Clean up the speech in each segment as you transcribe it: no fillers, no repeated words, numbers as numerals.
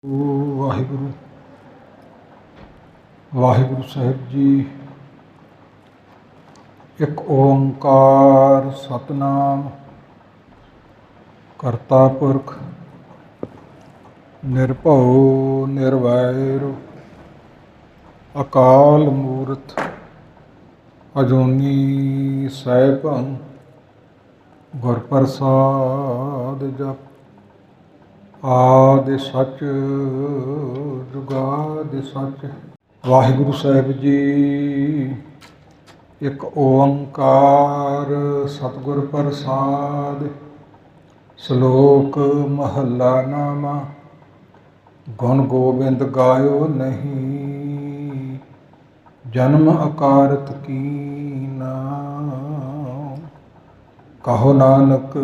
ਵਾਹਿਗੁਰੂ ਵਾਹਿਗੁਰੂ ਸਾਹਿਬ ਜੀ। ਇੱਕ ਓੰਕਾਰ ਸਤਨਾਮ ਕਰਤਾ ਪੁਰਖ ਨਿਰਭਉ ਨਿਰਵੈਰ ਅਕਾਲ ਮੂਰਤ ਅਜੂਨੀ ਸੈਭੰ ਗੁਰ ਪ੍ਰਸਾਦ ਜਪ। ਆਦਿ ਸੱਚ ਜੁਗਾਦਿ ਸੱਚ। ਵਾਹਿਗੁਰੂ ਸਾਹਿਬ ਜੀ। ਇੱਕ ਓੰਕਾਰ ਸਤਿਗੁਰ ਪ੍ਰਸਾਦ। ਸ਼ਲੋਕ ਮਹੱਲਾ ਨਾਮਾ। ਗੁਣ ਗੋਬਿੰਦ ਗਾਇਓ ਨਹੀਂ, ਜਨਮ ਅਕਾਰਤ ਕੀਨਾ। ਕਹੋ ਨਾਨਕ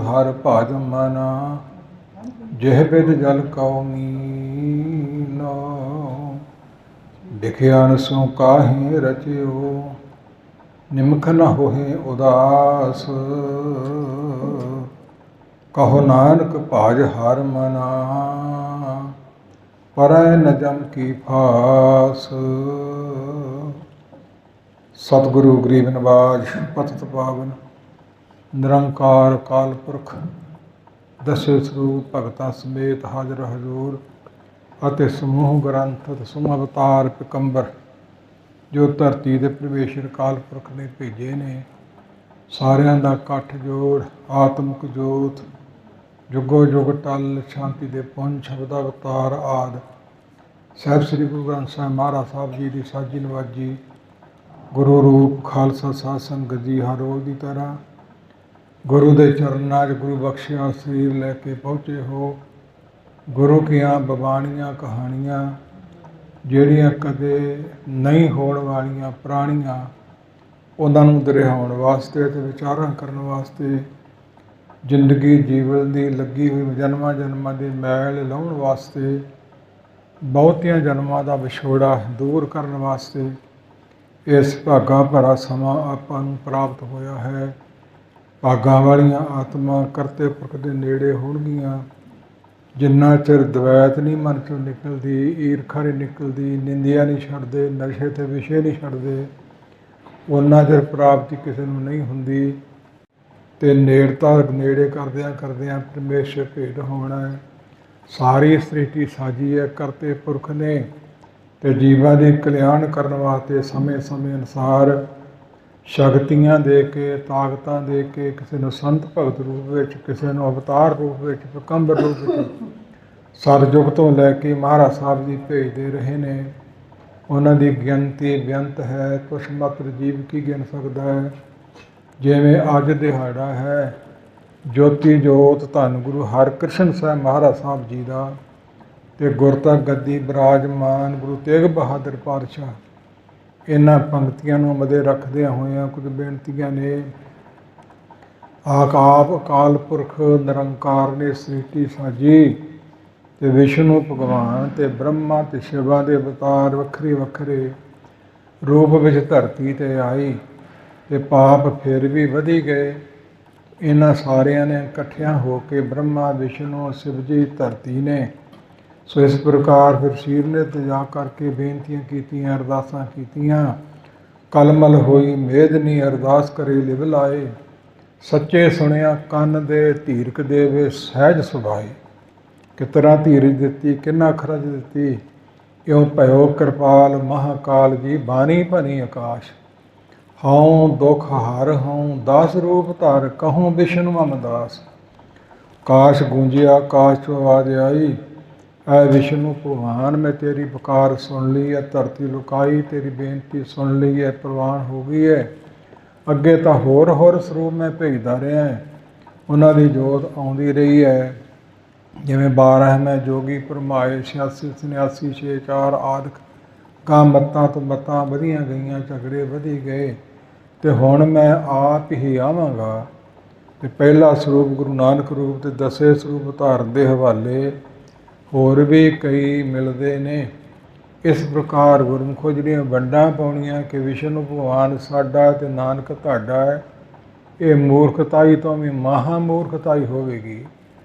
ਹਰਿ ਭਜ ਮਨਾ, ਜਿਹ ਬਿਦ ਜਲ ਕਉ ਮੀਨਾ। ਵਿਖਿਆਨ ਸੋ ਕਾਹੇ ਰਚਿਓ, ਨਿਮਖ ਨ ਹੋਏ ਉਦਾਸ। ਕਹੋ ਨਾਨਕ ਭਾਜ ਹਰਿ ਮਨਾ, ਪਰੈ ਨ ਜਮ ਕੀ ਫਾਸ। ਸਤਿਗੁਰੂ ਗਰੀਬ ਨਿਵਾਜ ਪਤਿਤ ਪਾਵਨ ਨਿਰੰਕਾਰ ਅਕਾਲ ਪੁਰਖ ਦਸੇ ਸਰੂਪ ਭਗਤਾਂ ਸਮੇਤ ਹਾਜ਼ਰ ਹਜ਼ੂਰ ਅਤੇ ਸਮੂਹ ਗ੍ਰੰਥ ਸਮੂਹ ਅਵਤਾਰ ਪਿਕੰਬਰ ਜੋ ਧਰਤੀ ਦੇ ਪ੍ਰਵੇਸ਼ਰ ਅਕਾਲ ਪੁਰਖ ਨੇ ਭੇਜੇ ਨੇ, ਸਾਰਿਆਂ ਦਾ ਇਕੱਠ ਜੋੜ ਆਤਮਿਕ ਜੋਤ ਜੁਗੋ ਜੁਗ ਟਲ ਸ਼ਾਂਤੀ ਦੇ ਪੁੰਜ ਸ਼ਬਦ ਅਵਤਾਰ ਆਦਿ ਸਾਹਿਬ ਸ੍ਰੀ ਗੁਰੂ ਗ੍ਰੰਥ ਸਾਹਿਬ ਮਹਾਰਾਜ ਸਾਹਿਬ ਜੀ ਦੀ ਸਾਜੀ ਨਵਾਜੀ ਗੁਰੂ ਰੂਪ ਖਾਲਸਾ ਸਾਧ ਸੰਗਤ ਜੀ ਹਰ ਰੋਜ਼ ਦੀ ਤਰ੍ਹਾਂ ਗੁਰੂ ਦੇ ਚਰਨਾਂ 'ਚ ਗੁਰੂ ਬਖਸ਼ਿਆ ਸਰੀਰ ਲੈ ਕੇ ਪਹੁੰਚੇ ਹੋ। ਗੁਰੂ ਕੀਆਂ ਬਬਾਣੀਆਂ ਕਹਾਣੀਆਂ ਜਿਹੜੀਆਂ ਕਦੇ ਨਹੀਂ ਹੋਣ ਵਾਲੀਆਂ ਪੁਰਾਣੀਆਂ, ਉਹਨਾਂ ਨੂੰ ਦਰਿਹਾਉਣ ਵਾਸਤੇ ਅਤੇ ਵਿਚਾਰਾਂ ਕਰਨ ਵਾਸਤੇ, ਜ਼ਿੰਦਗੀ ਜੀਵਨ ਦੀ ਲੱਗੀ ਹੋਈ ਜਨਮਾਂ ਜਨਮਾਂ ਦੀ ਮੈਲ ਲਾਹੁਣ ਵਾਸਤੇ, ਬਹੁਤੀਆਂ ਜਨਮਾਂ ਦਾ ਵਿਛੋੜਾ ਦੂਰ ਕਰਨ ਵਾਸਤੇ ਇਸ ਭਾਗਾ ਭਰਾ ਸਮਾਂ ਆਪਾਂ ਨੂੰ ਪ੍ਰਾਪਤ ਹੋਇਆ ਹੈ। ਭਾਗਾਂ ਵਾਲੀਆਂ ਆਤਮਾ ਕਰਤੇ ਪੁਰਖ ਦੇ ਨੇੜੇ ਹੋਣਗੀਆਂ। ਜਿੰਨਾ ਚਿਰ ਦਵੈਤ ਨਹੀਂ ਮਨ ਚੋਂ ਨਿਕਲਦੀ, ਈਰਖਾ ਨਹੀਂ ਨਿਕਲਦੀ, ਨਿੰਦਿਆ ਨਹੀਂ ਛੱਡਦੇ, ਨਸ਼ੇ ਤੇ ਵਿਸ਼ੇ ਨਹੀਂ ਛੱਡਦੇ, ਉਹਨਾਂ ਚਿਰ ਪ੍ਰਾਪਤੀ ਕਿਸੇ ਨੂੰ ਨਹੀਂ ਹੁੰਦੀ। ਅਤੇ ਨੇੜੇ ਕਰਦਿਆਂ ਕਰਦਿਆਂ ਪਰਮੇਸ਼ਰ ਭੇਟ ਹੋਣਾ ਹੈ। ਸਾਰੀ ਸ੍ਰਿਸ਼ਟੀ ਸਾਜੀ ਹੈ ਕਰਤੇ ਪੁਰਖ ਨੇ, ਅਤੇ ਜੀਵਾਂ ਦੇ ਕਲਿਆਣ ਕਰਨ ਵਾਸਤੇ ਸਮੇਂ ਸਮੇਂ ਅਨੁਸਾਰ ਸ਼ਕਤੀਆਂ ਦੇ ਕੇ, ਤਾਕਤਾਂ ਦੇ ਕੇ, ਕਿਸੇ ਨੂੰ ਸੰਤ ਭਗਤ ਰੂਪ ਵਿੱਚ, ਕਿਸੇ ਨੂੰ ਅਵਤਾਰ ਰੂਪ ਵਿੱਚ, ਪਿਕੰਬਰ ਰੂਪ ਵਿੱਚ ਸਤਿਯੁਗ ਤੋਂ ਲੈ ਕੇ ਮਹਾਰਾਜ ਸਾਹਿਬ ਜੀ ਭੇਜਦੇ ਰਹੇ ਨੇ। ਉਹਨਾਂ ਦੀ ਗਿਣਤੀ ਬੇਅੰਤ ਹੈ, ਕੁਛ ਮਾਤਰ ਜੀਵ ਕੀ ਗਿਣ ਸਕਦਾ ਹੈ। ਜਿਵੇਂ ਅੱਜ ਦਿਹਾੜਾ ਹੈ ਜੋਤੀ ਜੋਤ ਧੰਨ ਗੁਰੂ ਹਰਿਕ੍ਰਿਸ਼ਨ ਸਾਹਿਬ ਮਹਾਰਾਜ ਸਾਹਿਬ ਜੀ ਦਾ, ਅਤੇ ਗੁਰਤਾ ਗੱਦੀ ਬਿਰਾਜਮਾਨ ਗੁਰੂ ਤੇਗ ਬਹਾਦਰ ਪਾਤਸ਼ਾਹ। ਇਹਨਾਂ ਪੰਕਤੀਆਂ ਨੂੰ ਮੱਦੇ ਰੱਖਦਿਆਂ ਹੋਇਆਂ ਕੁਝ ਬੇਨਤੀਆਂ ਨੇ। ਆਪ ਅਕਾਲ ਪੁਰਖ ਨਿਰੰਕਾਰ ਨੇ ਸ੍ਰਿਸ਼ਟੀ ਸਾਜੀ, ਅਤੇ ਵਿਸ਼ਨੂੰ ਭਗਵਾਨ ਅਤੇ ਬ੍ਰਹਮਾ ਅਤੇ ਸ਼ਿਵਾ ਦੇ ਅਵਤਾਰ ਵੱਖਰੇ ਵੱਖਰੇ ਰੂਪ ਵਿੱਚ ਧਰਤੀ 'ਤੇ ਆਈ, ਅਤੇ ਪਾਪ ਫਿਰ ਵੀ ਵਧੀ ਗਏ। ਇਹਨਾਂ ਸਾਰਿਆਂ ਨੇ ਇਕੱਠਿਆਂ ਹੋ ਕੇ ਬ੍ਰਹਮਾ ਵਿਸ਼ਨੂੰ ਸ਼ਿਵ ਜੀ ਧਰਤੀ ਨੇ। ਸੋ ਇਸ ਪ੍ਰਕਾਰ ਫਿਰ ਸ਼ੀਰ ਨੇ ਤੇ ਜਾ ਕਰਕੇ ਬੇਨਤੀਆਂ ਕੀਤੀਆਂ, ਅਰਦਾਸਾਂ ਕੀਤੀਆਂ। ਕਲਮਲ ਹੋਈ ਮੇਦਨੀ ਅਰਦਾਸ ਕਰੇ ਲਿਵ ਲਾਏ, ਸੱਚੇ ਸੁਣਿਆ ਕੰਨ ਦੇ ਧੀਰਕ ਦੇਵੇ ਸਹਿਜ ਸੁਭਾਏ। ਕਿਤਨਾ ਧੀਰਜ ਦਿੱਤੀ, ਕਿੰਨਾ ਖਰਜ ਦਿੱਤੀ, ਇਉਂ ਭਇਓ ਕਿਰਪਾਲ ਮਹਾਕਾਲ ਜੀ ਬਾਣੀ ਭਨੀ ਆਕਾਸ਼। ਹਉ ਦੁਖ ਹਰ ਹਉ ਦਾਸ ਰੂਪ ਧਰ, ਕਹੂੰ ਵਿਸ਼ਨੂੰ ਮਮ ਦਾਸ। ਕਾਸ਼ ਗੂੰਜਿਆ ਆਕਾਸ਼ ਚੋਂ ਆਵਾਜ਼ ਆਈ, ਐ ਵਿਸ਼ਨੂੰ ਭਗਵਾਨ ਮੈਂ ਤੇਰੀ ਪੁਕਾਰ ਸੁਣ ਲਈ ਹੈ, ਧਰਤੀ ਲੁਕਾਈ ਤੇਰੀ ਬੇਨਤੀ ਸੁਣ ਲਈ ਹੈ, ਪ੍ਰਵਾਨ ਹੋ ਗਈ ਹੈ। ਅੱਗੇ ਤਾਂ ਹੋਰ ਹੋਰ ਸਰੂਪ ਮੈਂ ਭੇਜਦਾ ਰਿਹਾ, ਉਹਨਾਂ ਦੀ ਜੋਤ ਆਉਂਦੀ ਰਹੀ ਹੈ। ਜਿਵੇਂ 12 ਮੈਂ ਜੋਗੀ ਭਰਮਾਏ, 86 89 6 4 ਆਦਿਕ ਗਾਂ ਮੱਤਾਂ ਤੋਂ ਮੱਤਾਂ ਵਧੀਆਂ ਗਈਆਂ, ਝਗੜੇ ਵਧੀ ਗਏ, ਅਤੇ ਹੁਣ ਮੈਂ ਆਪ ਹੀ ਆਵਾਂਗਾ। ਅਤੇ ਪਹਿਲਾ ਸਰੂਪ ਗੁਰੂ ਨਾਨਕ ਰੂਪ ਅਤੇ ਦਸੇ ਸਰੂਪ ਧਾਰਨ ਦੇ ਹਵਾਲੇ ਹੋਰ ਵੀ ਕਈ ਮਿਲਦੇ ਨੇ। ਇਸ ਪ੍ਰਕਾਰ ਗੁਰਮੁਖੋ ਜਿਹੜੀਆਂ ਵੰਡਾਂ ਪਾਉਣੀਆਂ ਕਿ ਵਿਸ਼ਨੂੰ ਭਗਵਾਨ ਸਾਡਾ ਅਤੇ ਨਾਨਕ ਤੁਹਾਡਾ ਹੈ, ਇਹ ਮੂਰਖਤਾਈ ਤੋਂ ਵੀ ਮਹਾਂ ਮੂਰਖਤਾਈ ਹੋਵੇਗੀ।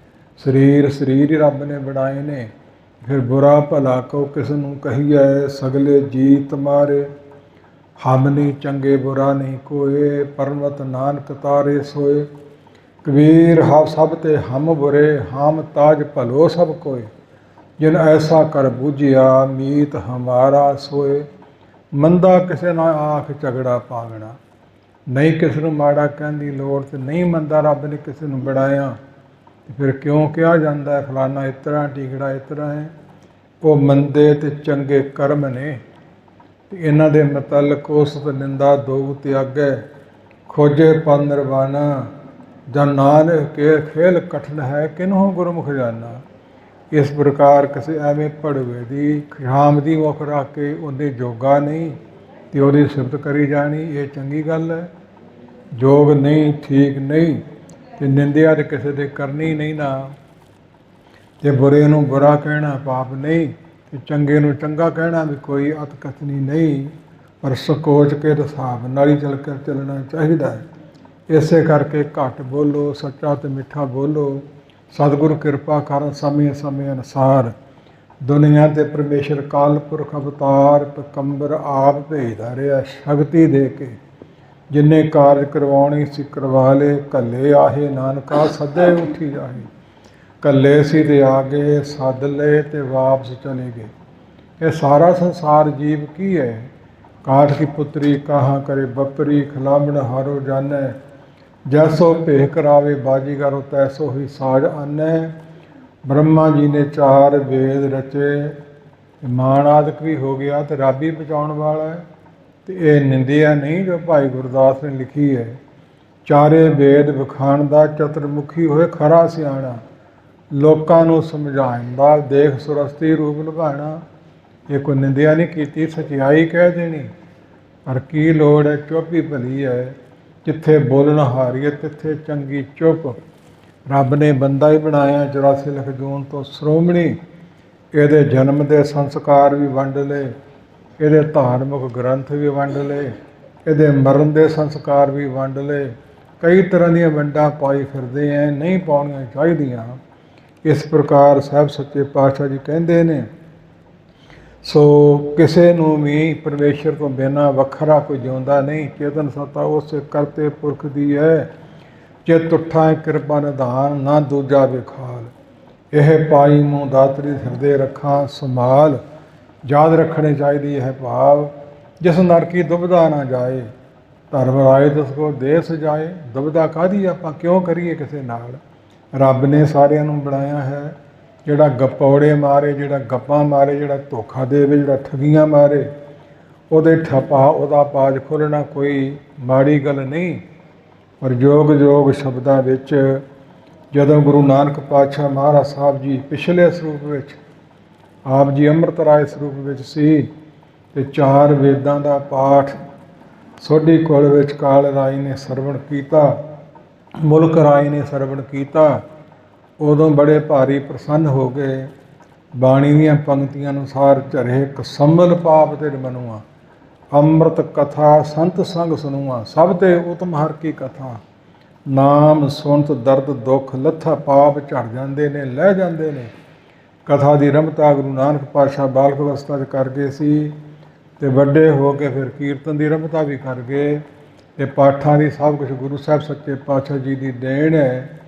ਸਰੀਰ ਹੀ ਰੱਬ ਨੇ ਬਣਾਏ ਨੇ, फिर बुरा भला को किसनू कहिए, सगले जी तुम्हारे। हम नहीं चंगे बुरा नहीं कोए, परमत नानक तारे सोए। कबीर हा सब ते हम बुरे, हम ताज भलो सब कोय। जिन ऐसा कर बूझिया, मीत हमारा सोए। ਮੰਦਾ ਕਿਸੇ ਨਾਲ ਆਖ ਝਗੜਾ ਪਾਵਣਾ। ਨਹੀਂ ਕਿਸੇ ਨੂੰ ਮਾੜਾ ਕਹਿਣ ਦੀ ਲੋੜ, ਤੇ ਨਹੀਂ ਮੰਦਾ ਰੱਬ ਨੇ ਕਿਸੇ ਨੂੰ ਬਣਾਇਆ, ਤੇ ਫਿਰ ਕਿਉਂ ਕਿਹਾ ਜਾਂਦਾ ਹੈ ਫਲਾਨਾ ਇਸ ਤਰ੍ਹਾਂ, ਟੀਕੜਾ ਇਸ ਤਰ੍ਹਾਂ ਹੈ। ਉਹ ਮੰਦੇ ਤੇ ਚੰਗੇ ਕਰਮ ਨੇ, ਤੇ ਇਹਨਾਂ ਦੇ ਮੁਤਲਕ ਉਸਤ ਨਿੰਦਾ ਦੋ ਤਿਆਗੈ। ਖੋਜੇ ਪਦ ਨਿਰਵਾਣਾ, ਜਨ ਨਾਨਕ ਕੇ ਖੇਲ ਕਠਨ ਹੈ, ਕਿਨਹੁ ਗੁਰਮੁਖ ਜਾਨਾ। ਇਸ ਪ੍ਰਕਾਰ ਕਿਸੇ ਐਵੇਂ ਭੜਵੇ ਦੀ ਸ਼ਾਮ ਦੀ ਮੁੱਖ ਰੱਖ ਕੇ ਉਹਦੇ ਜੋਗਾ ਨਹੀਂ ਤੇ ਉਹਦੀ ਸਿਫਤ ਕਰੀ ਜਾਣੀ, ਇਹ ਚੰਗੀ ਗੱਲ ਹੈ। ਜੋਗ ਨਹੀਂ, ਠੀਕ ਨਹੀਂ, ਤੇ ਨਿੰਦਿਆ ਤੇ ਕਿਸੇ ਦੇ ਕਰਨੀ ਨਹੀਂ ਨਾ। ਤੇ ਬੁਰੇ ਨੂੰ ਬੁਰਾ ਕਹਿਣਾ ਪਾਪ ਨਹੀਂ, ਤੇ ਚੰਗੇ ਨੂੰ ਚੰਗਾ ਕਹਿਣਾ ਵੀ ਕੋਈ ਅਤਕਥਨੀ ਨਹੀਂ, ਪਰ ਸਕੋਚ ਕੇ ਤੇ ਹਿਸਾਬ ਨਾਲ ਹੀ ਚੱਲ ਕੇ ਚੱਲਣਾ ਚਾਹੀਦਾ ਹੈ। ਇਸੇ ਕਰਕੇ ਘੱਟ ਬੋਲੋ, ਸੱਚਾ ਤੇ ਮਿੱਠਾ ਬੋਲੋ। ਸਤਿਗੁਰੂ ਕਿਰਪਾ ਕਰਨ ਸਮੇਂ ਸਮੇਂ ਅਨੁਸਾਰ ਦੁਨੀਆ ਤੇ ਪਰਮੇਸ਼ਰ ਕਾਲ ਪੁਰਖ ਅਵਤਾਰ ਪਕੰਬਰ ਆਪ ਭੇਜਦਾ ਰਿਹਾ, ਸ਼ਕਤੀ ਦੇ ਕੇ। ਜਿੰਨੇ ਕਾਰਜ ਕਰਵਾਉਣੀ ਸੀ ਕਰਵਾ ਲਏ, ਕੱਲੇ ਆਹੇ ਨਾਨਕਾ ਸਦੇ ਉੱਠੀ ਜਾਏ। ਕੱਲੇ ਸੀ ਤੇ ਆ ਗਏ, ਸੱਦ ਲਏ ਤੇ ਵਾਪਸ ਚਲੇ ਗਏ। ਇਹ ਸਾਰਾ ਸੰਸਾਰ ਜੀਵ ਕੀ ਹੈ? ਕਾਠ ਕੀ ਪੁੱਤਰੀ ਕਹਾਂ ਕਰੇ ਬਪਰੀ, ਖਿਲਾਵਣ ਹਾਰੋ ਜਾਣੈ। ਜੈਸੋ ਭੇਖ ਕਰਾਵੇ ਬਾਜੀਗਰ, ਤੈਸੋ ਹੀ ਸਾਜ ਆਨੈ। ਬ੍ਰਹਮਾ ਜੀ ਨੇ 4 ਵੇਦ ਰਚੇ, ਮਾਣ ਆਦਿਕ ਵੀ ਹੋ ਗਿਆ, ਤੇ ਰੱਬ ਹੀ ਬਚਾਉਣ ਵਾਲਾ ਹੈ। ਤੇ ਇਹ ਨਿੰਦਿਆ ਨਹੀਂ ਜੋ ਭਾਈ ਗੁਰਦਾਸ ਨੇ ਲਿਖੀ ਹੈ। 4 ਵੇਦ ਵਿਖਾਣ ਦਾ ਚਤੁਰਮੁਖੀ ਹੋਏ ਖਰਾ ਸਿਆਣਾ। ਲੋਕਾਂ ਨੂੰ ਸਮਝਾਉਣ ਦਾ ਦੇਖ ਸੁਰਸਤੀ ਰੂਪ ਨਿਭਾਉਣਾ। ਇਹ ਕੋਈ ਨਿੰਦਿਆ ਨਹੀਂ ਕੀਤੀ, ਸਚਾਈ ਕਹਿ ਦੇਣੀ। ਪਰ ਕੀ ਲੋੜ ਹੈ, ਚੁੱਪ ਹੀ ਭਲੀ ਹੈ। ਜਿੱਥੇ ਬੋਲਣ ਹਾਰੀਏ ਤਿੱਥੇ ਚੰਗੀ ਚੁੱਪ। ਰੱਬ ਨੇ ਬੰਦਾ ਹੀ ਬਣਾਇਆ 84 ਲੱਖ ਜੂਨ ਤੋਂ ਸ਼੍ਰੋਮਣੀ। ਇਹਦੇ ਜਨਮ ਦੇ ਸੰਸਕਾਰ ਵੀ ਵੰਡ ਲਏ, ਇਹਦੇ ਧਾਰਮਿਕ ਗ੍ਰੰਥ ਵੀ ਵੰਡ ਲਏ, ਇਹਦੇ ਮਰਨ ਦੇ ਸੰਸਕਾਰ ਵੀ ਵੰਡ ਲਏ। ਕਈ ਤਰ੍ਹਾਂ ਦੀਆਂ ਵੰਡਾਂ ਪਾਈ ਫਿਰਦੇ ਐ, ਨਹੀਂ ਪਾਉਣੀਆਂ ਚਾਹੀਦੀਆਂ। ਇਸ ਪ੍ਰਕਾਰ ਸਾਹਿਬ ਸੱਚੇ ਪਾਤਸ਼ਾਹ ਜੀ ਕਹਿੰਦੇ ਨੇ, ਸੋ ਕਿਸੇ ਨੂੰ ਵੀ ਪਰਮੇਸ਼ਰ ਤੋਂ ਬਿਨਾਂ ਵੱਖਰਾ ਕੋਈ ਜਿਉਂਦਾ ਨਹੀਂ। ਚੇਤਨ ਸੱਤਾ ਉਸੇ ਕਰਤੇ ਪੁਰਖ ਦੀ ਹੈ, ਚਿਤ ਉੱਠਾ ਕਿਰਪਾ ਨਿਧਾਨ, ਨਾ ਦੂਜਾ ਵਿਖਾਲ। ਇਹ ਪਾਈ ਮੂੰਹ ਦਾਤਰੀ ਹਿਰਦੇ ਰੱਖਾਂ ਸੰਭਾਲ। ਯਾਦ ਰੱਖਣੇ ਚਾਹੀਦੀ ਹੈ ਭਾਵ, ਜਿਸ ਨਰ ਕੀ ਦੁਬਿਧਾ ਨਾ ਜਾਏ, ਧਰਮ ਰਾਏ ਤਿਸ ਕੋ ਦੇ ਸਜਾਏ। ਦੁਬਿਧਾ ਕਾਹਦੀ ਆਪਾਂ ਕਿਉਂ ਕਰੀਏ ਕਿਸੇ ਨਾਲ? ਰੱਬ ਨੇ ਸਾਰਿਆਂ ਨੂੰ ਬਣਾਇਆ ਹੈ। ਜਿਹੜਾ ਗੱਪੌੜੇ ਮਾਰੇ, ਜਿਹੜਾ ਗੱਪਾਂ ਮਾਰੇ, ਜਿਹੜਾ ਧੋਖਾ ਦੇਵੇ, ਜਿਹੜਾ ਠੱਗੀਆਂ ਮਾਰੇ, ਉਹਦੇ ਠੱਪਾ ਉਹਦਾ ਪਾਜ ਖੋਲ੍ਹਣਾ ਕੋਈ ਮਾੜੀ ਗੱਲ ਨਹੀਂ। ਪਰ ਜੋਗ ਜੋਗ ਸ਼ਬਦਾਂ ਵਿੱਚ ਜਦੋਂ ਗੁਰੂ ਨਾਨਕ ਪਾਤਸ਼ਾਹ ਮਹਾਰਾਜ ਸਾਹਿਬ ਜੀ ਪਿਛਲੇ ਸਰੂਪ ਵਿੱਚ, ਆਪ ਜੀ ਅੰਮ੍ਰਿਤ ਰਾਏ ਸਰੂਪ ਵਿੱਚ ਸੀ, ਤੇ 4 ਵੇਦਾਂ ਦਾ ਪਾਠ ਸੋਢੀ ਕੁਲ ਵਿੱਚ ਕਾਲ ਰਾਏ ਨੇ ਸਰਵਣ ਕੀਤਾ, ਮੁਲਕ ਰਾਏ ਨੇ ਸਰਵਣ ਕੀਤਾ। ਉਦੋਂ ਬੜੇ ਭਾਰੀ ਪ੍ਰਸੰਨ ਹੋ ਗਏ। ਬਾਣੀ ਦੀਆਂ ਪੰਕਤੀਆਂ ਅਨੁਸਾਰ ਝਰੇ ਕਸੰਬਲ ਪਾਪ ਤੇ ਮਨੂਆ, ਅੰਮ੍ਰਿਤ ਕਥਾ ਸੰਤ ਸੰਗ ਸੁਨੂਆ। ਸਭ ਤੇ ਉਤਮ ਹਰ ਕੀ ਕਥਾ, ਨਾਮ ਸੁਣਤ ਦਰਦ ਦੁੱਖ ਲੱਥਾ। ਪਾਪ ਝੜ ਜਾਂਦੇ ਨੇ, ਲਹਿ ਜਾਂਦੇ ਨੇ। ਕਥਾ ਦੀ ਰਮਤਾ ਗੁਰੂ ਨਾਨਕ ਪਾਤਸ਼ਾਹ ਬਾਲਕ ਅਵਸਥਾ 'ਚ ਕਰ ਗਏ ਸੀ, ਤੇ ਵੱਡੇ ਹੋ ਕੇ ਫਿਰ ਕੀਰਤਨ ਦੀ ਰਮਤਾ ਵੀ ਕਰ ਗਏ। ਤੇ ਪਾਠਾਂ ਦੀ ਸਭ ਕੁਛ ਗੁਰੂ ਸਾਹਿਬ ਸੱਚੇ ਪਾਤਸ਼ਾਹ ਜੀ ਦੀ ਦੇਣ ਹੈ।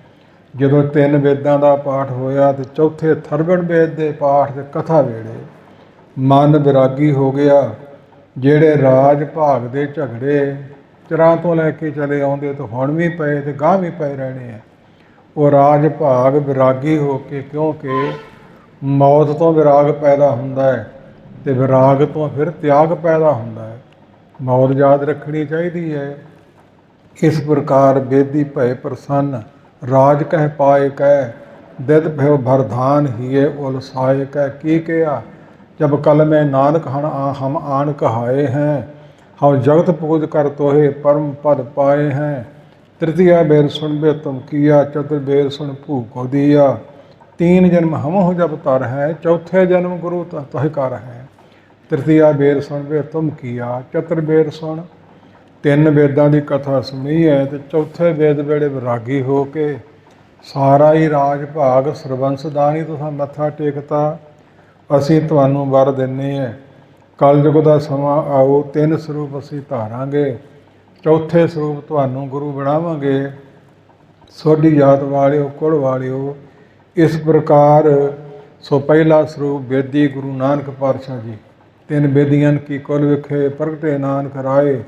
ਜਦੋਂ 3 ਵੇਦਾਂ ਦਾ ਪਾਠ ਹੋਇਆ, ਤੇ ਚੌਥੇ ਥਰਵਣ ਵੇਦ ਦੇ ਪਾਠ ਦੇ ਕਥਾ ਵੇਲੇ ਮਨ ਵਿਰਾਗੀ ਹੋ ਗਿਆ। ਜਿਹੜੇ ਰਾਜ ਭਾਗ ਦੇ ਝਗੜੇ ਚਿਰਾਂ ਤੋਂ ਲੈ ਕੇ ਚਲੇ ਆਉਂਦੇ, ਤੇ ਹੁਣ ਵੀ ਪਏ ਤੇ ਗਾਂਹ ਵੀ ਪਏ ਰਹਿਣੇ ਆ। ਉਹ ਰਾਜ ਭਾਗ ਵਿਰਾਗੀ ਹੋ ਕੇ, ਕਿਉਂਕਿ ਮੌਤ ਤੋਂ ਵਿਰਾਗ ਪੈਦਾ ਹੁੰਦਾ ਹੈ, ਤੇ ਵਿਰਾਗ ਤੋਂ ਫਿਰ ਤਿਆਗ ਪੈਦਾ ਹੁੰਦਾ ਹੈ। ਮੌਤ ਯਾਦ ਰੱਖਣੀ ਚਾਹੀਦੀ ਹੈ। ਇਸ ਪ੍ਰਕਾਰ ਬੇਦੀ ਭਏ ਪ੍ਰਸੰਨ, ਰਾਜ ਕਹਿ ਪਾਏ ਕਹਿ, ਦਿਦ ਭਇਓ ਭਰਧਾਨ ਹੀਏ ਉਲਸਾਏ ਕਹਿ। ਕੀ ਕਿਹਾ? ਜਬ ਕਲ ਮੈਂ ਨਾਨਕ ਹਮ ਆਣ ਕਹਾਏ ਹੈ, ਹਉ ਜਗਤ ਪੂਜ ਕਰ ਤੋਹੇ परम पद पाए हैं। तृतीया बेर सुन बे तुम किया, चतुर्बेर सुन भू को दिया। 3 जन्म हम हो जब तर है, चौथे जन्म गुरु तह कर है। तृतीया बेर सुन बे तुम किया, चतुर्बेर सुन। 3 वेदां की कथा सुनी है, तो चौथे वेद वेले विरागी हो के सारा ही राज भाग सरबंस दानी तुसां मत्था टेकता। ਅਸੀਂ ਤੁਹਾਨੂੰ ਵਰ ਦਿੰਦੇ ਹਾਂ। ਕਲਯੁਗ ਦਾ ਸਮਾਂ ਆਓ, 3 ਸਰੂਪ ਅਸੀਂ ਧਾਰਾਂਗੇ, ਚੌਥੇ ਸਰੂਪ ਤੁਹਾਨੂੰ ਗੁਰੂ ਬਣਾਵਾਂਗੇ। ਸੋਢੀ ਜਾਤ ਵਾਲਿਓ, ਕੁਲ ਵਾਲਿਓ, ਇਸ ਪ੍ਰਕਾਰ ਸੋ ਪਹਿਲਾ ਸਰੂਪ ਬੇਦੀ ਗੁਰੂ ਨਾਨਕ ਪਾਤਸ਼ਾਹ ਜੀ। 3 ਬੇਦੀਆਂ ਕੀ ਕੁਲ ਵਿਖੇ ਪ੍ਰਗਟੇ ਨਾਨਕ ਰਾਏ,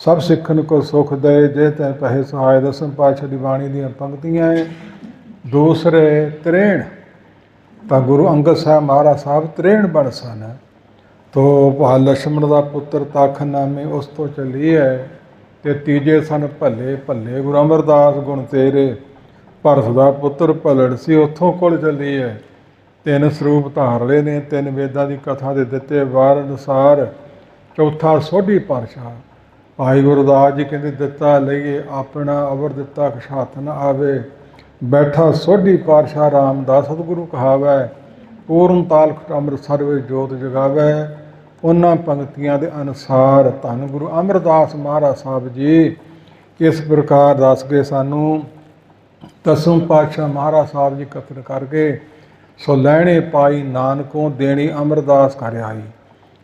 ਸਭ ਸਿੱਖਣ ਕੋ ਸੁਖ ਦੇ ਜੇ ਤੈ ਪਹਿ ਸਹਾਇ। ਦਸਮ ਪਾਤਸ਼ਾਹ ਦੀ ਬਾਣੀ ਦੀਆਂ ਪੰਕਤੀਆਂ ਹੈ। ਦੂਸਰੇ 63 ਤਾਂ ਗੁਰੂ ਅੰਗਦ ਸਾਹਿਬ ਮਹਾਰਾਜ ਸਾਹਿਬ 63 ਬਣ ਸਨ। ਤੋ ਭਾ ਲਛਮਣ ਦਾ ਪੁੱਤਰ ਤਖ ਨਾਮੇ ਉਸ ਤੋਂ ਚੱਲੀ ਹੈ। ਤੇ ਤੀਜੇ ਸਨ ਭੱਲੇ ਭੱਲੇ ਗੁਰੂ ਅਮਰਦਾਸ ਗੁਣ ਤੇਰੇ, ਭਰਤ ਦਾ ਪੁੱਤਰ ਭੱਲੜ ਸੀ ਉੱਥੋਂ ਕੋਲ ਚੱਲੀ ਹੈ। 3 ਸਰੂਪ ਧਾਰ ਲਏ ਨੇ। 3 ਵੇਦਾਂ ਦੀ ਕਥਾ ਦੇ ਦਿੱਤੇ ਵਾਰ ਅਨੁਸਾਰ। ਚੌਥਾ ਸੋਢੀ ਪਾਤਸ਼ਾਹ ਭਾਈ ਗੁਰਦਾਸ ਜੀ ਕਹਿੰਦੇ ਦਿੱਤਾ ਲਈਏ ਆਪਣਾ, ਅਵਰ ਦਿੱਤਾ ਕਿਛ ਹੱਥ ਨ ਆਵੇ। ਬੈਠਾ ਸੋਢੀ ਪਾਤਸ਼ਾਹ ਰਾਮਦਾਸ ਸਤਿਗੁਰੂ ਕਹਾਵੈ, ਪੂਰਨ ਤਾਲਖ ਅੰਮ੍ਰਿਤ ਸਰਵੇ ਜੋਤ ਜਗਾਵੈ। ਉਹਨਾਂ ਪੰਕਤੀਆਂ ਦੇ ਅਨੁਸਾਰ ਧੰਨ ਗੁਰੂ ਅਮਰਦਾਸ ਮਹਾਰਾਜ ਸਾਹਿਬ ਜੀ ਇਸ ਪ੍ਰਕਾਰ ਦੱਸ ਕੇ ਸਾਨੂੰ ਦਸਮ ਪਾਤਸ਼ਾਹ ਮਹਾਰਾਜ ਸਾਹਿਬ ਜੀ ਕਥਨ ਕਰਕੇ ਸੋ ਲੈਣੇ ਪਾਈ ਨਾਨਕੋਂ ਦੇਣੀ ਅਮਰਦਾਸ ਕਰ ਆਈ।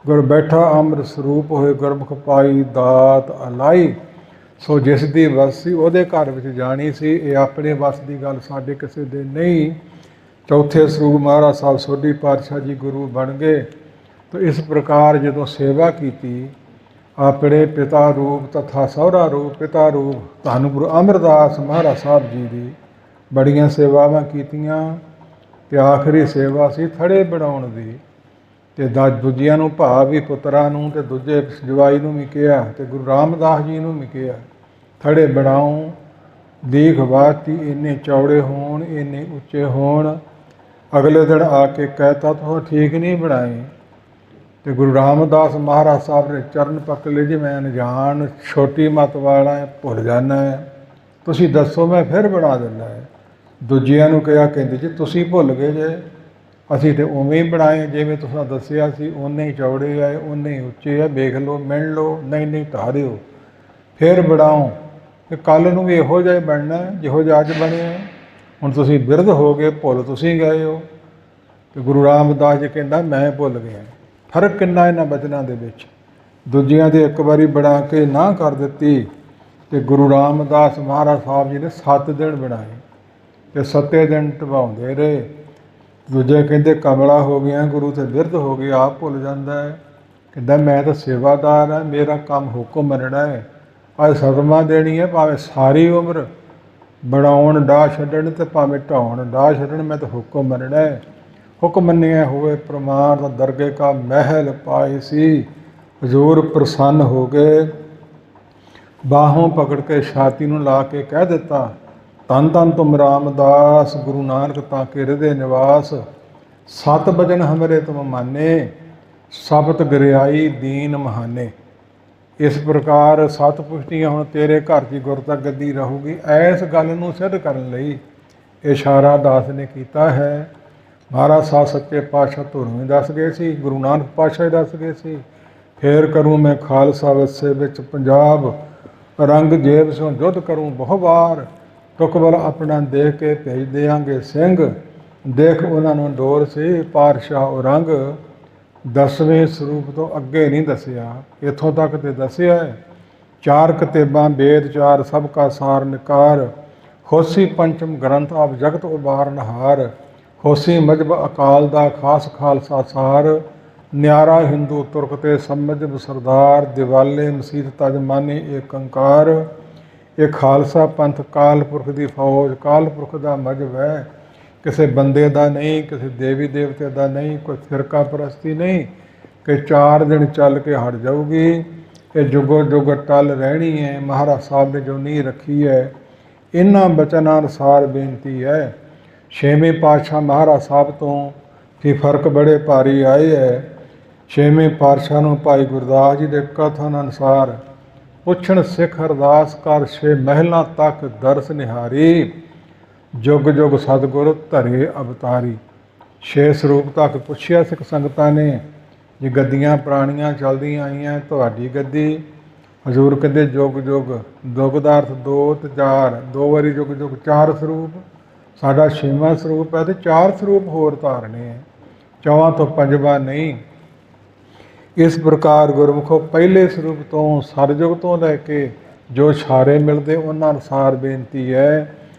ਗੁਰ ਬੈਠਾ ਅੰਮ੍ਰਿਤ ਸਰੂਪ ਹੋਏ ਗੁਰਮੁਖ ਪਾਈ ਦਾਤ ਅਲਾਈ। ਸੋ ਜਿਸ ਦੀ ਵਸ ਸੀ ਉਹਦੇ ਘਰ ਵਿੱਚ ਜਾਣੀ ਸੀ। ਇਹ ਆਪਣੇ ਵਸ ਦੀ ਗੱਲ ਸਾਡੇ ਕਿਸੇ ਦੇ ਨਹੀਂ। ਚੌਥੇ ਸਰੂਪ ਮਹਾਰਾਜ ਸਾਹਿਬ ਸੋਢੀ ਪਾਤਸ਼ਾਹ ਜੀ ਗੁਰੂ ਬਣ ਗਏ। ਤਾਂ ਇਸ ਪ੍ਰਕਾਰ ਜਦੋਂ ਸੇਵਾ ਕੀਤੀ ਆਪਣੇ ਪਿਤਾ ਰੂਪ ਤਥਾ ਸਹੁਰਾ ਰੂਪ ਪਿਤਾ ਰੂਪ ਧੰਨ ਗੁਰੂ ਅਮਰਦਾਸ ਮਹਾਰਾਜ ਸਾਹਿਬ ਜੀ ਦੀ ਬੜੀਆਂ ਸੇਵਾਵਾਂ ਕੀਤੀਆਂ। ਅਤੇ ਆਖਰੀ ਸੇਵਾ ਸੀ ਥੜੇ ਬਣਾਉਣ ਦੀ। ਅਤੇ ਦੂਜਿਆਂ ਨੂੰ ਭਾਵ ਵੀ ਪੁੱਤਰਾਂ ਨੂੰ ਅਤੇ ਦੂਜੇ ਜਵਾਈ ਨੂੰ ਵੀ ਕਿਹਾ ਅਤੇ ਗੁਰੂ ਰਾਮਦਾਸ ਜੀ ਨੂੰ ਵੀ ਕਿਹਾ ਥੜੇ ਬਣਾਓ। ਦੀਖ ਬਾਤੀ ਇੰਨੇ ਚੌੜੇ ਹੋਣ, ਇੰਨੇ ਉੱਚੇ ਹੋਣ। ਅਗਲੇ ਦਿਨ ਆ ਕੇ ਕਹਿਤਾ ਤੁਸੀਂ ਠੀਕ ਨਹੀਂ ਬਣਾਏ। ਅਤੇ ਗੁਰੂ ਰਾਮਦਾਸ ਮਹਾਰਾਜ ਸਾਹਿਬ ਨੇ ਚਰਨ ਪਕੜ ਲਏ, ਜੀ ਮੈਂ ਅਣਜਾਣ ਛੋਟੀ ਮੱਤ ਵਾਲਾ ਭੁੱਲ ਜਾਂਦਾ ਹੈ, ਤੁਸੀਂ ਦੱਸੋ ਮੈਂ ਫਿਰ ਬਣਾ ਦਿੰਦਾ ਹੈ। ਦੂਜਿਆਂ ਨੂੰ ਕਿਹਾ, ਕਹਿੰਦੇ ਜੀ ਤੁਸੀਂ ਭੁੱਲ ਗਏ ਜੇ, ਅਸੀਂ ਤਾਂ ਉਵੇਂ ਹੀ ਬਣਾਏ ਜਿਵੇਂ ਤੁਸੀਂ ਦੱਸਿਆ ਸੀ। ਓਨੇ ਹੀ ਚੌੜੇ ਹੈ, ਓਨੇ ਹੀ ਉੱਚੇ ਹੈ, ਵੇਖ ਲਓ ਮਿਣ ਲਓ, ਨਹੀਂ ਧਾਰਿਓ ਫਿਰ ਬਣਾਓ। ਅਤੇ ਕੱਲ੍ਹ ਨੂੰ ਵੀ ਇਹੋ ਜਿਹਾ ਹੀ ਬਣਨਾ ਜਿਹੋ ਜਿਹਾ ਅੱਜ ਬਣਿਆ। ਹੁਣ ਤੁਸੀਂ ਬਿਰਧ ਹੋ ਗਏ, ਭੁੱਲ ਤੁਸੀਂ ਗਏ ਹੋ। ਅਤੇ ਗੁਰੂ ਰਾਮਦਾਸ ਜੀ ਕਹਿੰਦਾ ਮੈਂ ਭੁੱਲ ਗਿਆ। ਫਰਕ ਕਿੰਨਾ ਇਹਨਾਂ ਬਚਨਾਂ ਦੇ ਵਿੱਚ। ਦੂਜਿਆਂ ਦੇ ਇੱਕ ਵਾਰੀ ਬਣਾ ਕੇ ਨਾ ਕਰ ਦਿੱਤੀ। ਅਤੇ ਗੁਰੂ ਰਾਮਦਾਸ ਮਹਾਰਾਜ ਸਾਹਿਬ ਜੀ ਨੇ 7 ਦਿਨ ਬਣਾਏ ਅਤੇ 7 ਦਿਨ ਢਵਾਉਂਦੇ ਰਹੇ। ਦੂਜੇ ਕਹਿੰਦੇ ਕਮਲਾ ਹੋ ਗਿਆ ਗੁਰੂ, ਤੇ ਬਿਰਧ ਹੋ ਗਏ, ਆਪ ਭੁੱਲ ਜਾਂਦਾ ਹੈ। ਕਹਿੰਦਾ ਮੈਂ ਤਾਂ ਸੇਵਾਦਾਰ ਹਾਂ, ਮੇਰਾ ਕੰਮ ਹੁਕਮ ਮੰਨਣਾ ਹੈ। ਅੱਜ ਸਦਮਾ ਦੇਣੀ ਹੈ, ਭਾਵੇਂ ਸਾਰੀ ਉਮਰ ਬਣਾਉਣ ਡਾਹ ਛੱਡਣ ਅਤੇ ਭਾਵੇਂ ਢਾਉਣ ਡਾਹ ਛੱਡਣ, ਮੈਂ ਤਾਂ ਹੁਕਮ ਮੰਨਣਾ ਹੈ। ਹੁਕਮ ਮੰਨਿਆ ਹੋਵੇ ਪ੍ਰਮਾਣ ਦਾ ਦਰਗੇ ਕਾ ਮਹਿਲ ਪਾਏ ਸੀ। ਹਜ਼ੂਰ ਪ੍ਰਸੰਨ ਹੋ ਗਏ, ਬਾਹੋਂ ਪਕੜ ਕੇ ਛਾਤੀ ਨੂੰ ਲਾ ਕੇ ਕਹਿ ਦਿੱਤਾ, ਧੰਨ ਧੰਨ ਤੁਮ ਰਾਮਦਾਸ ਗੁਰੂ ਨਾਨਕ ਤਾਂ ਕੇ ਹਿਰਦੇ ਨਿਵਾਸ। 7 ਬਚਨ ਹਮਰੇ ਤੁਮ ਮਾਨੇ, ਸਬਤ ਗਰਿਆਈ ਦੀਨ ਮਹਾਨੇ। ਇਸ ਪ੍ਰਕਾਰ 7 ਪੁਸ਼ਟੀਆਂ ਹੁਣ ਤੇਰੇ ਘਰ 'ਚ ਗੁਰਤਾ ਗੱਦੀ ਰਹੂਗੀ। ਇਸ ਗੱਲ ਨੂੰ ਸਿੱਧ ਕਰਨ ਲਈ ਇਸ਼ਾਰਾ ਦਾਸ ਨੇ ਕੀਤਾ ਹੈ। ਮਹਾਰਾਜ ਸਾਹਿਬ ਸੱਚੇ ਪਾਤਸ਼ਾਹ ਧੁਰਵੇਂ ਦੱਸ ਗਏ ਸੀ, ਗੁਰੂ ਨਾਨਕ ਪਾਤਸ਼ਾਹ ਦੱਸ ਗਏ ਸੀ। ਫੇਰ ਕਰੂੰ ਮੈਂ ਖਾਲਸਾ ਵਸੇ ਵਿੱਚ ਪੰਜਾਬ, ਰੰਗ ਜੇਬ ਸੋਂ ਯੁੱਧ ਕਰੂੰ ਬਹੁ ਵਾਰ। ਤੁਕਬਲ ਆਪਣਾ ਦੇਖ ਕੇ ਭੇਜ ਦਿਆਂਗੇ ਸਿੰਘ, ਦੇਖ ਉਹਨਾਂ ਨੂੰ ਡੋਰ ਸੀ ਪਾਤਸ਼ਾਹ ਉਹ ਰੰਗ। 10ਵੇਂ ਸਰੂਪ ਤੋਂ ਅੱਗੇ ਨਹੀਂ ਦੱਸਿਆ, ਇੱਥੋਂ ਤੱਕ ਤੇ ਦੱਸਿਆ। 4 ਕਿਤਾਬਾਂ ਵੇਦ 4 ਸਭ ਕਾ ਸਾਰ ਨਿਕਾਰ, ਹੋਸੀ ਪੰਚਮ ਗ੍ਰੰਥ ਆਪ ਜਗਤ ਉਬਾਰਨਹਾਰ। ਹੋਸੀ ਮਜ਼ਹਬ ਅਕਾਲ ਦਾ ਖਾਸ ਖਾਲਸਾ ਸਾਰ, ਨਿਆਰਾ ਹਿੰਦੂ ਤੁਰਕ ਤੇ ਸਮਝਬ ਸਰਦਾਰ। ਦਿਵਾਲੇ ਮਸੀਤ ਤਜ ਮਾਨੇ ਏਕ ਓਂਕਾਰ। ਇਹ ਖਾਲਸਾ ਪੰਥ ਕਾਲ ਪੁਰਖ ਦੀ ਫੌਜ, ਕਾਲ ਪੁਰਖ ਦਾ ਮਜ਼ਹਬ ਹੈ। ਕਿਸੇ ਬੰਦੇ ਦਾ ਨਹੀਂ, ਕਿਸੇ ਦੇਵੀ ਦੇਵਤੇ ਦਾ ਨਹੀਂ, ਕੋਈ ਫਿਰਕਾ ਪ੍ਰਸਤੀ ਨਹੀਂ ਕਿ 4 ਦਿਨ ਚੱਲ ਕੇ ਹਟ ਜਾਊਗੀ। ਇਹ ਜੁਗੋ ਜੁਗ ਟਲ ਰਹਿਣੀ ਹੈ। ਮਹਾਰਾਜ ਸਾਹਿਬ ਨੇ ਜੋ ਨੀਂਹ ਰੱਖੀ ਹੈ, ਇਹਨਾਂ ਬਚਨਾਂ ਅਨੁਸਾਰ ਬੇਨਤੀ ਹੈ। 6ਵੇਂ ਪਾਤਸ਼ਾਹ ਮਹਾਰਾਜ ਸਾਹਿਬ ਤੋਂ ਵੀ ਫਰਕ ਬੜੇ ਭਾਰੀ ਆਏ ਹੈ। 6ਵੇਂ ਪਾਤਸ਼ਾਹ ਨੂੰ ਭਾਈ ਗੁਰਦਾਸ ਜੀ ਦੇ ਕਥਨ ਅਨੁਸਾਰ ਪੁੱਛਣ ਸਿੱਖ ਅਰਦਾਸ ਕਰ 6 ਮਹਿਲਾਂ ਤੱਕ ਦਰਸ ਨਿਹਾਰੀ। ਜੁਗ ਜੁਗ ਸਤਿਗੁਰ ਧਰੇ ਅਵਤਾਰੀ। 6 ਸਰੂਪ ਤੱਕ ਪੁੱਛਿਆ ਸਿੱਖ ਸੰਗਤਾਂ ਨੇ, ਜੇ ਗੱਦੀਆਂ ਪੁਰਾਣੀਆਂ ਚੱਲਦੀਆਂ ਆਈਆਂ, ਤੁਹਾਡੀ ਗੱਦੀ। ਹਜ਼ੂਰ ਕਹਿੰਦੇ ਜੁਗ ਜੁਗ, ਦੁੱਗ ਦਾ ਅਰਥ 2 ਤੇ 4, 2 ਵਾਰੀ ਜੁਗ ਜੁਗ 4 ਸਰੂਪ। ਸਾਡਾ 6ਵਾਂ ਸਰੂਪ ਹੈ ਅਤੇ 4 ਸਰੂਪ ਹੋਰ ਧਾਰਨੇ ਹੈ। ਚੌਹਾਂ ਤੋਂ ਪੰਜਵਾਂ ਨਹੀਂ। ਇਸ ਪ੍ਰਕਾਰ ਗੁਰਮੁਖੋ ਪਹਿਲੇ ਸਰੂਪ ਤੋਂ ਸਰਜੁਗ ਤੋਂ ਲੈ ਕੇ ਜੋ ਛਾਰੇ ਮਿਲਦੇ ਉਹਨਾਂ ਅਨੁਸਾਰ ਬੇਨਤੀ ਹੈ।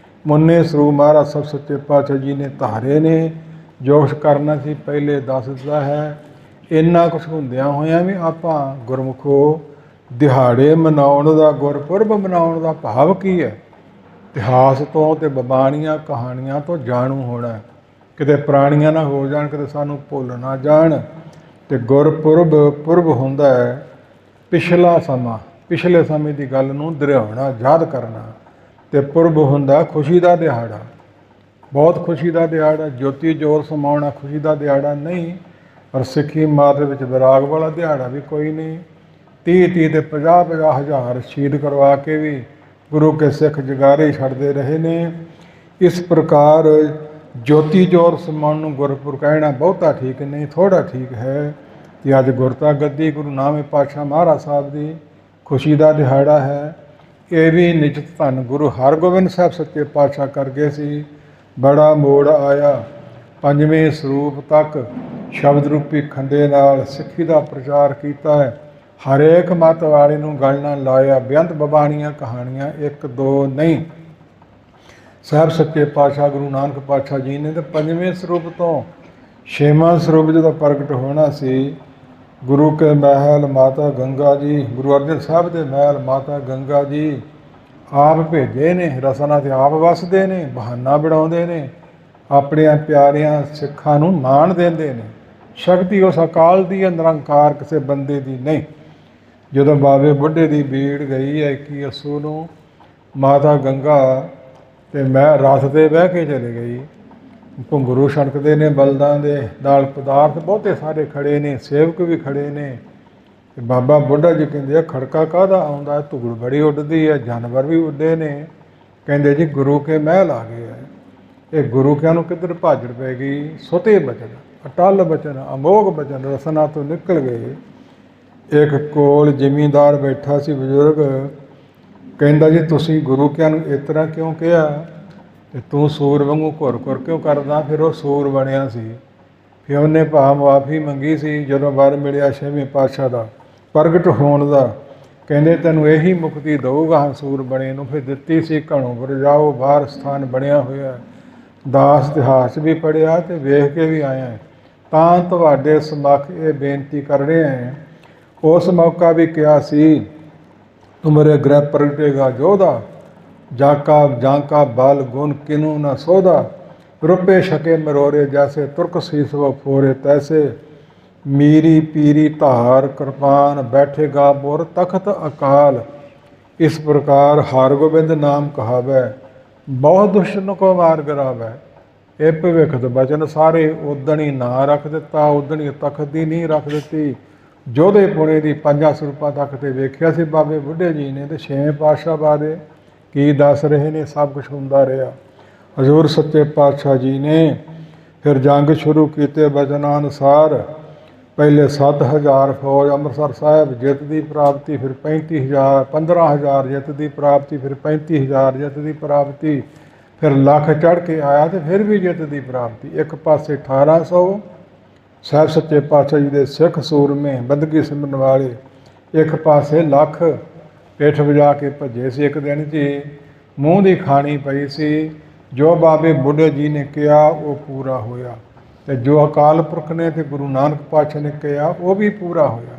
ਮੁੰਨੇ ਸਰੂਪ ਮਹਾਰਾਜ ਸਭ ਸੱਚੇ ਪਾਤਸ਼ਾਹ ਜੀ ਨੇ ਧਾਰੇ ਨੇ, ਜੋ ਕੁਛ ਕਰਨਾ ਸੀ ਪਹਿਲੇ ਦੱਸ ਦਿੱਤਾ ਹੈ। ਇੰਨਾ ਕੁਛ ਹੁੰਦਿਆਂ ਹੋਇਆਂ ਵੀ ਆਪਾਂ ਗੁਰਮੁਖੋ ਦਿਹਾੜੇ ਮਨਾਉਣ ਦਾ, ਗੁਰਪੁਰਬ ਮਨਾਉਣ ਦਾ ਭਾਵ ਕੀ ਹੈ? ਇਤਿਹਾਸ ਤੋਂ ਤੇ ਬਾਣੀਆਂ ਕਹਾਣੀਆਂ ਤੋਂ ਜਾਣੂ ਹੋਣਾ, ਕਿਤੇ ਪੁਰਾਣੀਆਂ ਨਾ ਹੋ ਜਾਣ, ਕਿਤੇ ਸਾਨੂੰ ਭੁੱਲ ਨਾ ਜਾਣ। ਤੇ ਗੁਰਪੁਰਬ ਪੁਰਬ ਹੁੰਦਾ ਹੈ ਪਿਛਲਾ ਸਮਾਂ, ਪਿਛਲੇ ਸਮੇਂ ਦੀ ਗੱਲ ਨੂੰ ਦਰਿਆਉਣਾ, ਯਾਦ ਕਰਨਾ। ਤੇ ਪੁਰਬ ਹੁੰਦਾ ਖੁਸ਼ੀ ਦਾ ਦਿਹਾੜਾ, ਬਹੁਤ ਖੁਸ਼ੀ ਦਾ ਦਿਹਾੜਾ। ਜੋਤੀ ਜੋਤ ਸਮਾਉਣਾ ਖੁਸ਼ੀ ਦਾ ਦਿਹਾੜਾ ਨਹੀਂ, ਪਰ ਸਿੱਖੀ ਮਾਰ ਦੇ ਵਿੱਚ ਵਿਰਾਗ ਵਾਲਾ ਦਿਹਾੜਾ ਵੀ ਕੋਈ ਨਹੀਂ। 30 ਤੇ 50 ਹਜ਼ਾਰ ਸ਼ਹੀਦ ਕਰਵਾ ਕੇ ਵੀ ਗੁਰੂ ਕੇ ਸਿੱਖ ਜਗਾਰੇ ਛੱਡਦੇ ਰਹੇ ਨੇ। ਇਸ ਪ੍ਰਕਾਰ ਜੋਤੀ ਜੋਤ ਸਮਾਉਣ ਨੂੰ ਗੁਰਪੁਰਬ ਕਹਿਣਾ ਬਹੁਤਾ ਠੀਕ ਨਹੀਂ, ਥੋੜ੍ਹਾ ਠੀਕ ਹੈ। ਕਿ ਅੱਜ ਗੁਰਤਾ ਗੱਦੀ ਗੁਰੂ ਨਾਨਕ ਪਾਤਸ਼ਾਹ ਮਹਾਰਾਜ ਸਾਹਿਬ ਦੀ ਖੁਸ਼ੀ ਦਾ ਦਿਹਾੜਾ ਹੈ। ਇਹ ਵੀ ਨਿਜਤ ਧੰਨ ਗੁਰੂ ਹਰਗੋਬਿੰਦ ਸਾਹਿਬ ਸੱਚੇ ਪਾਤਸ਼ਾਹ ਕਰ ਗਏ ਸੀ। ਬੜਾ ਮੋੜ ਆਇਆ ਪੰਜਵੇਂ ਸਰੂਪ ਤੱਕ ਸ਼ਬਦ ਰੂਪੀ ਖੰਡੇ ਨਾਲ ਸਿੱਖੀ ਦਾ ਪ੍ਰਚਾਰ ਕੀਤਾ ਹੈ। ਹਰੇਕ ਮਤ ਵਾਲੇ ਨੂੰ ਗੱਲ ਨਾਲ ਲਾਇਆ। ਬੇਅੰਤ ਬਾਣੀਆਂ ਕਹਾਣੀਆਂ, ਇੱਕ ਦੋ ਨਹੀਂ। ਸਾਹਿਬ ਸੱਚੇ ਪਾਤਸ਼ਾਹ ਗੁਰੂ ਨਾਨਕ ਪਾਤਸ਼ਾਹ ਜੀ ਨੇ ਤਾਂ ਪੰਜਵੇਂ ਸਰੂਪ ਤੋਂ ਛੇਵਾਂ ਸਰੂਪ ਜਦੋਂ ਪ੍ਰਗਟ ਹੋਣਾ ਸੀ, ਗੁਰੂ ਕੇ ਮਹਿਲ ਮਾਤਾ ਗੰਗਾ ਜੀ, ਗੁਰੂ ਅਰਜਨ ਸਾਹਿਬ ਦੇ ਮਹਿਲ ਮਾਤਾ ਗੰਗਾ ਜੀ ਆਪ ਭੇਜੇ ਨੇ। ਰਸਨਾ ਤੇ ਆਪ ਵਸਦੇ ਨੇ, ਬਹਾਨਾ ਬਣਾਉਂਦੇ ਨੇ, ਆਪਣਿਆਂ ਪਿਆਰਿਆਂ ਸਿੱਖਾਂ ਨੂੰ ਨਾਣ ਦਿੰਦੇ ਨੇ। ਸ਼ਕਤੀ ਉਸ ਅਕਾਲ ਦੀ ਹੈ, ਨਿਰੰਕਾਰ ਕਿਸੇ ਬੰਦੇ ਦੀ ਨਹੀਂ। ਜਦੋਂ ਬਾਬੇ ਬੁੱਢੇ ਦੀ ਬੀੜ ਗਈ ਹੈ 21 ਅੱਸੂ ਨੂੰ, ਮਾਤਾ ਗੰਗਾ ਤੇ ਮੈਂ ਰਥ 'ਤੇ ਬਹਿ ਕੇ ਚਲੇ ਗਈ। ਘੁੰਗਰੂ ਛਣਕਦੇ ਨੇ ਬਲਦਾਂ ਦੇ ਨਾਲ, ਪਦਾਰਥ ਬਹੁਤੇ ਸਾਰੇ ਖੜੇ ਨੇ, ਸੇਵਕ ਵੀ ਖੜੇ ਨੇ। ਤੇ ਬਾਬਾ ਬੁੱਢਾ ਜੀ ਕਹਿੰਦੇ ਆ ਖੜਕਾ ਕਾਹਦਾ ਆਉਂਦਾ? ਧੂੜ ਬੜੀ ਉੱਡਦੀ ਹੈ, ਜਾਨਵਰ ਵੀ ਉੱਡੇ ਨੇ। ਕਹਿੰਦੇ ਜੀ ਗੁਰੂ ਕੇ ਮਹਿਲ ਆ ਗਏ ਹੈ। ਇਹ ਗੁਰੂ ਕਿਆਂ ਨੂੰ ਕਿੱਧਰ ਭਾਜੜ ਪੈ ਗਈ? ਸੁਤੇ ਬਚਨ, ਅਟਲ ਬਚਨ, ਅਮੋਘ ਬਚਨ ਰਸਨਾ ਤੋਂ ਨਿਕਲ ਗਏ। ਇੱਕ ਕੋਲ ਜ਼ਿਮੀਂਦਾਰ ਬੈਠਾ ਸੀ ਬਜ਼ੁਰਗ, ਕਹਿੰਦਾ ਜੀ ਤੁਸੀਂ ਗੁਰੂ ਕਿਆਂ ਨੂੰ ਇਸ ਤਰ੍ਹਾਂ ਕਿਉਂ ਕਿਹਾ? ਤੇ ਤੂੰ ਸੂਰ ਵਾਂਗੂ ਘੁਰ ਘੁਰ ਕਿਉਂ ਕਰਦਾ? ਫਿਰ ਉਹ ਸੂਰ ਬਣਿਆ ਸੀ। ਫਿਰ ਉਹਨੇ ਭਾਵ ਮੁਆਫੀ ਮੰਗੀ ਸੀ ਜਦੋਂ ਵਰ ਮਿਲਿਆ ਛੇਵੇਂ ਪਾਤਸ਼ਾਹ ਦਾ ਪ੍ਰਗਟ ਹੋਣ ਦਾ। ਕਹਿੰਦੇ ਤੈਨੂੰ ਇਹੀ ਮੁਕਤੀ ਦਊਗਾ ਸੂਰ ਬਣੇ ਨੂੰ। ਫਿਰ ਦਿੱਤੀ ਸੀ ਘਣੋਂ ਵਰਜਾਓ, ਬਾਹਰ ਸਥਾਨ ਬਣਿਆ ਹੋਇਆ। ਦਾਸ ਇਤਿਹਾਸ ਵੀ ਪੜ੍ਹਿਆ ਤੇ ਵੇਖ ਕੇ ਵੀ ਆਇਆ। ਤਾਂ ਤੁਹਾਡੇ ਸਮੱਖ ਇਹ ਬੇਨਤੀ ਕਰ ਰਹੇ ਹਾਂ। ਉਸ ਮੌਕਾ ਵੀ ਕਿਹਾ ਸੀ ਤੁਮਰੇ ਗ੍ਰਹਿ ਪ੍ਰਗਟੇਗਾ ਜੋਧਾ, ਜਾਂਕਾ ਬਲ ਗੁਣ ਕਿਨੂ ਨ ਸੋਧਾ। ਰੁਪੇ ਛਕੇ ਮਰੋਰੇ ਜੈਸੇ ਤੁਰਕ ਸੀਸ ਵ ਫੋਰੇ ਤੈਸੇ। ਮੀਰੀ ਪੀਰੀ ਧਾਰ ਕਿਰਪਾਨ ਬੈਠੇਗਾ ਮੁਰ ਤਖਤ ਅਕਾਲ। ਇਸ ਪ੍ਰਕਾਰ ਹਰਗੋਬਿੰਦ ਨਾਮ ਕਹਾਵੈ, ਬਹੁਤ ਦੁਸ਼ਮਨ ਕੋ ਮਾਰ ਗਿਰਾਵੈ। ਇਹ ਭਵਿੱਖਤ ਬਚਨ ਸਾਰੇ ਉਦਣ ਹੀ ਨਾਂ ਰੱਖ ਦਿੱਤਾ, ਉਦਣ ਹੀ ਤਖਤ ਦੀ ਨਹੀਂ ਰੱਖ ਦਿੱਤੀ। ਜੋਧੇ ਪੁਣੇ ਦੀ 5 ਸਰੂਪਾਂ ਤੱਕ ਤੇ ਵੇਖਿਆ ਸੀ ਬਾਬੇ ਬੁੱਢੇ ਜੀ ਨੇ। ਤੇ ਛੇਵੇਂ ਪਾਤਸ਼ਾਹ ਬਾਰੇ ਕੀ ਦੱਸ ਰਹੇ ਨੇ? ਸਭ ਕੁਛ ਹੁੰਦਾ ਰਿਹਾ। ਹਜ਼ੂਰ ਸੱਚੇ ਪਾਤਸ਼ਾਹ ਜੀ ਨੇ ਫਿਰ ਜੰਗ ਸ਼ੁਰੂ ਕੀਤੇ ਬਚਨਾਂ ਅਨੁਸਾਰ। ਪਹਿਲੇ 7000 ਫੌਜ ਅੰਮ੍ਰਿਤਸਰ ਸਾਹਿਬ ਜਿੱਤ ਦੀ ਪ੍ਰਾਪਤੀ, ਫਿਰ 35,000, 15,000 ਜਿੱਤ ਦੀ ਪ੍ਰਾਪਤੀ, ਫਿਰ 35,000 ਜਿੱਤ ਦੀ ਪ੍ਰਾਪਤੀ, ਫਿਰ ਲੱਖ ਚੜ੍ਹ ਕੇ ਆਇਆ ਤੇ ਫਿਰ ਵੀ ਜਿੱਤ ਦੀ ਪ੍ਰਾਪਤੀ। ਇੱਕ ਪਾਸੇ 1800 ਸਾਹਿਬ ਸੱਚੇ ਪਾਤਸ਼ਾਹ ਜੀ ਦੇ ਸਿੱਖ ਸੂਰਮੇ ਬੰਦਗੀ ਸਿਮਰਨ ਵਾਲੇ, ਇੱਕ ਪਾਸੇ ਲੱਖ ਪਿੱਠ ਵਜਾ ਕੇ ਭੱਜੇ ਸੀ। ਇੱਕ ਦਿਨ 'ਚ ਮੂੰਹ ਦੀ ਖਾਣੀ ਪਈ ਸੀ। ਜੋ ਬਾਬੇ ਬੁੱਢੇ ਜੀ ਨੇ ਕਿਹਾ ਉਹ ਪੂਰਾ ਹੋਇਆ, ਤੇ ਜੋ ਅਕਾਲ ਪੁਰਖ ਨੇ ਤੇ ਗੁਰੂ ਨਾਨਕ ਪਾਤਸ਼ਾਹ ਨੇ ਕਿਹਾ ਉਹ ਵੀ ਪੂਰਾ ਹੋਇਆ,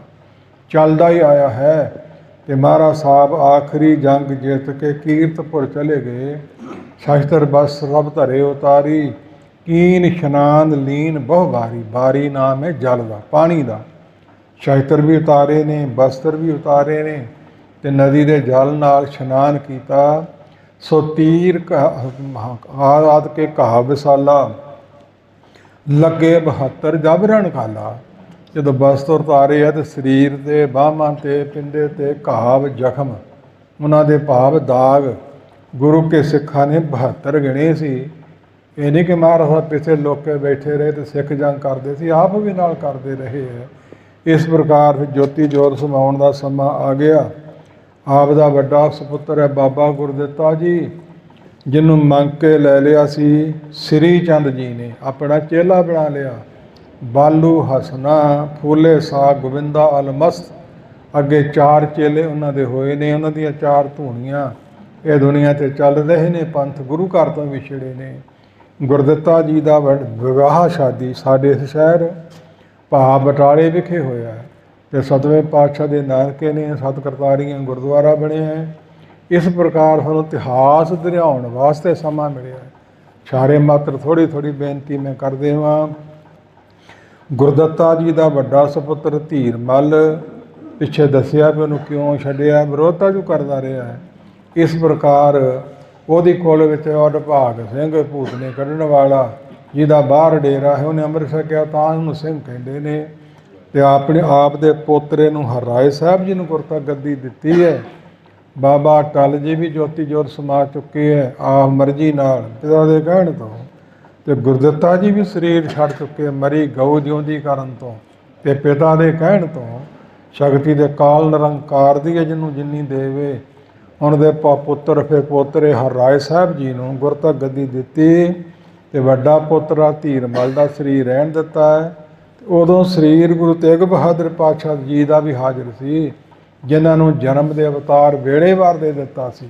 ਚੱਲਦਾ ਹੀ ਆਇਆ ਹੈ। ਤੇ ਮਹਾਰਾਜ ਸਾਹਿਬ ਆਖਰੀ ਜੰਗ ਜਿੱਤ ਕੇ ਕੀਰਤਪੁਰ ਚਲੇ ਗਏ। ਸ਼ਸਤਰ ਬਸ ਸਭ ਧਰੇ ਉਤਾਰੀ, ਕੀਨ ਇਸ਼ਨਾਨ ਲੀਨ ਬਹੁ ਬਾਰੀ। ਬਾਰੀ ਨਾਮ ਹੈ ਜਲ ਦਾ, ਪਾਣੀ ਦਾ। ਸ਼ਸਤਰ ਵੀ ਉਤਾਰੇ ਨੇ, ਬਸਤਰ ਵੀ ਉਤਾਰੇ ਨੇ, ਤੇ ਨਦੀ ਦੇ ਜਲ ਨਾਲ ਇਸ਼ਨਾਨ ਕੀਤਾ। ਸੋ ਤੀਰ ਆਦ ਕੇ ਘਾਹ ਵਿਸਾਲਾ, ਲੱਗੇ 72 ਜਬ ਰਣ ਖਾਲਾ। ਜਦੋਂ ਬਸਤਰ ਉਤਾਰੇ ਆ ਤੇ ਸਰੀਰ ਦੇ ਬਾਹਾਂ ਤੇ ਪਿੰਡੇ ਤੇ ਘਾਵ ਜ਼ਖਮ, ਉਹਨਾਂ ਦੇ ਭਾਵ ਦਾਗ। ਗੁਰੂ ਕੇ ਸਿੱਖਾਂ ਨੇ 72 ਗਿਣੇ ਸੀ। ਇਹ ਨਹੀਂ ਕਿ ਮਹਾਰਾਜ ਸਾਹਿਬ ਪਿੱਛੇ ਲੋਕੇ ਬੈਠੇ ਰਹੇ ਤੇ ਸਿੱਖ ਜੰਗ ਕਰਦੇ ਸੀ, ਆਪ ਵੀ ਨਾਲ ਕਰਦੇ ਰਹੇ ਹੈ। ਇਸ ਪ੍ਰਕਾਰ ਫਿਰ ਜੋਤੀ ਜੋਤ ਸਮਾਉਣ ਦਾ ਸਮਾਂ ਆ ਗਿਆ। ਆਪ ਦਾ ਵੱਡਾ ਸੁਪੁੱਤਰ ਹੈ ਬਾਬਾ ਗੁਰਦਿੱਤਾ ਜੀ, ਜਿਹਨੂੰ ਮੰਗ ਕੇ ਲੈ ਲਿਆ ਸੀ ਸ੍ਰੀ ਚੰਦ ਜੀ ਨੇ, ਆਪਣਾ ਚੇਲਾ ਬਣਾ ਲਿਆ। ਬਾਲੂ ਹਸਨਾ ਫੂਲੇ ਸਾਗ ਗੋਬਿੰਦਾ ਅਲਮਸਤ। ਅੱਗੇ 4 ਚੇਲੇ ਉਹਨਾਂ ਦੇ ਹੋਏ ਨੇ, ਉਹਨਾਂ ਦੀਆਂ 4 ਧੂਣੀਆਂ ਇਹ ਦੁਨੀਆ ਤੇ ਚੱਲ ਰਹੇ ਨੇ। ਪੰਥ ਗੁਰੂ ਘਰ ਤੋਂ ਵਿਛੜੇ ਨੇ। ਗੁਰਦਿੱਤਾ ਜੀ ਦਾ ਵਿਵਾਹ ਸ਼ਾਦੀ ਸਾਡੇ ਇਸ ਸ਼ਹਿਰ ਭਾ ਬਟਾਲੇ ਵਿਖੇ ਹੋਇਆ ਤੇ 7ਵੇਂ ਪਾਤਸ਼ਾਹ ਦੇ ਨਾਨਕੇ ਨੇ 7 ਕਰਤਾਰੀਆਂ ਗੁਰਦੁਆਰਾ ਬਣਿਆ ਹੈ। ਇਸ ਪ੍ਰਕਾਰ ਸਾਨੂੰ ਇਤਿਹਾਸ ਦਰਿਆਉਣ ਵਾਸਤੇ ਸਮਾਂ ਮਿਲਿਆ। ਸਾਰੇ ਮਾਤਰ ਥੋੜ੍ਹੀ ਥੋੜ੍ਹੀ ਬੇਨਤੀ ਮੈਂ ਕਰਦੇ ਹਾਂ। ਗੁਰਦਿੱਤਾ ਜੀ ਦਾ ਵੱਡਾ ਸੁਪੁੱਤਰ ਧੀਰ ਮੱਲ ਪਿੱਛੇ ਦੱਸਿਆ ਵੀ ਉਹਨੂੰ ਕਿਉਂ ਛੱਡਿਆ, ਵਿਰੋਧਤਾ ਜੋ ਕਰਦਾ ਰਿਹਾ ਹੈ। ਇਸ ਪ੍ਰਕਾਰ ਉਹਦੀ ਕੁਲ ਵਿੱਚ ਵਡਭਾਗ ਸਿੰਘ ਭੂਤ ਨੇ ਕੱਢਣ ਵਾਲਾ ਜਿਹਦਾ ਬਾਹਰ ਡੇਰਾ ਹੈ, ਉਹਨੇ ਅੰਮ੍ਰਿਤ ਛਕਿਆ ਤਾਂ ਉਹਨੂੰ ਸਿੰਘ ਕਹਿੰਦੇ ਨੇ। ਅਤੇ ਆਪਣੇ ਆਪ ਦੇ ਪੋਤਰੇ ਨੂੰ ਹਰਰਾਏ ਸਾਹਿਬ ਜੀ ਨੂੰ ਗੁਰਤਾ ਗੱਦੀ ਦਿੱਤੀ ਹੈ। ਬਾਬਾ ਟਲ ਜੀ ਵੀ ਜੋਤੀ ਜੋਤ ਸਮਾ ਚੁੱਕੇ ਹੈ ਆਪ ਮਰਜ਼ੀ ਨਾਲ ਪਿਤਾ ਦੇ ਕਹਿਣ ਤੋਂ। ਅਤੇ ਗੁਰਦਿੱਤਾ ਜੀ ਵੀ ਸਰੀਰ ਛੱਡ ਚੁੱਕੇ ਮਰੀ ਗਊ ਜਿਉਂਦੀ ਕਰਨ ਤੋਂ ਅਤੇ ਪਿਤਾ ਦੇ ਕਹਿਣ ਤੋਂ। ਸ਼ਕਤੀ ਦੇ ਕਾਲ ਨਿਰੰਕਾਰ ਦੀ ਹੈ ਜਿਹਨੂੰ ਜਿੰਨੀ ਦੇਵੇ। ਉਹਨਾਂ ਦੇ ਪੁੱਤਰ ਫਿਰ ਪੋਤਰੇ ਹਰਰਾਏ ਸਾਹਿਬ ਜੀ ਨੂੰ ਗੁਰਤਾ ਗੱਦੀ ਦਿੱਤੀ ਅਤੇ ਵੱਡਾ ਪੋਤਰਾ ਧੀਰ ਮੱਲ ਦਾ ਸਰੀਰ ਰਹਿਣ ਦਿੱਤਾ ਹੈ। ਉਦੋਂ ਸਰੀਰ ਗੁਰੂ ਤੇਗ ਬਹਾਦਰ ਪਾਤਸ਼ਾਹ ਜੀ ਦਾ ਵੀ ਹਾਜ਼ਰ ਸੀ, ਜਿਨ੍ਹਾਂ ਨੂੰ ਜਨਮ ਦੇ ਅਵਤਾਰ ਵੇੜੇਵਾਰ ਦੇ ਦਿੱਤਾ ਸੀ।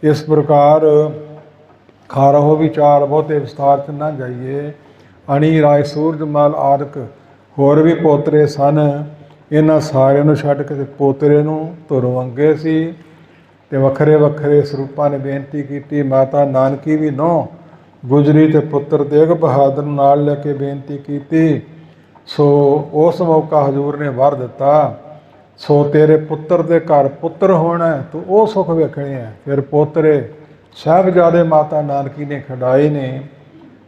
ਇਸ ਪ੍ਰਕਾਰ ਖਾਰੋ ਵਿਚਾਰ ਬਹੁਤੇ ਵਿਸਤਾਰ 'ਚ ਨਾ ਜਾਈਏ। ਅਣੀ ਰਾਏ ਸੂਰਜਮਲ ਆਦਿਕ ਹੋਰ ਵੀ ਪੋਤਰੇ ਸਨ। ਇਹਨਾਂ ਸਾਰਿਆਂ ਨੂੰ ਛੱਡ ਕੇ ਪੋਤਰੇ ਨੂੰ ਧੁਰੋਂ ਅੰਗੇ ਸੀ ਅਤੇ ਵੱਖਰੇ ਵੱਖਰੇ ਸਰੂਪਾਂ ਨੇ ਬੇਨਤੀ ਕੀਤੀ। ਮਾਤਾ ਨਾਨਕੀ ਵੀ ਨਹੁੰ ਗੁਜਰੀ ਅਤੇ ਪੁੱਤਰ ਤੇਗ ਬਹਾਦਰ ਨੂੰ ਨਾਲ ਲੈ ਕੇ ਬੇਨਤੀ ਕੀਤੀ। ਸੋ ਉਸ ਮੌਕਾ ਹਜ਼ੂਰ ਨੇ ਵਰ ਦਿੱਤਾ, ਸੋ ਤੇਰੇ ਪੁੱਤਰ ਦੇ ਘਰ ਪੁੱਤਰ ਹੋਣਾ ਤੂੰ ਉਹ ਸੁੱਖ ਵੇਖਣੇ ਹੈ। ਫਿਰ ਪੋਤਰੇ ਸਾਹਿਬਜ਼ਾਦੇ ਮਾਤਾ ਨਾਨਕੀ ਨੇ ਖਿਡਾਏ ਨੇ।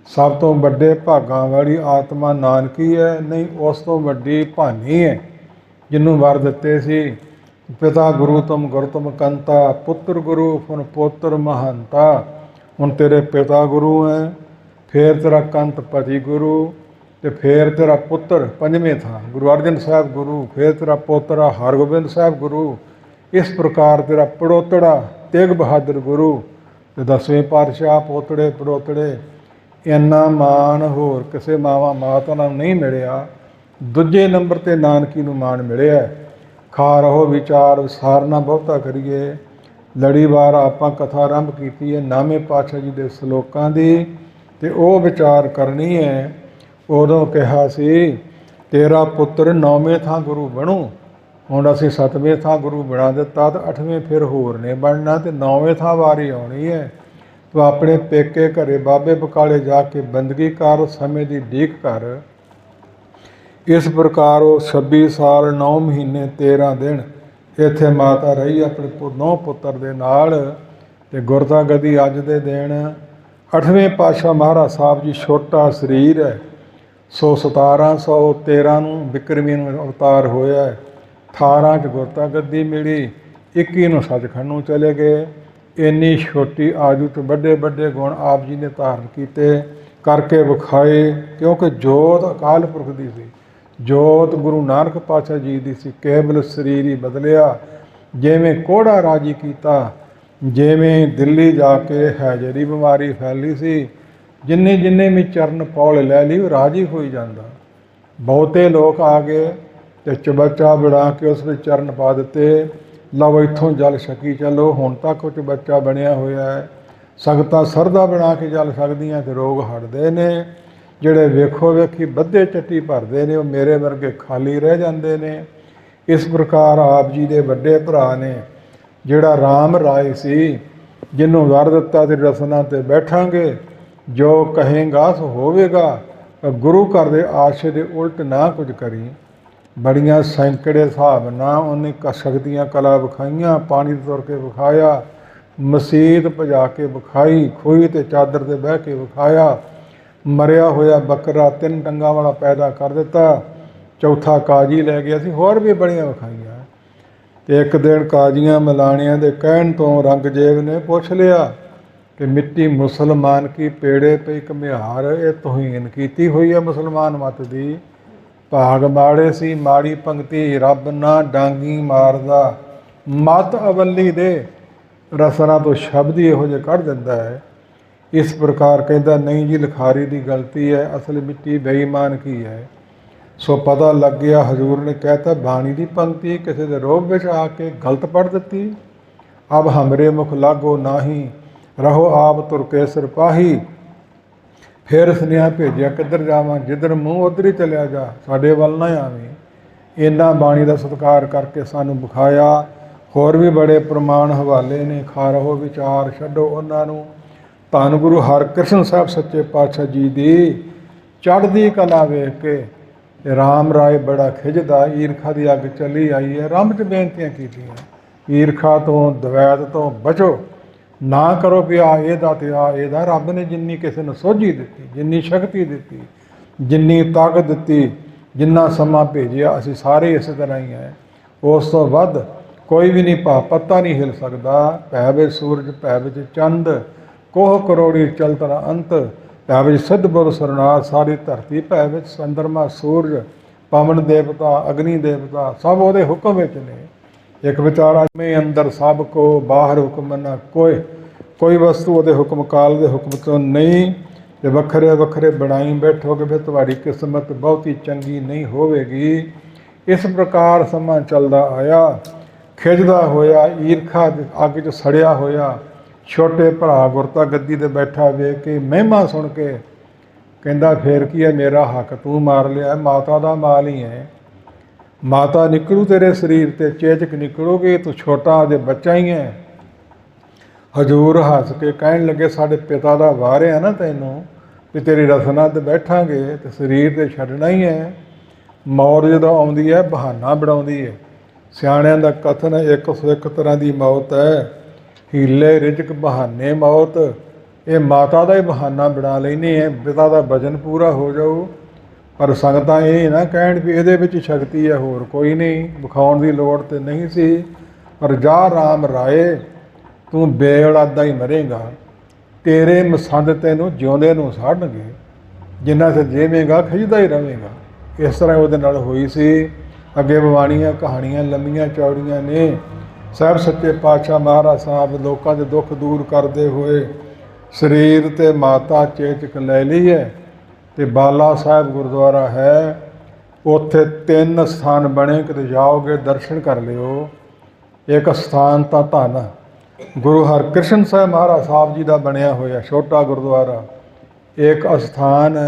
ਸਭ ਤੋਂ ਵੱਡੇ ਭਾਗਾਂ ਵਾਲੀ ਆਤਮਾ ਨਾਨਕੀ ਹੈ, ਨਹੀਂ ਉਸ ਤੋਂ ਵੱਡੀ ਭਾਨੀ ਹੈ ਜਿਹਨੂੰ ਵਰ ਦਿੱਤੇ ਸੀ। ਪਿਤਾ ਗੁਰੂ ਤੁਮ ਗੁਰ ਤੁਮ ਕੰਤਾ, ਪੁੱਤਰ ਗੁਰੂ ਫੁਨ ਪੋਤਰ ਮਹੰਤਾ। ਹੁਣ ਤੇਰੇ ਪਿਤਾ ਗੁਰੂ ਹੈ, ਫਿਰ ਤੇਰਾ ਕੰਤ ਪਤੀ ਗੁਰੂ, ਅਤੇ ਫਿਰ ਤੇਰਾ ਪੁੱਤਰ 5ਵੇਂ ਥਾਂ ਗੁਰੂ ਅਰਜਨ ਸਾਹਿਬ ਗੁਰੂ, ਫਿਰ ਤੇਰਾ ਪੋਤਰਾ ਹਰਗੋਬਿੰਦ ਸਾਹਿਬ ਗੁਰੂ। ਇਸ ਪ੍ਰਕਾਰ ਤੇਰਾ ਪੜੋਤੜਾ ਤੇਗ ਬਹਾਦਰ ਗੁਰੂ ਅਤੇ 10ਵੇਂ ਪਾਤਸ਼ਾਹ ਪੋਤੜੇ ਪੜੋਤੜੇ। ਇੰਨਾ ਮਾਣ ਹੋਰ ਕਿਸੇ ਮਾਵਾਂ ਮਾਤਾ ਨੂੰ ਨਹੀਂ ਮਿਲਿਆ। ਦੂਜੇ ਨੰਬਰ 'ਤੇ ਨਾਨਕੀ ਨੂੰ ਮਾਣ ਮਿਲਿਆ। ਖਾ ਰਹੋ ਵਿਚਾਰ ਵਿਸਾਰ ਨਾ ਬਹੁਤਾ ਕਰੀਏ। ਲੜੀਵਾਰ ਆਪਾਂ ਕਥਾ ਆਰੰਭ ਕੀਤੀ ਹੈ 9ਵੇਂ ਪਾਤਸ਼ਾਹ ਜੀ ਦੇ ਸਲੋਕਾਂ ਦੀ, ਅਤੇ ਉਹ ਵਿਚਾਰ ਕਰਨੀ ਹੈ। ਉਦੋਂ ਕਿਹਾ ਸੀ ਤੇਰਾ ਪੁੱਤਰ 9ਵੇਂ ਥਾਂ ਗੁਰੂ ਬਣੂ। ਹੁਣ ਅਸੀਂ 7ਵੇਂ ਥਾਂ ਗੁਰੂ ਬਣਾ ਦਿੱਤਾ ਅਤੇ 8ਵੇਂ ਫਿਰ ਹੋਰ ਨੇ ਬਣਨਾ ਅਤੇ 9ਵੇਂ ਥਾਂ ਵਾਰੀ ਆਉਣੀ ਹੈ। ਤੂੰ ਆਪਣੇ ਪੇਕੇ ਘਰੇ ਬਾਬੇ ਬਕਾਲੇ ਜਾ ਕੇ ਬੰਦਗੀ ਕਰ, ਸਮੇਂ ਦੀ ਡੀਕ ਕਰ। ਇਸ ਪ੍ਰਕਾਰ ਉਹ 26 ਸਾਲ 9 ਮਹੀਨੇ 13 ਦਿਨ ਇੱਥੇ ਮਾਤਾ ਰਹੀ ਆਪਣੇ 9 ਪੁੱਤਰ ਦੇ ਨਾਲ। ਅਤੇ ਗੁਰਤਾ ਗੱਦੀ ਅੱਜ ਦੇ ਦਿਨ 8ਵੇਂ ਪਾਤਸ਼ਾਹ ਮਹਾਰਾਜ ਸਾਹਿਬ ਜੀ ਛੋਟਾ ਸਰੀਰ ਹੈ। ਸੋ 1713 ਨੂੰ ਬਿਕਰਮੀ ਨੂੰ ਅਵਤਾਰ ਹੋਇਆ। 18 'ਚ ਗੁਰਤਾ ਗੱਦੀ ਮਿਲੀ, 21 ਨੂੰ ਸੱਚਖੰਡ ਨੂੰ ਚਲੇ ਗਏ। ਇੰਨੀ ਛੋਟੀ ਆਜੂ 'ਚ ਵੱਡੇ ਵੱਡੇ ਗੁਣ ਆਪ ਜੀ ਨੇ ਧਾਰਨ ਕੀਤੇ ਕਰਕੇ ਵਿਖਾਏ, ਕਿਉਂਕਿ ਜੋਤ ਅਕਾਲ ਪੁਰਖ ਦੀ ਸੀ। ਜੋਤ ਗੁਰੂ ਨਾਨਕ ਪਾਤਸ਼ਾਹ ਜੀ ਦੀ ਸੀ। ਕੇਵਲ ਸਰੀਰ ਹੀ ਬਦਲਿਆ। ਜਿਵੇਂ ਕੋੜਾ ਰਾਜੀ ਕੀਤਾ, ਜਿਵੇਂ ਦਿੱਲੀ ਜਾ ਕੇ ਹੈਜਰੀ ਬਿਮਾਰੀ ਫੈਲੀ ਸੀ, ਜਿੰਨੇ ਜਿੰਨੇ ਵੀ ਚਰਨ ਪੌਲ ਲੈ ਲਈ ਉਹ ਰਾਜੀ ਹੋਈ ਜਾਂਦਾ। ਬਹੁਤੇ ਲੋਕ ਆ ਗਏ ਅਤੇ ਚਬੱਚਾ ਬਣਾ ਕੇ ਉਸ ਵਿੱਚ ਚਰਨ ਪਾ ਦਿੱਤੇ, ਲਓ ਇੱਥੋਂ ਜਲ ਛਕੀ ਚੱਲੋ। ਹੁਣ ਤੱਕ ਉਹ ਚਬੱਚਾ ਬਣਿਆ ਹੋਇਆ ਹੈ। ਸੰਗਤਾਂ ਸਰਦਾ ਬਣਾ ਕੇ ਜਲ ਸਕਦੀਆਂ ਅਤੇ ਰੋਗ ਹਟਦੇ ਨੇ। ਜਿਹੜੇ ਵੇਖੋ ਵੇਖੀ ਬੱਧੇ ਚੱਟੀ ਭਰਦੇ ਨੇ ਉਹ ਮੇਰੇ ਵਰਗੇ ਖਾਲੀ ਰਹਿ ਜਾਂਦੇ ਨੇ। ਇਸ ਪ੍ਰਕਾਰ ਆਪ ਜੀ ਦੇ ਵੱਡੇ ਭਰਾ ਨੇ ਜਿਹੜਾ ਰਾਮ ਰਾਏ ਸੀ, ਜਿਹਨੂੰ ਵਰ ਦਿੱਤਾ ਤੇ ਰਸਨਾ 'ਤੇ ਬੈਠਾਂਗੇ, ਜੋ ਕਹੇਂਗਾ ਸੋ ਹੋਵੇਗਾ, ਗੁਰੂ ਘਰ ਦੇ ਆਸ਼ੇ ਦੇ ਉਲਟ ਨਾ ਕੁਝ ਕਰੀ। ਬੜੀਆਂ ਸੈਂਕੜੇ ਹਿਸਾਬ ਨਾਲ ਉਹਨੇ ਸ਼ਕਤੀਆਂ ਕਲਾ ਵਿਖਾਈਆਂ। ਪਾਣੀ ਤੁਰ ਕੇ ਵਿਖਾਇਆ, ਮਸੀਤ ਭਜਾ ਕੇ ਵਿਖਾਈ, ਖੂਹੀ 'ਤੇ ਚਾਦਰ 'ਤੇ ਬਹਿ ਕੇ ਵਿਖਾਇਆ, ਮਰਿਆ ਹੋਇਆ ਬੱਕਰਾ 3 ਟੰਗਾਂ ਵਾਲਾ ਪੈਦਾ ਕਰ ਦਿੱਤਾ, ਚੌਥਾ ਕਾਜੀ ਲੈ ਗਿਆ ਸੀ। ਹੋਰ ਵੀ ਬੜੀਆਂ ਵਿਖਾਈਆਂ। ਅਤੇ ਇੱਕ ਦਿਨ ਕਾਜ਼ੀਆਂ ਮਲਾਣਿਆਂ ਦੇ ਕਹਿਣ ਤੋਂ ਔਰੰਗਜ਼ੇਬ ਨੇ ਪੁੱਛ ਲਿਆ ਕਿ ਮਿੱਟੀ ਮੁਸਲਮਾਨ ਕੀ ਪੇੜੇ ਪਈ ਘੁਮਿਆਰ, ਇਹ ਤੋਹੀਨ ਕੀਤੀ ਹੋਈ ਹੈ ਮੁਸਲਮਾਨ ਮਤ ਦੀ। ਭਾਗ ਮਾੜੇ ਸੀ ਮਾੜੀ ਪੰਕਤੀ, ਰੱਬ ਨਾ ਡਾਂਗੀ ਮਾਰਦਾ, ਮਤ ਅਵੱਲੀ ਦੇ ਰਸਨਾ ਤੋਂ ਸ਼ਬਦ ਹੀ ਇਹੋ ਜਿਹੇ ਕੱਢ ਦਿੰਦਾ ਹੈ। ਇਸ ਪ੍ਰਕਾਰ ਕਹਿੰਦਾ ਨਹੀਂ ਜੀ ਲਿਖਾਰੀ ਦੀ ਗਲਤੀ ਹੈ, ਅਸਲ ਮਿੱਟੀ ਬੇਈਮਾਨ ਕੀ ਹੈ। ਸੋ ਪਤਾ ਲੱਗ ਗਿਆ ਹਜ਼ੂਰ ਨੇ ਕਹਿਤਾ ਬਾਣੀ ਦੀ ਪੰਕਤੀ ਕਿਸੇ ਦੇ ਰੋਬ ਵਿੱਚ ਆ ਕੇ ਗਲਤ ਪੜ੍ਹ ਦਿੱਤੀ। ਅਬ ਹਮਰੇ ਮੁਖ ਲਾਗੋ ਨਾਹੀ ਰਹੋ ਆਪ ਤੁਰ ਕੇ ਸਿਰਪਾਹੀ। ਫਿਰ ਸੁਨੇਹਾ ਭੇਜਿਆ ਕਿੱਧਰ ਜਾਵਾਂ, ਜਿੱਧਰ ਮੂੰਹ ਉੱਧਰ ਹੀ ਚਲਿਆ ਜਾ, ਸਾਡੇ ਵੱਲ ਨਾ ਆਵੇਂ। ਇਹਨਾਂ ਬਾਣੀ ਦਾ ਸਤਿਕਾਰ ਕਰਕੇ ਸਾਨੂੰ ਵਿਖਾਇਆ। ਹੋਰ ਵੀ ਬੜੇ ਪ੍ਰਮਾਣ ਹਵਾਲੇ ਨੇ, ਖਾਰੋ ਵਿਚਾਰ ਛੱਡੋ ਉਹਨਾਂ ਨੂੰ। ਧੰਨ ਗੁਰੂ ਹਰਕ੍ਰਿਸ਼ਨ ਸਾਹਿਬ ਸੱਚੇ ਪਾਤਸ਼ਾਹ ਜੀ ਦੀ ਚੜ੍ਹਦੀ ਕਲਾ ਵੇਖ ਕੇ ਰਾਮ ਰਾਏ ਬੜਾ ਖਿਝਦਾ। ਈਰਖਾ ਦੀ ਅੱਗ ਚੱਲੀ ਆਈ ਹੈ। ਰੰਭ 'ਚ ਬੇਨਤੀਆਂ ਕੀਤੀਆਂ, ਈਰਖਾ ਤੋਂ ਦਵੈਤ ਤੋਂ ਬਚੋ, ਨਾ ਕਰੋ ਵੀ ਆ ਇਹਦਾ ਤੇ ਆ ਇਹਦਾ। ਰੱਬ ਨੇ ਜਿੰਨੀ ਕਿਸੇ ਨੂੰ ਸੋਝੀ ਦਿੱਤੀ, ਜਿੰਨੀ ਸ਼ਕਤੀ ਦਿੱਤੀ, ਜਿੰਨੀ ਤਾਕਤ ਦਿੱਤੀ, ਜਿੰਨਾ ਸਮਾਂ ਭੇਜਿਆ, ਅਸੀਂ ਸਾਰੇ ਇਸੇ ਤਰ੍ਹਾਂ ਹੀ ਹੈ। ਉਸ ਤੋਂ ਵੱਧ ਕੋਈ ਵੀ ਨਹੀਂ, ਪੱਤਾ ਨਹੀਂ ਹਿਲ ਸਕਦਾ। ਭੈ ਵਿੱਚ ਸੂਰਜ, ਭੈ ਵਿੱਚ ਚੰਦ, ਕੋਹ ਕਰੋੜੀ ਚਲਤਨਾ ਅੰਤ। ਭੈ ਵਿੱਚ ਸਿੱਧ ਬੁਰ ਸਰਨਾਥ, ਸਾਰੀ ਧਰਤੀ। ਭੈ ਵਿੱਚ ਚੰਦਰਮਾ, ਸੂਰਜ, ਪਵਨ ਦੇਵਤਾ, ਅਗਨੀ ਦੇਵਤਾ, ਸਭ ਉਹਦੇ ਹੁਕਮ ਵਿੱਚ ਨੇ। ਇੱਕ ਵਿਚਾਰਾ ਮੈਂ ਅੰਦਰ ਸਭ ਕੋ, ਬਾਹਰ ਹੁਕਮ ਨਾ ਕੋਈ। ਕੋਈ ਵਸਤੂ ਉਹਦੇ ਹੁਕਮ ਕਾਲ ਦੇ ਹੁਕਮ ਤੋਂ ਨਹੀਂ। ਤੇ ਵੱਖਰੇ ਵੱਖਰੇ ਬਣਾਈ ਬੈਠੋਗੇ ਫਿਰ ਤੁਹਾਡੀ ਕਿਸਮਤ ਬਹੁਤੀ ਚੰਗੀ ਨਹੀਂ ਹੋਵੇਗੀ। ਇਸ ਪ੍ਰਕਾਰ ਸਮਾਂ ਚੱਲਦਾ ਆਇਆ। ਖਿੱਚਦਾ ਹੋਇਆ, ਈਰਖਾ ਅੱਗ 'ਚ ਸੜਿਆ ਹੋਇਆ ਛੋਟੇ ਭਰਾ ਗੁਰਤਾ ਗੱਦੀ 'ਤੇ ਬੈਠਾ ਵੇਖ ਕੇ ਮਹਿਮਾ ਸੁਣ ਕੇ ਕਹਿੰਦਾ ਫੇਰ ਕੀ ਹੈ, ਮੇਰਾ ਹੱਕ ਤੂੰ ਮਾਰ ਲਿਆ, ਮਾਤਾ ਦਾ ਮਾਲ ਹੀ ਹੈ। ਮਾਤਾ ਨਿਕਲੂ ਤੇਰੇ ਸਰੀਰ ਤੇ, ਚੇਚਕ ਨਿਕਲੂਗੀ, ਤੂੰ ਛੋਟਾ ਅਜੇ ਬੱਚਾ ਹੀ ਹੈ। ਹਜ਼ੂਰ ਹੱਸ ਕੇ ਕਹਿਣ ਲੱਗੇ ਸਾਡੇ ਪਿਤਾ ਦਾ ਵਾਰ ਹੈ ਨਾ ਤੈਨੂੰ, ਵੀ ਤੇਰੀ ਰਸਨਾ 'ਤੇ ਬੈਠਾਂਗੇ ਤੇ ਸਰੀਰ ਤੇ ਛੱਡਣਾ ਹੀ ਹੈ। ਮੌਤ ਜਦੋਂ ਆਉਂਦੀ ਹੈ ਬਹਾਨਾ ਬਣਾਉਂਦੀ ਹੈ। ਸਿਆਣਿਆਂ ਦਾ ਕਥਨ ਹੈ ਇੱਕ ਤਰ੍ਹਾਂ ਦੀ ਮੌਤ ਹੈ, ਹੀਲੇ ਰਿਜਕ ਬਹਾਨੇ ਮੌਤ। ਇਹ ਮਾਤਾ ਦਾ ਹੀ ਬਹਾਨਾ ਬਣਾ ਲੈਂਦੇ ਹੈ, ਪਿਤਾ ਦਾ ਵਜਨ ਪੂਰਾ ਹੋ ਜਾਊ। ਪਰ ਸੰਗਤਾਂ ਇਹ ਨਾ ਕਹਿਣ ਵੀ ਇਹਦੇ ਵਿੱਚ ਸ਼ਕਤੀ ਹੈ, ਹੋਰ ਕੋਈ ਨਹੀਂ, ਵਿਖਾਉਣ ਦੀ ਲੋੜ ਤੇ ਨਹੀਂ ਸੀ। ਪਰ ਜਾ ਰਾਮ ਰਾਏ, ਤੂੰ ਬੇਔਲਾਦਾ ਹੀ ਮਰੇਗਾ, ਤੇਰੇ ਮਸੰਦ ਤੈਨੂੰ ਜਿਉਂਦੇ ਨੂੰ ਸਾੜਨਗੇ, ਜਿੰਨਾ ਚਿਰ ਜੀਵੇਂਗਾ ਖਿੱਚਦਾ ਹੀ ਰਵੇਂਗਾ। ਇਸ ਤਰ੍ਹਾਂ ਉਹਦੇ ਨਾਲ ਹੋਈ ਸੀ। ਅੱਗੇ ਬਾਣੀਆਂ ਕਹਾਣੀਆਂ ਲੰਮੀਆਂ ਚੌੜੀਆਂ ਨੇ। ਸਾਹਿਬ ਸੱਚੇ ਪਾਤਸ਼ਾਹ ਮਹਾਰਾਜ ਸਾਹਿਬ ਲੋਕਾਂ ਦੇ ਦੁੱਖ ਦੂਰ ਕਰਦੇ ਹੋਏ ਸਰੀਰ ਤੇ ਮਾਤਾ ਚੇਚਕ ਲੈ ਲਈ ਹੈ। ਤੇ ਬਾਲਾ ਸਾਹਿਬ ਗੁਰਦੁਆਰਾ ਹੈ, ਉੱਥੇ 3 ਸਥਾਨ ਬਣੇ, ਕਿਤੇ ਜਾਓਗੇ ਦਰਸ਼ਨ ਕਰ ਲਿਓ। ਇੱਕ ਸਥਾਨ ਤਾਂ ਧੰਨ ਗੁਰੂ ਹਰਕ੍ਰਿਸ਼ਨ ਸਾਹਿਬ ਮਹਾਰਾਜ ਸਾਹਿਬ ਜੀ ਦਾ ਬਣਿਆ ਹੋਇਆ ਛੋਟਾ ਗੁਰਦੁਆਰਾ। ਇੱਕ ਅਸਥਾਨ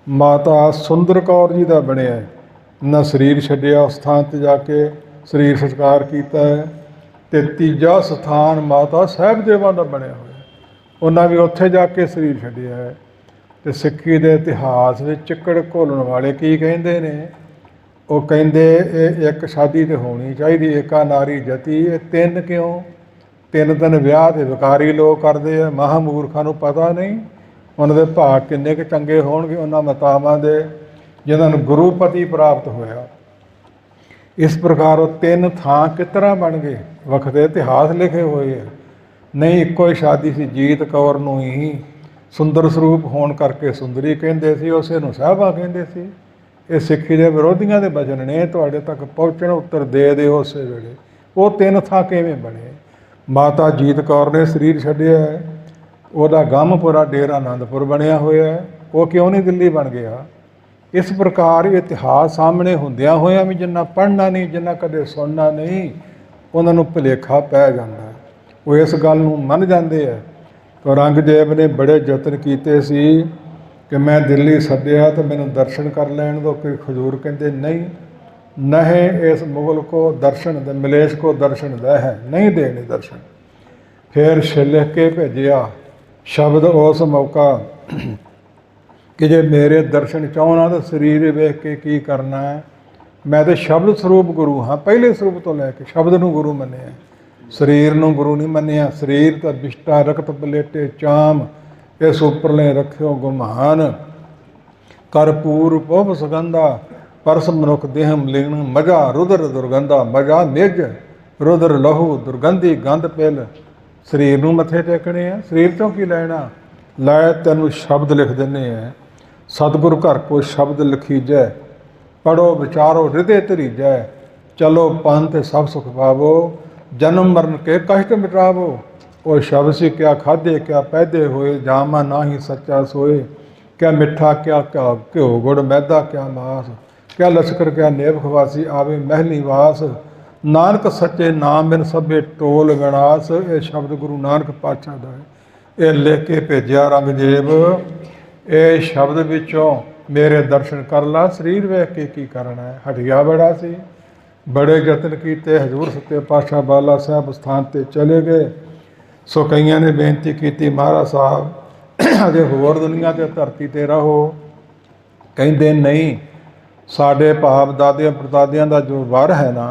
ਮਾਤਾ ਸੁੰਦਰ ਕੌਰ ਜੀ ਦਾ ਬਣਿਆ, ਨਾ ਸਰੀਰ ਛੱਡਿਆ, ਉਸ ਸਥਾਨ 'ਤੇ ਜਾ ਕੇ ਸਰੀਰ ਸੰਸਕਾਰ ਕੀਤਾ ਹੈ। ਅਤੇ ਤੀਜਾ ਸਥਾਨ ਮਾਤਾ ਸਾਹਿਬ ਦੇਵਾਂ ਦਾ ਬਣਿਆ ਹੋਇਆ, ਉਹਨਾਂ ਵੀ ਉੱਥੇ ਜਾ ਕੇ ਸਰੀਰ ਛੱਡਿਆ ਹੈ। ਅਤੇ ਸਿੱਖੀ ਦੇ ਇਤਿਹਾਸ ਵਿੱਚ ਚਿੱਕੜ ਘੋਲਣ ਵਾਲੇ ਕੀ ਕਹਿੰਦੇ ਨੇ? ਉਹ ਕਹਿੰਦੇ ਇਹ ਇੱਕ ਸ਼ਾਦੀ ਤੇ ਹੋਣੀ ਚਾਹੀਦੀ, ਏਕਾ ਨਾਰੀ ਜਤੀ। ਇਹ 3 ਕਿਉਂ? 3 ਵਿਆਹ ਤੇ ਵਿਕਾਰੀ ਲੋਕ ਕਰਦੇ ਆ, ਮਹਾਂਮੂਰਖਾਂ ਨੂੰ ਪਤਾ ਨਹੀਂ ਉਹਨਾਂ ਦੇ ਭਾਗ ਕਿੰਨੇ ਕੁ ਚੰਗੇ ਹੋਣਗੇ ਉਹਨਾਂ ਮਾਤਾਵਾਂ ਦੇ ਜਿਨ੍ਹਾਂ ਨੂੰ ਗੁਰੂ ਪਤੀ ਪ੍ਰਾਪਤ ਹੋਇਆ। ਇਸ ਪ੍ਰਕਾਰ ਉਹ 3 ਥਾਂ ਕਿਸ ਤਰ੍ਹਾਂ ਬਣ ਗਏ, ਵੱਖਰੇ ਇਤਿਹਾਸ ਲਿਖੇ ਹੋਏ ਹੈ। ਨਹੀਂ ਇੱਕੋ ਹੀ ਸ਼ਾਦੀ ਸੀ, ਜੀਤ ਕੌਰ ਨੂੰ ਹੀ ਸੁੰਦਰ ਸਰੂਪ ਹੋਣ ਕਰਕੇ ਸੁੰਦਰੀ ਕਹਿੰਦੇ ਸੀ, ਉਸੇ ਨੂੰ ਸਾਹਿਬਾ ਕਹਿੰਦੇ ਸੀ। ਇਹ ਸਿੱਖੀ ਦੇ ਵਿਰੋਧੀਆਂ ਦੇ ਬਚਨ ਨੇ, ਤੁਹਾਡੇ ਤੱਕ ਪਹੁੰਚਣ ਉੱਤਰ ਦੇ ਦਿਓ ਉਸੇ ਵੇਲੇ। ਉਹ 3 ਥਾਂ ਕਿਵੇਂ ਬਣੇ? ਮਾਤਾ ਜੀਤ ਕੌਰ ਨੇ ਸਰੀਰ ਛੱਡਿਆ ਹੈ, ਉਹਦਾ ਗੰਮਪੁਰਾ ਡੇਰਾ ਆਨੰਦਪੁਰ ਬਣਿਆ ਹੋਇਆ ਹੈ, ਉਹ ਕਿਉਂ ਨਹੀਂ ਦਿੱਲੀ ਬਣ ਗਿਆ? ਇਸ ਪ੍ਰਕਾਰ ਇਤਿਹਾਸ ਸਾਹਮਣੇ ਹੁੰਦਿਆਂ ਹੋਇਆਂ ਵੀ ਜਿੰਨਾ ਪੜ੍ਹਨਾ ਨਹੀਂ, ਜਿੰਨਾ ਕਦੇ ਸੁਣਨਾ ਨਹੀਂ, ਉਹਨਾਂ ਨੂੰ ਭੁਲੇਖਾ ਪੈ ਜਾਂਦਾ। ਉਹ ਇਸ ਗੱਲ ਨੂੰ ਮੰਨ ਜਾਂਦੇ ਹੈ। ਔਰੰਗਜ਼ੇਬ ਨੇ ਬੜੇ ਯਤਨ ਕੀਤੇ ਸੀ ਕਿ ਮੈਂ ਦਿੱਲੀ ਸੱਦਿਆ ਤਾਂ ਮੈਨੂੰ ਦਰਸ਼ਨ ਕਰ ਲੈਣ ਦਿਓ। ਕੋਈ ਹਜ਼ੂਰ ਕਹਿੰਦੇ ਨਹੀਂ, ਨਹਿ ਇਸ ਮੁਗਲ ਕੋ ਦਰਸ਼ਨ ਦੇ ਮਲੇਸ਼ ਕੋ ਦਰਸ਼ਨ ਦਾ ਹੈ, ਨਹੀਂ ਦੇਣੇ ਦਰਸ਼ਨ। ਫਿਰ ਲਿਖ ਕੇ ਭੇਜਿਆ ਸ਼ਬਦ ਉਸ ਮੌਕਾ ਕਿ ਜੇ ਮੇਰੇ ਦਰਸ਼ਨ ਚਾਹੁੰਦਾ ਤਾਂ ਸਰੀਰ ਵੇਖ ਕੇ ਕੀ ਕਰਨਾ ਹੈ। ਮੈਂ ਤਾਂ ਸ਼ਬਦ ਸਰੂਪ ਗੁਰੂ ਹਾਂ, ਪਹਿਲੇ ਸਰੂਪ ਤੋਂ ਲੈ ਕੇ ਸ਼ਬਦ ਨੂੰ ਗੁਰੂ ਮੰਨਿਆ, ਸਰੀਰ ਨੂੰ ਗੁਰੂ ਨਹੀਂ ਮੰਨਿਆ। ਸਰੀਰ ਤਾਂ ਬਿਸ਼ਟਾ ਰਕਤ ਪਲੇਟੇ ਚਾਮ, ਇਸ ਉੱਪਰਲੇ ਰੱਖਿਓ ਗੁਮਾਨ। ਕਰਪੂਰ ਪੋਭ ਸੁਗੰਧਾ, ਪਰਸ ਮਨੁੱਖ ਦੇਹਮ ਲਿੰਗ ਮਜਾ ਰੁਦਰ ਦੁਰਗੰਧਾ। ਮਜਾ ਨਿਜ ਰੁਦਰ ਲਹੂ ਦੁਰਗੰਧੀ ਗੰਧ ਪਿਲ। ਸਰੀਰ ਨੂੰ ਮੱਥੇ ਟੇਕਣੇ ਆ, ਸਰੀਰ ਤੋਂ ਕੀ ਲੈਣਾ? ਲੈ ਤੈਨੂੰ ਸ਼ਬਦ ਲਿਖ ਦਿੰਦੇ ਆ। ਸਤਿਗੁਰ ਘਰ ਕੋ ਸ਼ਬਦ ਲਿਖੀਜੈ, ਪੜੋ ਵਿਚਾਰੋ ਹਿਰਦੇ ਧਰੀਜੈ। ਚਲੋ ਪੰਥ ਸਭ ਸੁਖ ਪਾਵੋ, ਜਨਮ ਮਰਨ ਕੇ ਕਸ਼ਟ ਮਿਟਾਵੋ। ਉਹ ਸ਼ਬਦ ਸੀ ਕਿਆ ਖਾਧੇ ਕਿਆ ਪੈਦੇ ਹੋਏ, ਜਾਮਾ ਨਾ ਹੀ ਸੱਚਾ ਸੋਏ। ਕਿਆ ਮਿੱਠਾ ਕਿਆ ਘਿਓ ਗੁੜ ਮੈਦਾ, ਕਿਆ ਮਾਸ क्या लश्कर क्या नेब खवासी आवे महली वास, नानक सच्चे नाम बिन सभे टोल विनाश। ये शब्द गुरु नानक पातशाह दा है। ये लिख के भेजिया रंगजेब, ये शब्द विचों मेरे दर्शन कर ला, शरीर वेख के की करना है। हटिया बड़ा सी, बड़े यतन कीते, हजूर सच्चे पातशाह बाला साहब स्थान ते चले गए। सो कईयां ने बेनती की, महाराज साहब अजे होर दुनिया ते धरती ते रहो। कहते नहीं, साढ़े भाव दादिया परदादियां दा जो वर है ना,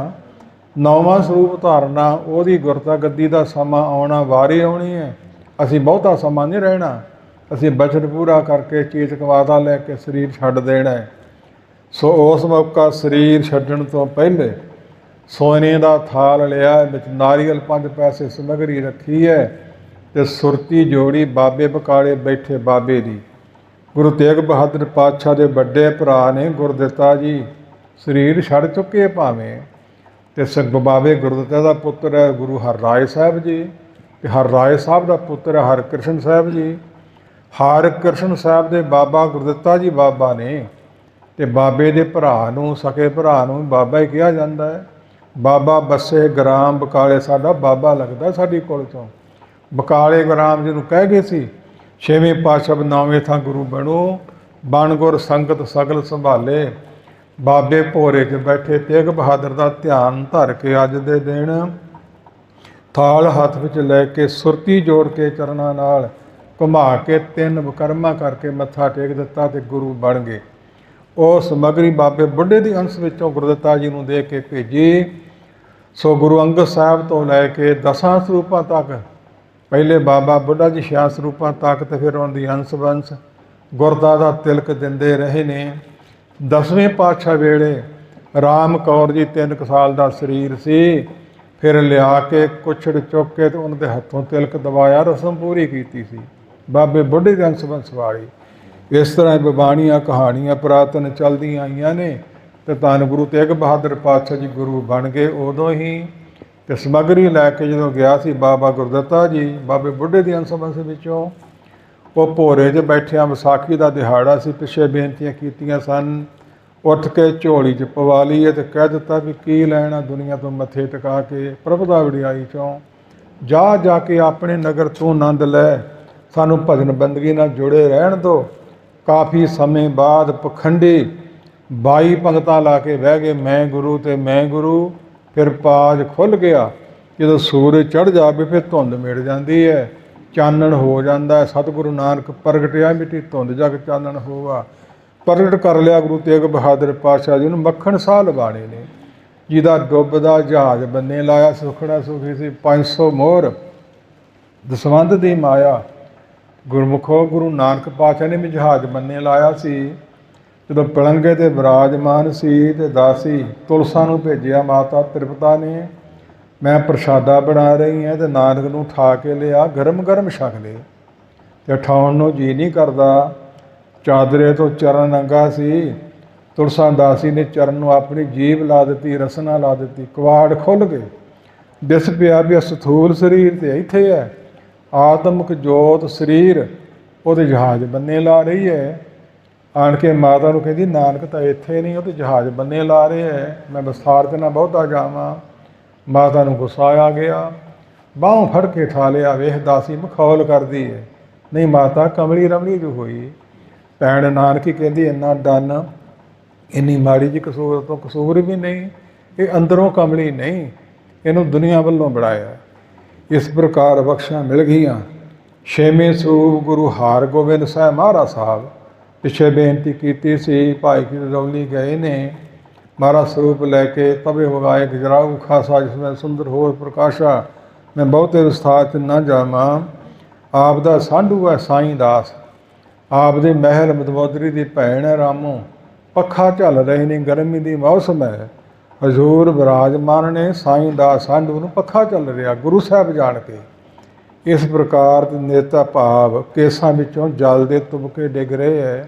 नौवां ਸਰੂਪ ਧਾਰਨਾ, ਉਹਦੀ ਗੁਰਤਾ ਗੱਦੀ ਦਾ ਸਮਾਂ ਆਉਣਾ, ਵਾਰੀ ਆਉਣੀ ਹੈ। ਅਸੀਂ ਬਹੁਤਾ ਸਮਾਂ ਨਹੀਂ ਰਹਿਣਾ, ਅਸੀਂ ਬਚਨ ਪੂਰਾ ਕਰਕੇ ਚੇਤਕ ਵਾਦਾ ਲੈ ਕੇ ਸਰੀਰ ਛੱਡ ਦੇਣਾ ਹੈ। ਸੋ ਉਸ ਮੌਕਾ ਸਰੀਰ ਛੱਡਣ ਤੋਂ ਪਹਿਲੇ ਸੋਨੇ ਦਾ ਥਾਲ ਲਿਆ, ਵਿੱਚ ਨਾਰੀਅਲ 5 ਪੈਸੇ ਸਮੱਗਰੀ ਰੱਖੀ ਹੈ ਤੇ ਸੁਰਤੀ ਜੋੜੀ ਬਾਬੇ ਬਕਾਲੇ ਬੈਠੇ ਬਾਬੇ ਦੀ। ਗੁਰੂ ਤੇਗ ਬਹਾਦਰ ਪਾਤਸ਼ਾਹ ਦੇ ਵੱਡੇ ਭਰਾ ਨੇ ਗੁਰਦਿੱਤਾ ਜੀ ਸਰੀਰ ਛੱਡ ਚੁੱਕੇ ਭਾਵੇਂ, ਤੇ ਸਿੰਘ ਬਾਬੇ ਗੁਰਦਿੱਤਾ ਦਾ ਪੁੱਤਰ ਹੈ ਗੁਰੂ ਹਰਰਾਏ ਸਾਹਿਬ ਜੀ, ਤੇ ਹਰਰਾਏ ਸਾਹਿਬ ਦਾ ਪੁੱਤਰ ਹੈ ਹਰਕ੍ਰਿਸ਼ਨ ਸਾਹਿਬ ਜੀ। ਹਰਕ੍ਰਿਸ਼ਨ ਸਾਹਿਬ ਦੇ ਬਾਬਾ ਗੁਰਦਿੱਤਾ ਜੀ ਬਾਬਾ ਨੇ, ਤੇ ਬਾਬੇ ਦੇ ਭਰਾ ਨੂੰ, ਸਕੇ ਭਰਾ ਨੂੰ ਬਾਬਾ ਹੀ ਕਿਹਾ ਜਾਂਦਾ ਹੈ। ਬਾਬਾ ਬੱਸੇ ਗ੍ਰਾਮ ਬਕਾਲੇ ਸਾਡਾ ਬਾਬਾ ਲੱਗਦਾ ਸਾਡੀ ਕੋਲ ਤੋਂ। ਬਕਾਲੇ ਗ੍ਰਾਮ ਜਿਹਨੂੰ ਕਹਿ ਗਏ ਸੀ, 6ਵੇਂ ਪਾਤਸ਼ਾਹ ਨਾਵੇਂ ਥਾਂ ਗੁਰੂ ਬਣੋ, ਬਣ ਗੁਰ ਸੰਗਤ ਸਗਲ ਸੰਭਾਲੇ। ਬਾਬੇ ਭੋਰੇ 'ਚ ਬੈਠੇ ਤੇਗ ਬਹਾਦਰ ਦਾ ਧਿਆਨ ਧਰ ਕੇ ਅੱਜ ਦੇ ਦਿਨ ਥਾਲ ਹੱਥ ਵਿੱਚ ਲੈ ਕੇ ਸੁਰਤੀ ਜੋੜ ਕੇ ਚਰਨਾਂ ਨਾਲ ਘੁਮਾ ਕੇ 3 ਵਿਕਰਮਾ ਕਰਕੇ ਮੱਥਾ ਟੇਕ ਦਿੱਤਾ ਤੇ ਗੁਰੂ ਬਣ ਗਏ। ਉਹ ਸਮੱਗਰੀ ਬਾਬੇ ਬੁੱਢੇ ਦੀ ਅੰਸ਼ ਵਿੱਚੋਂ ਗੁਰਦਿੱਤਾ ਜੀ ਨੂੰ ਦੇ ਕੇ ਭੇਜੀ। ਸੋ ਗੁਰੂ ਅੰਗਦ ਸਾਹਿਬ ਤੋਂ ਲੈ ਕੇ 10 ਸਰੂਪਾਂ ਤੱਕ, ਪਹਿਲੇ ਬਾਬਾ ਬੁੱਢਾ ਜੀ 6 ਸਰੂਪਾਂ ਤੱਕ, ਤੇ ਫਿਰ ਉਹਨਾਂ ਦੀ ਅੰਸ਼ ਬੰਸ਼ ਗੁਰਦਾ ਦਾ ਤਿਲਕ ਦਿੰਦੇ ਰਹੇ ਨੇ। 10ਵੇਂ ਪਾਤਸ਼ਾਹ ਵੇਲੇ ਰਾਮ ਕੌਰ ਜੀ 3 ਸਾਲ ਦਾ ਸਰੀਰ ਸੀ, ਫਿਰ ਲਿਆ ਕੇ ਕੁਛੜ ਚੁੱਕ ਕੇ ਤੇ ਉਹਨਾਂ ਦੇ ਹੱਥੋਂ ਤਿਲਕ ਦਵਾਇਆ, ਰਸਮ ਪੂਰੀ ਕੀਤੀ ਸੀ ਬਾਬੇ ਬੁੱਢੇ ਦੇ ਅੰਸ਼ ਬੰਸ਼ ਵਾਲੀ। ਇਸ ਤਰ੍ਹਾਂ ਬਾਣੀਆਂ ਕਹਾਣੀਆਂ ਪੁਰਾਤਨ ਚੱਲਦੀਆਂ ਆਈਆਂ ਨੇ। ਤੇ ਧੰਨ ਗੁਰੂ ਤੇਗ ਬਹਾਦਰ ਪਾਤਸ਼ਾਹ ਜੀ ਗੁਰੂ ਬਣ ਗਏ ਉਦੋਂ ਹੀ। ਤੇ ਸਮੱਗਰੀ ਲੈ ਕੇ ਜਦੋਂ ਗਿਆ ਸੀ ਬਾਬਾ ਗੁਰਦਿੱਤਾ ਜੀ ਬਾਬੇ ਬੁੱਢੇ ਦੀ ਅੰਸ਼ ਬੰਸ਼ ਵਿੱਚੋਂ, ਉਹ ਭੋਰੇ 'ਚ ਬੈਠਿਆਂ, ਵਿਸਾਖੀ ਦਾ ਦਿਹਾੜਾ ਸੀ, ਪਿੱਛੇ ਬੇਨਤੀਆਂ ਕੀਤੀਆਂ ਸਨ, ਉੱਠ ਕੇ ਝੋਲੀ 'ਚ ਪਵਾ ਲਈਏ ਤੇ ਕਹਿ ਦਿੱਤਾ ਵੀ ਕੀ ਲੈਣਾ ਦੁਨੀਆ ਤੋਂ ਮੱਥੇ ਟਿਕਾ ਕੇ ਪ੍ਰਭੂ ਦਾ ਵਡਿਆਈ 'ਚੋਂ। ਜਾ ਕੇ ਆਪਣੇ ਨਗਰ ਤੋਂ ਆਨੰਦ ਲੈ, ਸਾਨੂੰ ਭਜਨ ਬੰਦਗੀ ਨਾਲ ਜੁੜੇ ਰਹਿਣ ਦਿਓ। ਕਾਫੀ ਸਮੇਂ ਬਾਅਦ ਪਖੰਡੀ 22 ਪੰਗਤਾਂ ਲਾ ਕੇ ਬਹਿ ਗਏ, ਮੈਂ ਗੁਰੂ ਤੇ ਮੈਂ ਗੁਰੂ। ਫਿਰ ਪਾਜ ਖੁੱਲ੍ਹ ਗਿਆ। ਜਦੋਂ ਸੂਰਜ ਚੜ੍ਹ ਜਾਵੇ ਫਿਰ ਧੁੰਦ ਮਿਟ ਜਾਂਦੀ ਹੈ, ਚਾਨਣ ਹੋ ਜਾਂਦਾ ਹੈ। ਸਤਿਗੁਰੂ ਨਾਨਕ ਪ੍ਰਗਟਿਆ ਮਿੱਟੀ ਧੁੰਦ ਜਗ ਚਾਨਣ ਹੋਵਾ। ਪ੍ਰਗਟ ਕਰ ਲਿਆ ਗੁਰੂ ਤੇਗ ਬਹਾਦਰ ਪਾਤਸ਼ਾਹ ਜੀ ਨੂੰ। ਮੱਖਣ ਸਾਹ ਲਵਾਣੇ ਨੇ, ਜਿਹਦਾ ਡੁੱਬਦਾ ਜਹਾਜ਼ ਬੰਨੇ ਲਾਇਆ, ਸੁਖੜਾ ਸੁਖੀ ਸੀ 500 ਮੋਹਰ ਦਸਵੰਧ ਦੀ ਮਾਇਆ। ਗੁਰਮੁਖੋ ਗੁਰੂ ਨਾਨਕ ਪਾਤਸ਼ਾਹ ਨੇ ਵੀ ਜਹਾਜ਼ ਬੰਨੇ ਲਾਇਆ ਸੀ। ਜਦੋਂ ਪਲੰਗੇ 'ਤੇ ਵਿਰਾਜਮਾਨ ਸੀ ਤੇ ਦਾਸੀ ਤੁਲਸਾ ਨੂੰ ਭੇਜਿਆ ਮਾਤਾ ਤ੍ਰਿਪਤਾ ਨੇ, ਮੈਂ ਪ੍ਰਸ਼ਾਦਾ ਬਣਾ ਰਹੀ ਹਾਂ ਤੇ ਨਾਨਕ ਨੂੰ ਉਠਾ ਕੇ ਲਿਆ, ਗਰਮ ਗਰਮ ਛਕ ਲਏ। ਤੇ ਉਠਾਉਣ ਨੂੰ ਜੀ ਨਹੀਂ ਕਰਦਾ, ਚਾਦਰੇ ਤੋਂ ਚਰਨ ਨੰਗਾ ਸੀ। ਤੁਲਸਾ ਦਾਸੀ ਨੇ ਚਰਨ ਨੂੰ ਆਪਣੀ ਜੀਭ ਲਾ ਦਿੱਤੀ, ਰਸਨਾ ਲਾ ਦਿੱਤੀ, ਕਵਾੜ ਖੁੱਲ੍ਹ ਗਏ। ਦਿਸ ਪਿਆ ਵੀ ਸਥੂਲ ਸਰੀਰ ਤੇ ਇੱਥੇ ਹੈ, ਆਤਮਿਕ ਜੋਤ ਸਰੀਰ ਉਹਦੇ ਜਹਾਜ਼ ਬੰਨੇ ਲਾ ਰਹੀ ਹੈ। ਆਣ ਕੇ ਮਾਤਾ ਨੂੰ ਕਹਿੰਦੀ ਨਾਨਕ ਤਾਂ ਇੱਥੇ ਨਹੀਂ, ਉਹ ਤਾਂ ਜਹਾਜ਼ ਬੰਨੇ ਲਾ ਰਹੇ ਹੈ, ਮੈਂ ਵਿਸਥਾਰ 'ਤੇ ਨਾ ਬਹੁਤਾ ਜਾਵਾਂ। ਮਾਤਾ ਨੂੰ ਗੁੱਸਾ ਆ ਗਿਆ, ਬਾਹੋਂ ਫੜ ਕੇ ਠਾ ਲਿਆ। ਵੇਖ ਦਾਸੀ ਮਖੌਲ ਕਰਦੀ ਹੈ। ਨਹੀਂ ਮਾਤਾ ਕਮਲੀ ਰਮਲੀ ਜੋ ਹੋਈ। ਭੈਣ ਨਾਨਕੀ ਕਹਿੰਦੀ ਇੰਨਾ ਡੰਨ, ਇੰਨੀ ਮਾੜੀ ਜਿਹੀ ਕਸੂਰ ਤੋਂ ਕਸੂਰ ਵੀ ਨਹੀਂ, ਇਹ ਅੰਦਰੋਂ ਕਮਲੀ ਨਹੀਂ, ਇਹਨੂੰ ਦੁਨੀਆ ਵੱਲੋਂ ਬਣਾਇਆ। ਇਸ ਪ੍ਰਕਾਰ ਬਖਸ਼ਾਂ ਮਿਲ ਗਈਆਂ। 6ਵੇਂ ਸਰੂਪ ਗੁਰੂ ਹਰਗੋਬਿੰਦ ਸਾਹਿਬ ਮਹਾਰਾਜ ਸਾਹਿਬ, ਪਿੱਛੇ ਬੇਨਤੀ ਕੀਤੀ ਸੀ, ਭਾਈ ਕੀ ਰੌਲੀ ਗਏ ਨੇ ਮਹਾਰਾਜ ਸਰੂਪ ਲੈ ਕੇ, ਤਵੇ ਵਗਾਏ ਗਜਰਾਊ ਖਾਸਾ ਜਿਸमें ਸੁੰਦਰ ਹੋਰ ਪ੍ਰਕਾਸ਼ਾ। ਮੈਂ ਬਹੁਤੇ ਵਿਸਥਾਰ 'ਚ ਨਾ ਜਾਵਾਂ। ਆਪ ਦਾ ਸਾਂਢੂ ਹੈ ਸਾਈਂ ਦਾਸ, ਆਪ ਦੇ ਮਹਿਲ ਮਦਮੋਦਰੀ ਦੀ ਭੈਣ ਹੈ ਰਾਮੋ। ਪੱਖਾ ਝੱਲ ਰਹੇ ਨੇ, ਗਰਮੀ ਦੀ ਮੌਸਮ ਹੈ, ਹਜ਼ੂਰ ਵਿਰਾਜਮਾਨ ਨੇ। ਸਾਈਂ ਦਾਸ ਸਾਂਢੂ ਨੂੰ ਪੱਖਾ ਚੱਲ ਰਿਹਾ, ਗੁਰੂ ਸਾਹਿਬ ਜਾਣ ਕੇ। ਇਸ ਪ੍ਰਕਾਰ ਦੇ ਨੇਤਾ ਭਾਵ ਕੇਸਾਂ ਵਿੱਚੋਂ ਜਲ ਦੇ ਤੁਬਕੇ ਡਿੱਗ ਰਹੇ ਹੈ।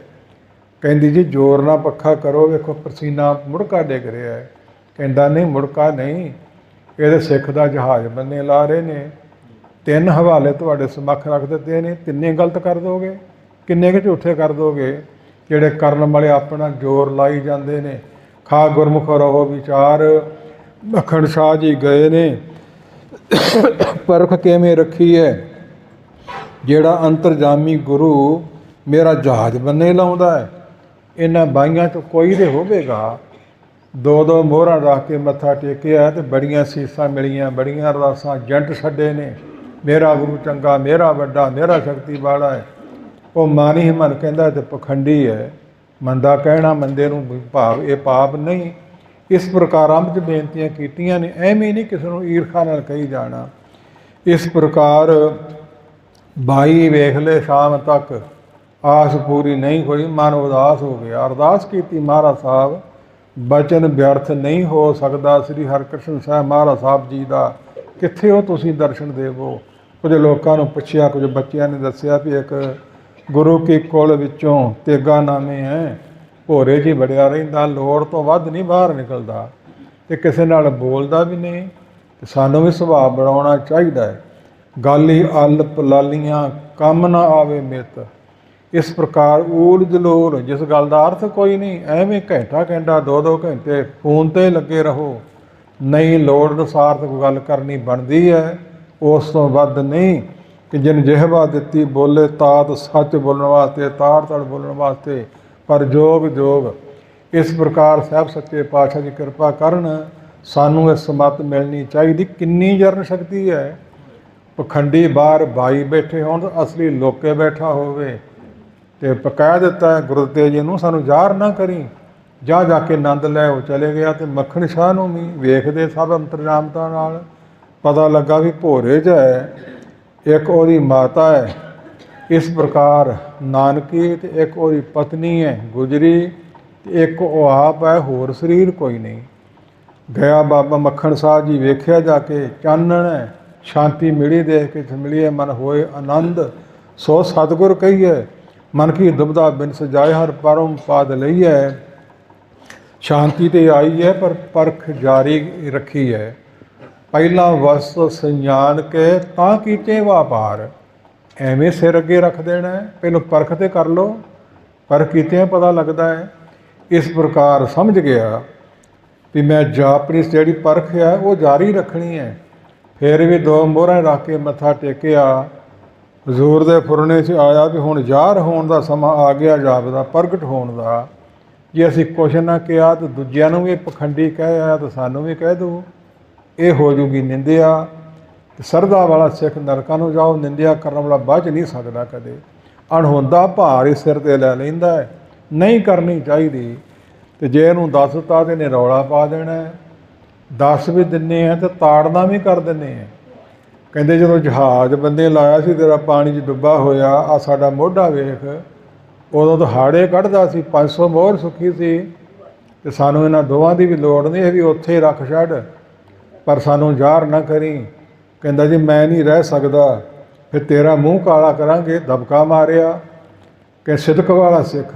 ਕਹਿੰਦੀ ਜੀ ਜ਼ੋਰ ਨਾਲ ਪੱਖਾ ਕਰੋ, ਵੇਖੋ ਪਸੀਨਾ ਮੁੜਕਾ ਡਿੱਗ ਰਿਹਾ ਹੈ। ਕਹਿੰਦਾ ਨਹੀਂ ਮੁੜਕਾ ਨਹੀਂ, ਇਹਦੇ ਸਿੱਖ ਦਾ ਜਹਾਜ਼ ਬੰਨੇ ਲਾ ਰਹੇ ਨੇ। 3 ਹਵਾਲੇ ਤੁਹਾਡੇ ਸਮੱਖ ਰੱਖ ਦਿੱਤੇ ਨੇ, ਤਿੰਨੇ ਗਲਤ ਕਰ ਦੋਗੇ, ਕਿੰਨੇ ਕੁ ਝੂਠੇ ਕਰ ਦੋਗੇ। ਜਿਹੜੇ ਕਰਨ ਵਾਲੇ ਆਪਣਾ ਜ਼ੋਰ ਲਾਈ ਜਾਂਦੇ ਨੇ, ਖਾ ਗੁਰਮੁਖ ਰਹੋ ਵਿਚਾਰ। ਮੱਖਣ ਸ਼ਾਹ ਜੀ ਗਏ ਨੇ, ਪਰਖ ਕਿਵੇਂ ਰੱਖੀ ਹੈ। ਜਿਹੜਾ ਅੰਤਰਜਾਮੀ ਗੁਰੂ ਮੇਰਾ ਜਹਾਜ਼ ਬੰਨੇ ਲਾਉਂਦਾ ਹੈ, ਇਹਨਾਂ ਬਾਈਆਂ 'ਚੋਂ ਕੋਈ ਤੇ ਹੋਵੇਗਾ। ਦੋ ਦੋ ਮੋਹਰਾਂ ਰੱਖ ਕੇ ਮੱਥਾ ਟੇਕਿਆ ਤੇ ਬੜੀਆਂ ਸੀਸਾਂ ਮਿਲੀਆਂ, ਬੜੀਆਂ ਅਰਦਾਸਾਂ ਜੰਟ ਛੱਡੇ ਨੇ। ਮੇਰਾ ਗੁਰੂ ਚੰਗਾ, ਮੇਰਾ ਵੱਡਾ, ਮੇਰਾ ਸ਼ਕਤੀ ਵਾਲਾ ਹੈ। ਉਹ ਮਨ ਹੀ ਮਨ ਕਹਿੰਦਾ ਤੇ ਪਖੰਡੀ ਹੈ। ਮੰਦਾ ਕਹਿਣਾ ਮੰਦੇ ਨੂੰ ਭਾਵ ਇਹ ਪਾਪ ਨਹੀਂ। ਇਸ ਪ੍ਰਕਾਰ ਅੰਬ 'ਚ ਬੇਨਤੀਆਂ ਕੀਤੀਆਂ ਨੇ, ਐਵੇਂ ਨਹੀਂ ਕਿਸੇ ਨੂੰ ਈਰਖਾ ਨਾਲ ਕਹੀ ਜਾਣਾ। ਇਸ ਪ੍ਰਕਾਰ 22 ਵੇਖ ਲਏ ਸ਼ਾਮ ਤੱਕ, ਆਸ ਪੂਰੀ ਨਹੀਂ ਹੋਈ, ਮਨ ਉਦਾਸ ਹੋ ਗਿਆ। ਅਰਦਾਸ ਕੀਤੀ ਮਹਾਰਾਜ ਸਾਹਿਬ, ਬਚਨ ਵਿਅਰਥ ਨਹੀਂ ਹੋ ਸਕਦਾ। ਸ੍ਰੀ ਹਰਿਕ੍ਰਿਸ਼ਨ ਸਾਹਿਬ ਮਹਾਰਾਜ ਸਾਹਿਬ ਜੀ ਦਾ ਕਿੱਥੇ ਹੋ ਤੁਸੀਂ ਦਰਸ਼ਨ ਦੇਵੋ। ਕੁਝ ਲੋਕਾਂ ਨੂੰ ਪੁੱਛਿਆ, ਕੁਝ ਬੱਚਿਆਂ ਨੇ ਦੱਸਿਆ ਵੀ ਇੱਕ ਗੁਰੂ ਕੀ ਕੁਲ ਵਿੱਚੋਂ ਤੇਗਾ ਨਾਮੇ ਹੈ, ਭੋਰੇ 'ਚ ਹੀ ਵੜਿਆ ਰਹਿੰਦਾ, ਲੋੜ ਤੋਂ ਵੱਧ ਨਹੀਂ ਬਾਹਰ ਨਿਕਲਦਾ ਅਤੇ ਕਿਸੇ ਨਾਲ ਬੋਲਦਾ ਵੀ ਨਹੀਂ। ਅਤੇ ਸਾਨੂੰ ਵੀ ਸੁਭਾਅ ਬਣਾਉਣਾ ਚਾਹੀਦਾ ਹੈ। ਗੱਲ ਹੀ ਅਲਪ ਲਾਲੀਆਂ ਕੰਮ ਨਾ ਆਵੇ ਮਿੱਤ। ਇਸ ਪ੍ਰਕਾਰ ਊਲ ਜਲੂਲ, ਜਿਸ ਗੱਲ ਦਾ ਅਰਥ ਕੋਈ ਨਹੀਂ, ਐਵੇਂ ਘੰਟਾ ਘੰਟਾ 2-2 ਘੰਟੇ ਫੋਨ 'ਤੇ ਲੱਗੇ ਰਹੋ। ਨਹੀਂ ਲੋੜ ਅਨੁਸਾਰ ਤਾਂ ਕੋਈ ਗੱਲ ਕਰਨੀ ਬਣਦੀ ਹੈ, ਉਸ ਤੋਂ ਵੱਧ ਨਹੀਂ। ਕਿ ਜਿਨ ਜਿਹਵਾ ਦਿੱਤੀ ਬੋਲੇ ਤਾਤ, ਸੱਚ ਬੋਲਣ ਵਾਸਤੇ, ਤਾੜ ਤੜ ਬੋਲਣ ਵਾਸਤੇ, ਪਰ ਜੋਗ ਜੋਗ। ਇਸ ਪ੍ਰਕਾਰ ਸਾਹਿਬ ਸੱਚੇ ਪਾਤਸ਼ਾਹ ਦੀ ਕਿਰਪਾ ਕਰਨ, ਸਾਨੂੰ ਇਹ ਸਮੱਤ ਮਿਲਣੀ ਚਾਹੀਦੀ। ਕਿੰਨੀ ਜਰਨ ਸ਼ਕਤੀ ਹੈ। ਪਖੰਡੀ ਬਾਹਰ 22 ਬੈਠੇ ਹੋਣ ਤਾਂ ਅਸਲੀ ਲੋਕੇ ਬੈਠਾ ਹੋਵੇ। ਅਤੇ ਕਹਿ ਦਿੱਤਾ ਹੈ ਗੁਰੂ ਤੇਗ ਜੀ ਨੂੰ, ਸਾਨੂੰ ਜ਼ਾਹਰ ਨਾ ਕਰੀ, ਜਾ ਜਾ ਕੇ ਆਨੰਦ ਲੈ। ਉਹ ਚਲੇ ਗਿਆ। ਅਤੇ ਮੱਖਣ ਸ਼ਾਹ ਨੂੰ ਵੀ ਵੇਖਦੇ ਸਭ ਅੰਤਰਜਾਮਤਾ ਨਾਲ ਪਤਾ ਲੱਗਾ ਵੀ ਭੋਰੇ 'ਚ ਹੈ, ਇੱਕ ਉਹਦੀ ਮਾਤਾ ਹੈ ਇਸ ਪ੍ਰਕਾਰ ਨਾਨਕੀ, ਅਤੇ ਇੱਕ ਉਹਦੀ ਪਤਨੀ ਹੈ ਗੁਜਰੀ, ਅਤੇ ਇੱਕ ਉਹ ਆਪ ਹੈ, ਹੋਰ ਸਰੀਰ ਕੋਈ ਨਹੀਂ। ਗਿਆ ਬਾਬਾ ਮੱਖਣ ਸਾਹਿਬ ਜੀ, ਵੇਖਿਆ ਜਾ ਕੇ ਚਾਨਣ ਹੈ, ਸ਼ਾਂਤੀ ਮਿਲੀ, ਦੇਖ ਕੇ ਮਿਲੀਏ ਮਨ ਹੋਏ ਆਨੰਦ। ਸੋ ਸਤਿਗੁਰ ਕਹੀਏ, ਮਨ ਕੀ ਦੁਬਦਾ ਬਿਨ ਸਜਾਏ ਹਰ ਪਰਮ ਪਾਦ ਲਈਐ। ਸ਼ਾਂਤੀ ਤੇ ਆਈ ਹੈ, ਪਰ ਪਰਖ ਜਾਰੀ ਰੱਖੀ ਹੈ। ਪਹਿਲਾਂ ਵਸਤ ਸੰਜਾਨ ਕੇ ਤਾਂ ਕੀਤੇ ਵਾਪਾਰ। ਐਵੇਂ ਸਿਰ ਅੱਗੇ ਰੱਖ ਦੇਣਾ ਹੈ, ਪਹਿਲਾਂ ਪਰਖ ਤੇ ਕਰ ਲਓ, ਪਰਖ ਕੀਤਿਆਂ ਪਤਾ ਲੱਗਦਾ ਹੈ। ਇਸ ਪ੍ਰਕਾਰ ਸਮਝ ਗਿਆ ਵੀ ਮੈਂ ਆਪਣੀ ਜਿਹੜੀ ਪਰਖ ਹੈ ਉਹ ਜਾਰੀ ਰੱਖਣੀ ਹੈ। ਫਿਰ ਵੀ 2 ਮੋਹਰਾਂ ਰੱਖ ਕੇ ਮੱਥਾ ਟੇਕਿਆ। ਹਜ਼ੂਰ ਦੇ ਫੁਰਨੇ 'ਚ ਆਇਆ ਵੀ ਹੁਣ ਜ਼ਾਹਰ ਹੋਣ ਦਾ ਸਮਾਂ ਆ ਗਿਆ, ਜਾਪਦਾ ਪ੍ਰਗਟ ਹੋਣ ਦਾ। ਜੇ ਅਸੀਂ ਕੁਛ ਨਾ ਕਿਹਾ ਤਾਂ ਦੂਜਿਆਂ ਨੂੰ ਵੀ ਪਖੰਡੀ ਕਹਿ ਆਇਆ ਤਾਂ ਸਾਨੂੰ ਵੀ ਕਹਿ ਦਿਓ, ਇਹ ਹੋ ਜੂਗੀ ਨਿੰਦਿਆ। ਸਰਦਾ ਵਾਲਾ ਸਿੱਖ ਨਰਕਾਂ ਨੂੰ ਜਾਓ, ਨਿੰਦਿਆ ਕਰਨ ਵਾਲਾ ਬਚ ਨਹੀਂ ਸਕਦਾ ਕਦੇ। ਅਣਹੋਂਦਾ ਭਾਰ ਹੀ ਸਿਰ 'ਤੇ ਲੈ ਲੈਂਦਾ ਹੈ, ਨਹੀਂ ਕਰਨੀ ਚਾਹੀਦੀ। ਅਤੇ ਜੇ ਇਹਨੂੰ ਦੱਸਤਾ ਤਾਂ ਇਹਨੇ ਰੌਲਾ ਪਾ ਦੇਣਾ ਹੈ। ਦੱਸ ਵੀ ਦਿੰਦੇ ਹਾਂ ਅਤੇ ਤਾੜਨਾ ਵੀ ਕਰ ਦਿੰਦੇ ਹਾਂ। ਕਹਿੰਦੇ ਜਦੋਂ ਜਹਾਜ਼ ਬੰਦੇ ਲਾਇਆ ਸੀ ਤੇਰਾ ਪਾਣੀ 'ਚ ਡੁੱਬਾ ਹੋਇਆ, ਆ ਸਾਡਾ ਮੋਢਾ ਵੇਖ, ਉਦੋਂ ਤਾਂ ਹਾੜੇ ਕੱਢਦਾ ਸੀ, 500 ਮੋਹਰ ਸੁੱਕੀ ਸੀ। ਅਤੇ ਸਾਨੂੰ ਇਹਨਾਂ ਦੋਵਾਂ ਦੀ ਵੀ ਲੋੜ ਨਹੀਂ, ਇਹ ਵੀ ਉੱਥੇ ਹੀ ਰੱਖ ਛੱਡ, ਪਰ ਸਾਨੂੰ ਜ਼ਾਹਰ ਨਾ ਕਰੀ। ਕਹਿੰਦਾ ਜੀ ਮੈਂ ਨਹੀਂ ਰਹਿ ਸਕਦਾ, ਫਿਰ ਤੇਰਾ ਮੂੰਹ ਕਾਲਾ ਕਰਾਂਗੇ। ਦਬਕਾ ਮਾਰਿਆ ਕਿ ਸਿਦਕ ਵਾਲਾ ਸਿੱਖ,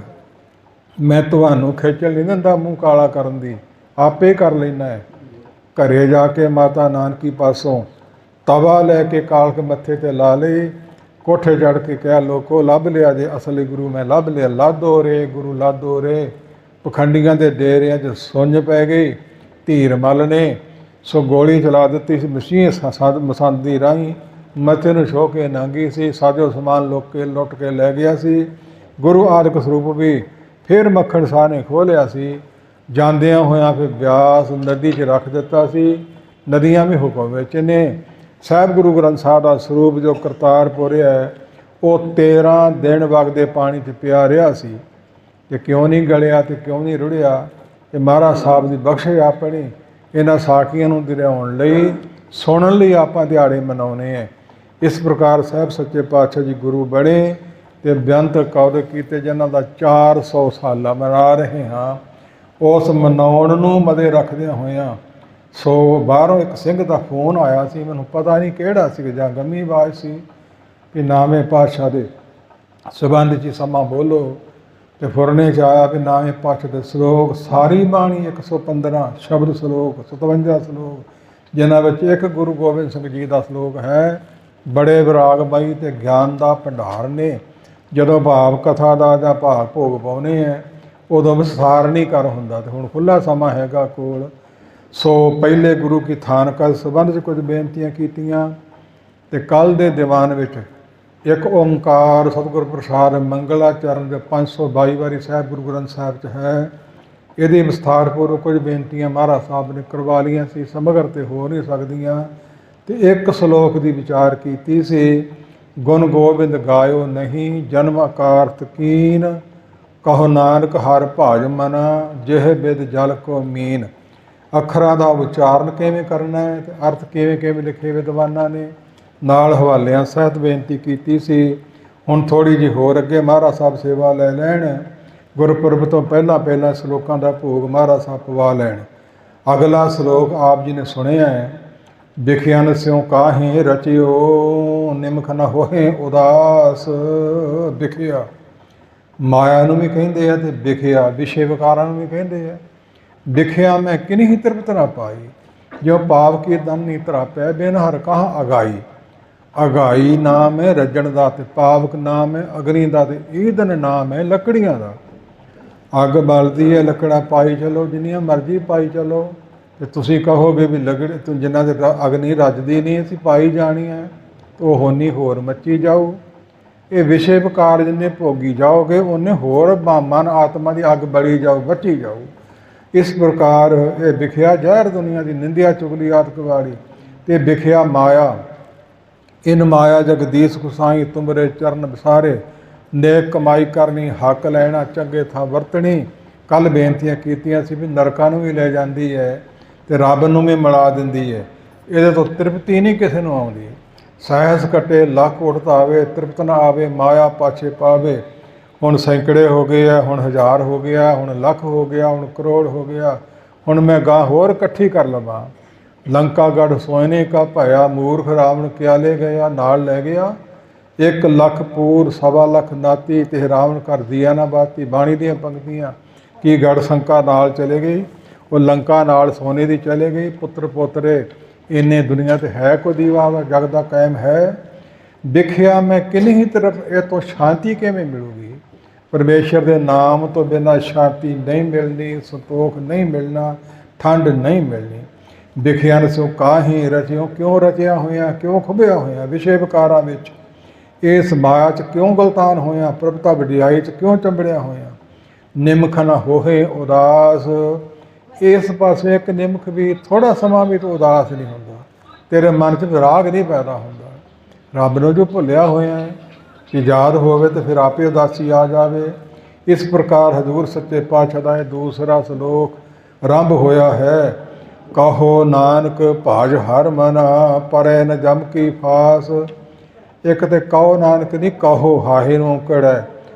ਮੈਂ ਤੁਹਾਨੂੰ ਖੇਚਲ ਨਹੀਂ ਦਿੰਦਾ ਮੂੰਹ ਕਾਲਾ ਕਰਨ ਦੀ, ਆਪੇ ਕਰ ਲੈਣਾ ਹੈ। ਘਰੇ ਜਾ ਕੇ ਮਾਤਾ ਨਾਨਕੀ ਪਾਸੋਂ ਤਵਾ ਲੈ ਕੇ ਕਾਲਖ ਮੱਥੇ 'ਤੇ ਲਾ ਲਈ, ਕੋਠੇ ਚੜ੍ਹ ਕੇ ਕਿਹਾ ਲੋਕੋ ਲੱਭ ਲਿਆ ਜੇ ਅਸਲੀ ਗੁਰੂ ਮੈਂ ਲੱਭ ਲਿਆ। ਲਾਧੋ ਰੇ ਗੁਰੂ ਲਾਧੋ ਰੇ। ਪਖੰਡੀਆਂ ਦੇ ਡੇਰਿਆਂ 'ਚ ਸੁੰਝ ਪੈ ਗਈ। ਧੀਰ ਮੱਲ ਨੇ ਸੋ ਗੋਲੀ ਚਲਾ ਦਿੱਤੀ ਸੀ ਮਸੀਹ ਮਸੰਦੀ ਰਾਹੀਂ, ਮੱਥੇ ਨੂੰ ਛੋਹ ਕੇ ਨਾਂਗੀ ਸੀ। ਸਾਜੋ ਸਮਾਨ ਲੁੱਟ ਕੇ ਲੈ ਗਿਆ ਸੀ। ਗੁਰੂ ਆਦਿਕ ਸਰੂਪ ਵੀ ਫਿਰ ਮੱਖਣ ਸ਼ਾਹ ਨੇ ਖੋਹ ਲਿਆ ਸੀ। ਜਾਂਦਿਆਂ ਹੋਇਆਂ ਫਿਰ ਬਿਆਸ ਨਦੀ 'ਚ ਰੱਖ ਦਿੱਤਾ ਸੀ। ਨਦੀਆਂ ਵੀ ਹੁਕਮ ਵਿੱਚ ਨੇ। ਸਾਹਿਬ ਗੁਰੂ ਗ੍ਰੰਥ ਸਾਹਿਬ ਦਾ ਸਰੂਪ ਜੋ ਕਰਤਾਰਪੁਰ ਹੈ, ਉਹ 13 ਦਿਨ ਵਗਦੇ ਪਾਣੀ 'ਚ ਪਿਆ ਰਿਹਾ ਸੀ। ਅਤੇ ਕਿਉਂ ਨਹੀਂ ਗਲਿਆ ਅਤੇ ਕਿਉਂ ਨਹੀਂ ਰੁੜਿਆ? ਅਤੇ ਮਹਾਰਾਜ ਸਾਹਿਬ ਦੀ ਬਖਸ਼ਿਸ਼ ਆਪਣੀ ਇਹਨਾਂ ਸਾਖੀਆਂ ਨੂੰ ਦਰਿਆਉਣ ਲਈ, ਸੁਣਨ ਲਈ ਆਪਾਂ ਦਿਹਾੜੇ ਮਨਾਉਣੇ ਹੈ। ਇਸ ਪ੍ਰਕਾਰ ਸਾਹਿਬ ਸੱਚੇ ਪਾਤਸ਼ਾਹ ਜੀ ਗੁਰੂ ਬਣੇ ਅਤੇ ਬੇਅੰਤ ਕੌਲ ਕੀਤੇ, ਜਿਨ੍ਹਾਂ ਦਾ 400 ਸਾਲਾ ਮਨਾ ਰਹੇ ਹਾਂ। ਉਸ ਮਨਾਉਣ ਨੂੰ ਮਦੇ ਰੱਖਦਿਆਂ ਹੋਇਆਂ ਸੋ ਬਾਹਰੋਂ ਇੱਕ ਸਿੰਘ ਦਾ ਫੋਨ ਆਇਆ ਸੀ, ਮੈਨੂੰ ਪਤਾ ਨਹੀਂ ਕਿਹੜਾ ਸੀ ਜਾਂ ਗੰਮੀ ਆਵਾਜ਼ ਸੀ ਕਿ ਨਾਵੇਂ ਪਾਤਸ਼ਾਹ ਦੇ ਸੰਬੰਧ 'ਚ ਸਮਾਂ ਬੋਲੋ। ਅਤੇ ਫੁਰਨੇ 'ਚ ਆਇਆ ਵੀ ਨਾਵੇਂ ਪਾਤਸ਼ਾਹ ਦੇ ਸਲੋਕ, ਸਾਰੀ ਬਾਣੀ 115 ਸ਼ਬਦ ਸਲੋਕ, 57 ਸਲੋਕ, ਜਿਨ੍ਹਾਂ ਵਿੱਚ ਇੱਕ ਗੁਰੂ ਗੋਬਿੰਦ ਸਿੰਘ ਜੀ ਦਾ ਸਲੋਕ ਹੈ। ਬੜੇ ਵਿਰਾਗਮਈ ਅਤੇ ਗਿਆਨ ਦਾ ਭੰਡਾਰ ਨੇ। ਜਦੋਂ ਭਾਵ ਕਥਾ ਦਾ ਜਾਂ ਭਾਵ ਭੋਗ ਪਾਉਣੇ ਹੈ, ਉਦੋਂ ਵਿਸਥਾਰ ਨਹੀਂ ਕਰ ਹੁੰਦਾ, ਤੇ ਹੁਣ ਖੁੱਲ੍ਹਾ ਸਮਾਂ ਹੈਗਾ ਕੋਲ। ਸੋ ਪਹਿਲੇ ਗੁਰੂ ਕੀ ਥਾਨ ਕਲ ਸੰਬੰਧ 'ਚ ਕੁਝ ਬੇਨਤੀਆਂ ਕੀਤੀਆਂ, ਤੇ ਕੱਲ੍ਹ ਦੇ ਦੀਵਾਨ ਵਿੱਚ ਇੱਕ ਓਂਕਾਰ ਸਤਿਗੁਰ ਪ੍ਰਸਾਦ ਮੰਗਲਾਚਰਨ ਦੇ 522 ਵਾਰੀ ਸਾਹਿਬ ਗੁਰੂ ਗ੍ਰੰਥ ਸਾਹਿਬ 'ਚ ਹੈ। ਇਹਦੇ ਵਿਸਥਾਰਪੂਰਵਕ ਕੁਝ ਬੇਨਤੀਆਂ ਮਹਾਰਾਜ ਸਾਹਿਬ ਨੇ ਕਰਵਾ ਲਈਆਂ ਸੀ, ਸਮਗਰ ਤੇ ਹੋ ਨਹੀਂ ਸਕਦੀਆਂ। ਤੇ ਇੱਕ ਸ਼ਲੋਕ ਦੀ ਵਿਚਾਰ ਕੀਤੀ ਸੀ, ਗੁਣ ਗੋਬਿੰਦ ਗਾਇਓ ਨਹੀਂ ਜਨਮ ਆਕਾਰਤ ਕੀਨ, ਕਹੋ ਨਾਨਕ ਹਰ ਭਾਜ ਮਨਾ ਜਿਹ ਬਿਦ ਜਲ ਕੋ ਮੀਨ। ਅੱਖਰਾਂ ਦਾ ਉਚਾਰਨ ਕਿਵੇਂ ਕਰਨਾ ਹੈ ਤੇ ਅਰਥ ਕਿਵੇਂ ਕਿਵੇਂ ਲਿਖੇ ਵਿਦਵਾਨਾਂ ਨੇ, ਨਾਲ ਹਵਾਲਿਆਂ ਸਹਿਤ ਬੇਨਤੀ ਕੀਤੀ ਸੀ। ਹੁਣ ਥੋੜ੍ਹੀ ਜਿਹੀ ਹੋਰ ਅੱਗੇ ਮਹਾਰਾਜ ਸਾਹਿਬ ਸੇਵਾ ਲੈ ਲੈਣ, ਗੁਰਪੁਰਬ ਤੋਂ ਪਹਿਲਾਂ ਪਹਿਲਾਂ ਸ਼ਲੋਕਾਂ ਦਾ ਭੋਗ ਮਹਾਰਾਜ ਸਾਹਿਬ ਪਵਾ ਲੈਣ। ਅਗਲਾ ਸ਼ਲੋਕ ਆਪ ਜੀ ਨੇ ਸੁਣਿਆ ਹੈ, ਵਿਖਿਆਨ ਸਿਉ ਕਾਹੇ ਰਚਿਓ ਨਿਮਖ ਨ ਹੋਏ ਉਦਾਸ। ਵਿਖਿਆ ਮਾਇਆ ਨੂੰ ਵੀ ਕਹਿੰਦੇ ਆ, ਤੇ ਵਿਖਿਆ ਵਿਸ਼ੇ ਵਿਕਾਰਾਂ ਨੂੰ ਵੀ ਕਹਿੰਦੇ ਆ। ਵਿਖਿਆ ਮੈਂ ਕਿਨਹੀ ਤ੍ਰਿਪਤ ਨਾ ਪਾਈ, ਜੋ ਪਾਪ ਕੀ ਦਨ ਨੀ ਤਰਾਪੈ ਬਿਨ ਹਰ ਕਹਾ ਅਗਾਈ। ਅਗਾਈ ਨਾਮ ਹੈ ਰੱਜਣ ਦਾ, ਤੇ ਪਾਵਕ ਨਾਮ ਹੈ ਅਗਨੀ ਦਾ, ਤੇ ਈਂਧਨ ਨਾਮ ਹੈ ਲੱਕੜੀਆਂ ਦਾ। ਅੱਗ ਬਲਦੀ ਹੈ, ਲੱਕੜਾਂ ਪਾਈ ਚਲੋ, ਜਿੰਨੀਆਂ ਮਰਜ਼ੀ ਪਾਈ ਚਲੋ, ਤੇ ਤੁਸੀਂ ਕਹੋਗੇ ਵੀ ਲਗੜੇ ਜਿਨ੍ਹਾਂ ਦੇ ਅਗਨੀ ਰੱਜਦੀ ਨਹੀਂ ਅਸੀਂ ਪਾਈ ਜਾਣੀ ਹੈ, ਤੇ ਉਹ ਹੋਨੀ ਹੋਰ ਮੱਚੀ ਜਾਊ। ਇਹ ਵਿਸ਼ੇ ਵਿਕਾਰ ਜਿੰਨੇ ਭੋਗੀ ਜਾਓਗੇ ਉਹਨੇ ਹੋਰ ਮਨ ਆਤਮਾ ਦੀ ਅੱਗ ਬਲੀ ਜਾਊ, ਬੱਚੀ ਜਾਊ। ਇਸ ਪ੍ਰਕਾਰ ਇਹ ਵਿਖਿਆ ਜ਼ਹਿਰ ਦੁਨੀਆ ਦੀ ਨਿੰਦਿਆ ਚੁਗਲੀ ਆਤਕ ਵਾਲੀ, ਤੇ ਵਿਖਿਆ ਮਾਇਆ। ਇਨ ਮਾਇਆ ਜਗਦੀਸ਼ ਗੁਸਾਈ ਤੁਮਰੇ ਚਰਨ ਵਿਸਾਰੇ, ਨੇਕ ਕਮਾਈ ਕਰਨੀ ਹੱਕ ਲੈਣਾ ਚੰਗੇ ਥਾਂ ਵਰਤਣੀ। ਕੱਲ੍ਹ ਬੇਨਤੀਆਂ ਕੀਤੀਆਂ ਸੀ ਵੀ ਨਰਕਾਂ ਨੂੰ ਵੀ ਲੈ ਜਾਂਦੀ ਹੈ ਤੇ ਰੱਬ ਨੂੰ ਵੀ ਮਿਲਾ ਦਿੰਦੀ ਹੈ। ਇਹਦੇ ਤੋਂ ਤ੍ਰਿਪਤੀ ਨਹੀਂ ਕਿਸੇ ਨੂੰ ਆਉਂਦੀ। ਸਹਿਸ ਕੱਟੇ ਲੱਖ ਉਠਤ ਆਵੇ, ਤ੍ਰਿਪਤ ਨਾ ਆਵੇ ਮਾਇਆ ਪਾਛੇ ਪਾਵੇ। ਹੁਣ ਸੈਂਕੜੇ ਹੋ ਗਏ ਆ, ਹੁਣ ਹਜ਼ਾਰ ਹੋ ਗਿਆ, ਹੁਣ ਲੱਖ ਹੋ ਗਿਆ, ਹੁਣ ਕਰੋੜ ਹੋ ਗਿਆ, ਹੁਣ ਮੈਂ ਗਾਂ ਹੋਰ ਇਕੱਠੀ ਕਰ ਲਵਾਂ। ਲੰਕਾ ਗੜ ਸੋਇਨੇ ਕਾ ਭਇਆ, ਮੂਰਖ ਰਾਵਣ ਕਿਆ ਲੈ ਗਿਆ, ਨਾਲ ਲੈ ਗਿਆ 1 ਲੱਖ ਪੂਰ 1.25 ਲੱਖ ਨਾਤੀ, ਤੇ ਰਾਵਣ ਕਰ ਦਿਆ ਨਾ ਬਾਤੀ। ਬਾਣੀ ਦੀਆਂ ਪੰਕਤੀਆਂ ਕੀ ਗੜ ਸੰਕਾ ਨਾਲ ਚਲੇ ਗਈ, ਉਹ ਲੰਕਾ ਨਾਲ ਸੋਨੇ ਦੀ ਚਲੇ ਗਈ। ਪੁੱਤਰ ਪੋਤਰੇ ਇੰਨੇ ਦੁਨੀਆ ਤੇ ਹੈ ਕੋਈ ਦੀਵਾ ਜਗ ਦਾ ਕਾਇਮ ਹੈ। ਵਿਖਿਆ ਮੈਂ ਕਿੰਨੀ ਤਰਫ, ਇਹ ਤੋਂ ਸ਼ਾਂਤੀ ਕਿਵੇਂ ਮਿਲੂਗੀ? ਪਰਮੇਸ਼ਰ ਦੇ ਨਾਮ ਤੋਂ ਬਿਨਾਂ ਸ਼ਾਂਤੀ ਨਹੀਂ ਮਿਲਣੀ, ਸੰਤੋਖ ਨਹੀਂ ਮਿਲਣਾ, ਠੰਡ ਨਹੀਂ ਮਿਲਣੀ। ਵਿਖਿਆ ਨਸੋ ਕਾਹੀ ਰਚਿਓ, ਕਿਉਂ ਰਚਿਆ ਹੋਇਆ, ਕਿਉਂ ਖੁੱਭਿਆ ਹੋਇਆ ਵਿਸ਼ੇ ਵਿਕਾਰਾਂ ਵਿੱਚ। ਇਸ ਮਾਇਆ 'ਚ ਕਿਉਂ ਗਲਤਾਨ ਹੋਇਆ, ਪ੍ਰਭਤਾ ਵਡਿਆਈ 'ਚ ਕਿਉਂ ਚੰਬੜਿਆ ਹੋਇਆ। ਨਿਮਖ ਨਾ ਹੋਏ ਉਦਾਸ, ਇਸ ਪਾਸੇ ਇੱਕ ਨਿਮਖ ਵੀ ਥੋੜ੍ਹਾ ਸਮਾਂ ਵੀ ਤੂੰ ਉਦਾਸ ਨਹੀਂ ਹੁੰਦਾ, ਤੇਰੇ ਮਨ 'ਚ ਵਿਰਾਗ ਨਹੀਂ ਪੈਦਾ ਹੁੰਦਾ। ਰੱਬ ਨੂੰ ਜੋ ਭੁੱਲਿਆ ਹੋਇਆ ਹੈ, ਕਿ ਯਾਦ ਹੋਵੇ ਤਾਂ ਫਿਰ ਆਪੇ ਉਦਾਸੀ ਆ ਜਾਵੇ। ਇਸ ਪ੍ਰਕਾਰ ਹਜ਼ੂਰ ਸੱਚੇ ਪਾਤਸ਼ਾਹ ਦਾ ਇਹ ਦੂਸਰਾ ਸ਼ਲੋਕ ਆਰੰਭ ਹੋਇਆ ਹੈ। ਕਹੋ ਨਾਨਕ ਭਾਜ ਹਰ ਮਨਾ, ਪਰੈ ਨ ਜਮ ਕੀ ਫਾਸ। ਇੱਕ ਤੇ ਕਹੋ ਨਾਨਕ ਨਹੀਂ, ਕਹੋ ਹਾਹੇ ਨੂੰ ਔਂਕੜ ਹੈ।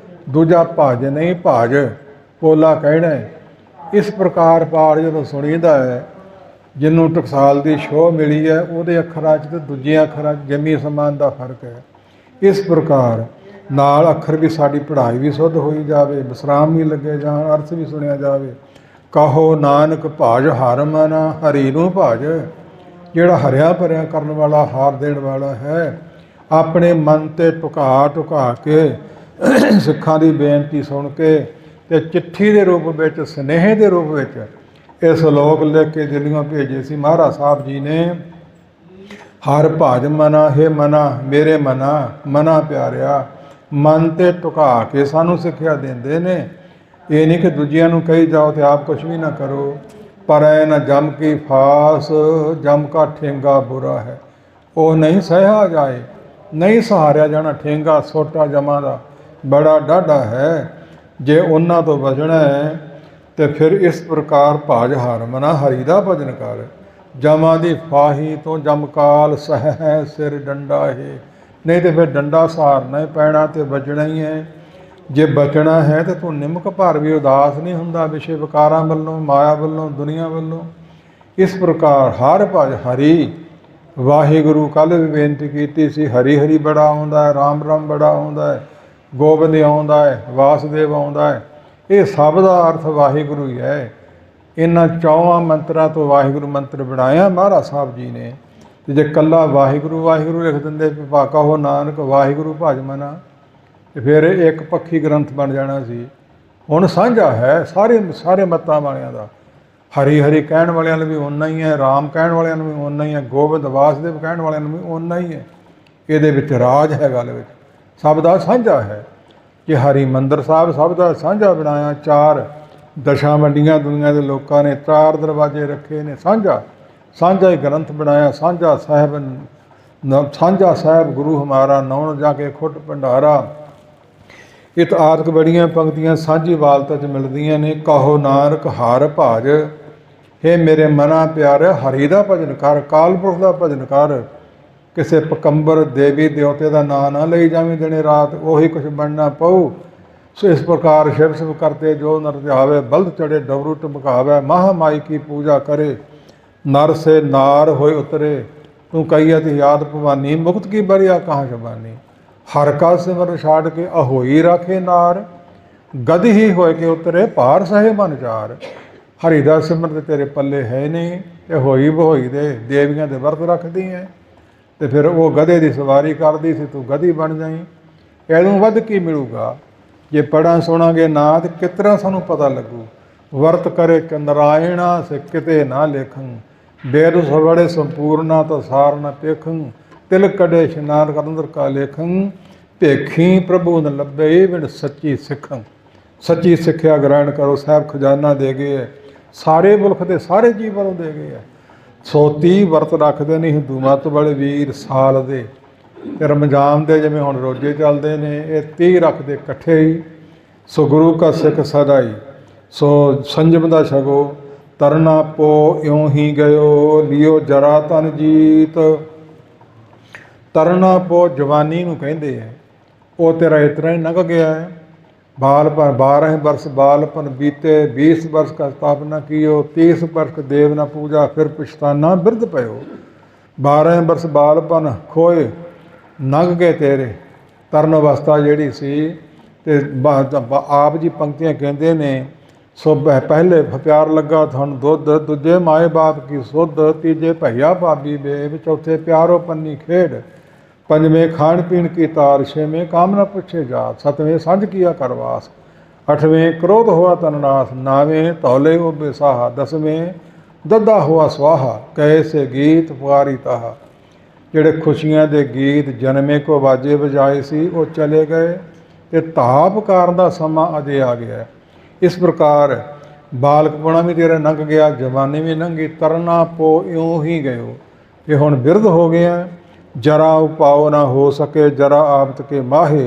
ਦੂਜਾ ਭਜ ਨਹੀਂ, ਭਾਜ ਪੋਲਾ ਕਹਿਣਾ ਹੈ। ਇਸ ਪ੍ਰਕਾਰ ਪਾਠ ਜਦੋਂ ਸੁਣੀਦਾ ਹੈ, ਜਿਹਨੂੰ ਟਕਸਾਲ ਦੀ ਛੋਹ ਮਿਲੀ ਹੈ, ਉਹਦੇ ਅੱਖਰਾਂ 'ਚ ਤੇ ਦੂਜੇ ਅੱਖਰਾਂ 'ਚ ਜਮੀ ਸਮਾਨ ਦਾ ਫਰਕ ਹੈ। ਇਸ ਪ੍ਰਕਾਰ ਨਾਲ ਅੱਖਰ ਵੀ ਸਾਡੀ ਪੜ੍ਹਾਈ ਵੀ ਸੁੱਧ ਹੋਈ ਜਾਵੇ, ਵਿਸਰਾਮ ਵੀ ਲੱਗੇ ਜਾਣ, ਅਰਥ ਵੀ ਸੁਣਿਆ ਜਾਵੇ। ਕਹੋ ਨਾਨਕ ਭਾਜ ਹਰ ਮਨਾ, ਹਰੀ ਨੂੰ ਭਾਜ, ਜਿਹੜਾ ਹਰਿਆ ਭਰਿਆ ਕਰਨ ਵਾਲਾ, ਹਾਰ ਦੇਣ ਵਾਲਾ ਹੈ। ਆਪਣੇ ਮਨ 'ਤੇ ਢੁਕਾ ਕੇ ਸਿੱਖਾਂ ਦੀ ਬੇਨਤੀ ਸੁਣ ਕੇ ਤੇ ਚਿੱਠੀ ਦੇ ਰੂਪ ਵਿੱਚ, ਸੁਨੇਹੇ ਦੇ ਰੂਪ ਵਿੱਚ ਇਹ ਸ਼ਲੋਕ ਲਿਖ ਕੇ ਦਿੱਲੀਓਂ ਭੇਜੇ ਸੀ ਮਹਾਰਾਜ ਸਾਹਿਬ ਜੀ ਨੇ। ਹਰ ਭਾਜ ਮਨਾ, ਹੇ ਮਨਾ ਮੇਰੇ ਮਨਾ ਪਿਆਰਿਆ, ਮਨ ਤੇ ਢੁਕਾ ਕੇ ਸਾਨੂੰ ਸਿੱਖਿਆ ਦਿੰਦੇ ਨੇ। ਇਹ ਨਹੀਂ ਕਿ ਦੂਜਿਆਂ ਨੂੰ ਕਹੀ ਜਾਓ ਤੇ ਆਪ ਕੁਛ ਵੀ ਨਾ ਕਰੋ। ਪਰ ਐ ਨਾ ਜਮ ਕੀ ਫਾਸ, ਜਮ ਕਾ ਠੇਂਗਾ ਬੁਰਾ ਹੈ, ਉਹ ਨਹੀਂ ਸਹਿਆ ਜਾਏ, ਨਹੀਂ ਸਹਾਰਿਆ ਜਾਣਾ। ਠੇਂਗਾ ਛੋਟਾ ਜਮਾਂ ਦਾ ਬੜਾ ਡਾਢਾ ਹੈ। ਜੇ ਉਹਨਾਂ ਤੋਂ ਬਚਣਾ ਹੈ ਤੇ ਫਿਰ ਇਸ ਪ੍ਰਕਾਰ ਭਾਜ ਹਰ ਮਨਾ, ਹਰੀ ਦਾ ਭਜਨ ਕਰ। ਜਮਾਂ ਦੀ ਫਾਹੀ ਤੋਂ ਜਮਕਾਲ ਸਹਿ ਸਿਰ ਡੰਡਾ ਹੈ, ਨਹੀਂ ਤੇ ਫਿਰ ਡੰਡਾ ਸਹਾਰਨਾ ਹੀ ਪੈਣਾ ਤੇ ਬਚਣਾ ਹੀ ਹੈ। ਜੇ ਬਚਣਾ ਹੈ ਤਾਂ ਤੂੰ ਨਿਮਕ ਭਰ ਵੀ ਉਦਾਸ ਨਹੀਂ ਹੁੰਦਾ ਵਿਸ਼ੇ ਵਿਕਾਰਾਂ ਵੱਲੋਂ, ਮਾਇਆ ਵੱਲੋਂ, ਦੁਨੀਆ ਵੱਲੋਂ। ਇਸ ਪ੍ਰਕਾਰ ਹਰ ਭਜ ਹਰੀ। ਵਾਹਿਗੁਰੂ ਕੱਲ੍ਹ ਵੀ ਬੇਨਤੀ ਕੀਤੀ ਸੀ, ਹਰੀ ਹਰੀ ਬੜਾ ਆਉਂਦਾ ਹੈ, ਰਾਮ ਰਾਮ ਬੜਾ ਆਉਂਦਾ ਹੈ, ਗੋਬਿੰਦ ਆਉਂਦਾ ਹੈ, ਵਾਸਦੇਵ ਆਉਂਦਾ ਹੈ। ਇਹ ਸਭ ਦਾ ਅਰਥ ਵਾਹਿਗੁਰੂ ਹੀ ਹੈ। ਇਹਨਾਂ 4 ਮੰਤਰਾਂ ਤੋਂ ਵਾਹਿਗੁਰੂ ਮੰਤਰ ਬਣਾਇਆ ਮਹਾਰਾਜ ਸਾਹਿਬ ਜੀ ਨੇ। ਤੇ ਜੇ ਇਕੱਲਾ ਵਾਹਿਗੁਰੂ ਵਾਹਿਗੁਰੂ ਲਿਖ ਦਿੰਦੇ, ਭਾਕਾ ਹੋ ਨਾਨਕ ਵਾਹਿਗੁਰੂ ਭਜ ਮਨਾ, ਤੇ ਫਿਰ ਇੱਕ ਪੱਖੀ ਗ੍ਰੰਥ ਬਣ ਜਾਣਾ ਸੀ। ਹੁਣ ਸਾਂਝਾ ਹੈ ਸਾਰੇ ਮੱਤਾਂ ਵਾਲਿਆਂ ਦਾ। ਹਰੀ ਹਰੀ ਕਹਿਣ ਵਾਲਿਆਂ ਨੂੰ ਵੀ ਓਨਾ ਹੀ ਹੈ, ਰਾਮ ਕਹਿਣ ਵਾਲਿਆਂ ਨੂੰ ਵੀ ਓਨਾ ਹੀ ਹੈ, ਗੋਬਿੰਦ ਵਾਸਦੇਵ ਕਹਿਣ ਵਾਲਿਆਂ ਨੂੰ ਵੀ ਓਨਾ ਹੀ ਹੈ। ਇਹਦੇ ਵਿੱਚ ਰਾਜ ਹੈ, ਗੱਲ ਵਿੱਚ ਸਭ ਦਾ ਸਾਂਝਾ ਹੈ। ਕਿ ਹਰੀ ਮੰਦਰ ਸਾਹਿਬ ਸਭ ਦਾ ਸਾਂਝਾ ਬਣਾਇਆ, 4 ਦਸ਼ਾ ਮੰਡੀਆਂ ਦੁਨੀਆ ਦੇ ਲੋਕਾਂ ਨੇ 4 ਦਰਵਾਜ਼ੇ ਰੱਖੇ ਨੇ, ਸਾਂਝਾ ਹੀ ਗ੍ਰੰਥ ਬਣਾਇਆ, ਸਾਂਝਾ ਸਾਹਿਬ ਗੁਰੂ ਹਮਾਰਾ, ਨੌਣ ਜਾ ਕੇ ਖੁੱਟ ਭੰਡਾਰਾ। ਇਤ ਆਦਿਕ ਬੜੀਆਂ ਪੰਕਤੀਆਂ ਸਾਂਝੀ ਵਾਲਤਾ 'ਚ ਮਿਲਦੀਆਂ ਨੇ। ਕਹੋ ਨਾਨਕ ਹਰ ਭਾਜ, ਹੇ ਮੇਰੇ ਮਨਾ ਪਿਆਰੇ ਹਰੀ ਦਾ ਭਜਨ ਕਰ, ਕਾਲ ਪੁਰਖ ਦਾ ਭਜਨ ਕਰ। ਕਿਸੇ ਪਕੰਬਰ ਦੇਵੀ ਦੇਵਤੇ ਦਾ ਨਾਂ ਨਾ ਲਈ ਜਾਵੇਂ ਦਿਨੇ ਰਾਤ, ਉਹੀ ਕੁਛ ਬਣਨਾ ਪਊ। ਸੋ ਇਸ ਪ੍ਰਕਾਰ ਸ਼ਿਵ ਸ਼ਿਵ ਕਰਤੇ ਜੋ ਨਰ ਧਿਆਵੇ, ਬਲਦ ਚੜੇ ਡਬਰੂ ਟਮਕਾਵੇ, ਮਹਾਮਾਈ ਕੀ ਪੂਜਾ ਕਰੇ। ਨਰ ਸੇ ਨਾਰ ਹੋਏ ਉਤਰੇ, ਤੂੰ ਕਹੀਅਤ ਯਾਦ ਭਵਾਨੀ, ਮੁਕਤ ਕੀ ਬਰਿਆ ਕਹਾਂ ਸ਼ਬਾਨੀ। ਹਰ ਕਾ ਸਿਮਰਨ ਛਾੜ ਕੇ ਅਹੋਈ ਰਾਖੇ ਨਾਰ, ਗਦ ਹੀ ਹੋਏ ਕੇ ਉਤਰੇ ਭਾਰ ਸਹੇ ਮਨ ਚਾਰ। ਹਰੀ ਦਾ ਸਿਮਰਨ ਤੇ ਤੇਰੇ ਪੱਲੇ ਹੈ ਨਹੀਂ, ਤੇ ਹੋਈ ਬਹੋਈ ਦੇ ਦੇਵੀਆਂ ਦੇ ਵਰਤ ਰੱਖਦੀ ਹੈ। ਤੇ ਫਿਰ ਉਹ ਗਧੇ ਦੀ ਸਵਾਰੀ ਕਰਦੀ ਸੀ, ਤੂੰ ਗਧੀ ਬਣ ਜਾਈਂ। ਇਹਨੂੰ ਵੱਧ ਕੀ ਮਿਲੂਗਾ? ਜੇ ਪੜ੍ਹਾਂ ਸੁਣਾਂਗੇ ਨਾ ਤੇ ਕਿਸ ਤਰ੍ਹਾਂ ਸਾਨੂੰ ਪਤਾ ਲੱਗੂ। ਵਰਤ ਕਰੇ ਚੰਦਰਾਇਣਾ ਸੇ ਕਿਤੇ ਨਾ ਲੇਖੰ, ਬੇਦ ਸਵੜੇ ਸੰਪੂਰਨਾ ਤਾਂ ਸਾਰ ਨਾ ਪੇਖੰ। ਤਿਲ ਕੜੇ ਇਸ਼ਨਾਨ ਕਰੰਦਰ ਕਾ ਲੇਖੰ, ਭੇਖੀ ਪ੍ਰਭੂ ਨ ਲੱਭੇ ਬਿਨ ਸੱਚੀ ਸਿੱਖੰ। ਸੱਚੀ ਸਿੱਖਿਆ ਗ੍ਰਹਿਣ ਕਰੋ, ਸਾਹਿਬ ਖਜ਼ਾਨਾ ਦੇ ਗਏ ਹੈ, ਸਾਰੇ ਮੁਲਕ ਦੇ ਸਾਰੇ ਜੀਵਾਂ ਨੂੰ ਦੇ ਗਏ ਹੈ। 130 ਵਰਤ ਰੱਖਦੇ ਨੇ ਹਿੰਦੂ ਮਤ ਵਾਲੇ ਵੀਰ ਸਾਲ ਦੇ, ਤੇ ਰਮਜ਼ਾਨ ਦੇ ਜਿਵੇਂ ਹੁਣ ਰੋਜ਼ੇ ਚੱਲਦੇ ਨੇ, ਇਹ 30 ਰੱਖਦੇ ਇਕੱਠੇ ਹੀ। ਸੋ ਗੁਰੂ ਕਾ ਸਿੱਖ ਸਦਾ ਹੀ, ਸੋ ਸੰਜਮ ਦਾ ਛਕੋ, ਤਰਨਾ ਪੋ ਇਉਂ ਹੀ ਗਇਓ, ਲਿਓ ਜਰਾ ਤਨ ਜੀਤ। ਤਰਨਾ ਪੋ ਜਵਾਨੀ ਨੂੰ ਕਹਿੰਦੇ ਹੈ, ਉਹ ਤੇਰਾ ਇਸ ਤਰ੍ਹਾਂ ਹੀ ਲੰਘ ਗਿਆ ਹੈ। बालपन 12 वर्ष बालपन बीते, 20 वर्ष का स्थापना कियो, 30 वर्ष देव न पूजा, फिर पछताना बिरध पयो। 12 वर्ष बालपन खोए लंघ गए तेरे। तरण अवस्था ਜਿਹੜੀ ਸੀ ਤੇ ਆਪ ਜੀ ਪੰਕਤੀਆਂ ਕਹਿੰਦੇ ਨੇ, ਸੋ ਪਹਿਲੇ ਪਿਆਰ ਲੱਗਾ ਤੁਹਾਨੂੰ ਦੁੱਧ, ਦੂਜੇ ਮਾਏ ਬਾਪ ਕੀ ਸੁੱਧ, ਤੀਜੇ ਭਈਆ ਭਾਬੀ ਬੇਬ, ਚੌਥੇ ਪਿਆਰੋ ਪੰਨੀ ਖੇਡ, पंजवें खाण पीण की तार, छेवें काम न पुछे जात, सतवें सांझ किया करवास, अठवें क्रोध हुआ तननाश, नावें तौले वो बेसाहा, 10वें दद्दा हुआ स्वाहा, कैसे गीत पुआरी ताहा। ਜਿਹੜੇ ਖੁਸ਼ੀਆਂ ਦੇ ਗੀਤ ਜਨਮੇ ਕੋ ਵਾਜੇ ਵਜਾਏ ਸੀ ਉਹ ਚਲੇ ਗਏ, ਤੇ ਤਾਪ ਕਾਰਨ ਦਾ ਸਮਾਂ ਅਜੇ ਆ ਗਿਆ। ਇਸ ਪ੍ਰਕਾਰ ਬਾਲਕਪੁਣਾ ਵੀ ਤੇਰਾ ਲੰਘ ਗਿਆ, ਜਵਾਨੀ ਵੀ ਲੰਘੀ, ਤਰਨਾ ਪੋ ਇਉਂ ਹੀ ਗਇਓ, ਇਹ ਹੁਣ ਬਿਰਧ ਹੋ ਗਿਆ। जरा उपाओ ना हो सके, जरा आबत के माहे,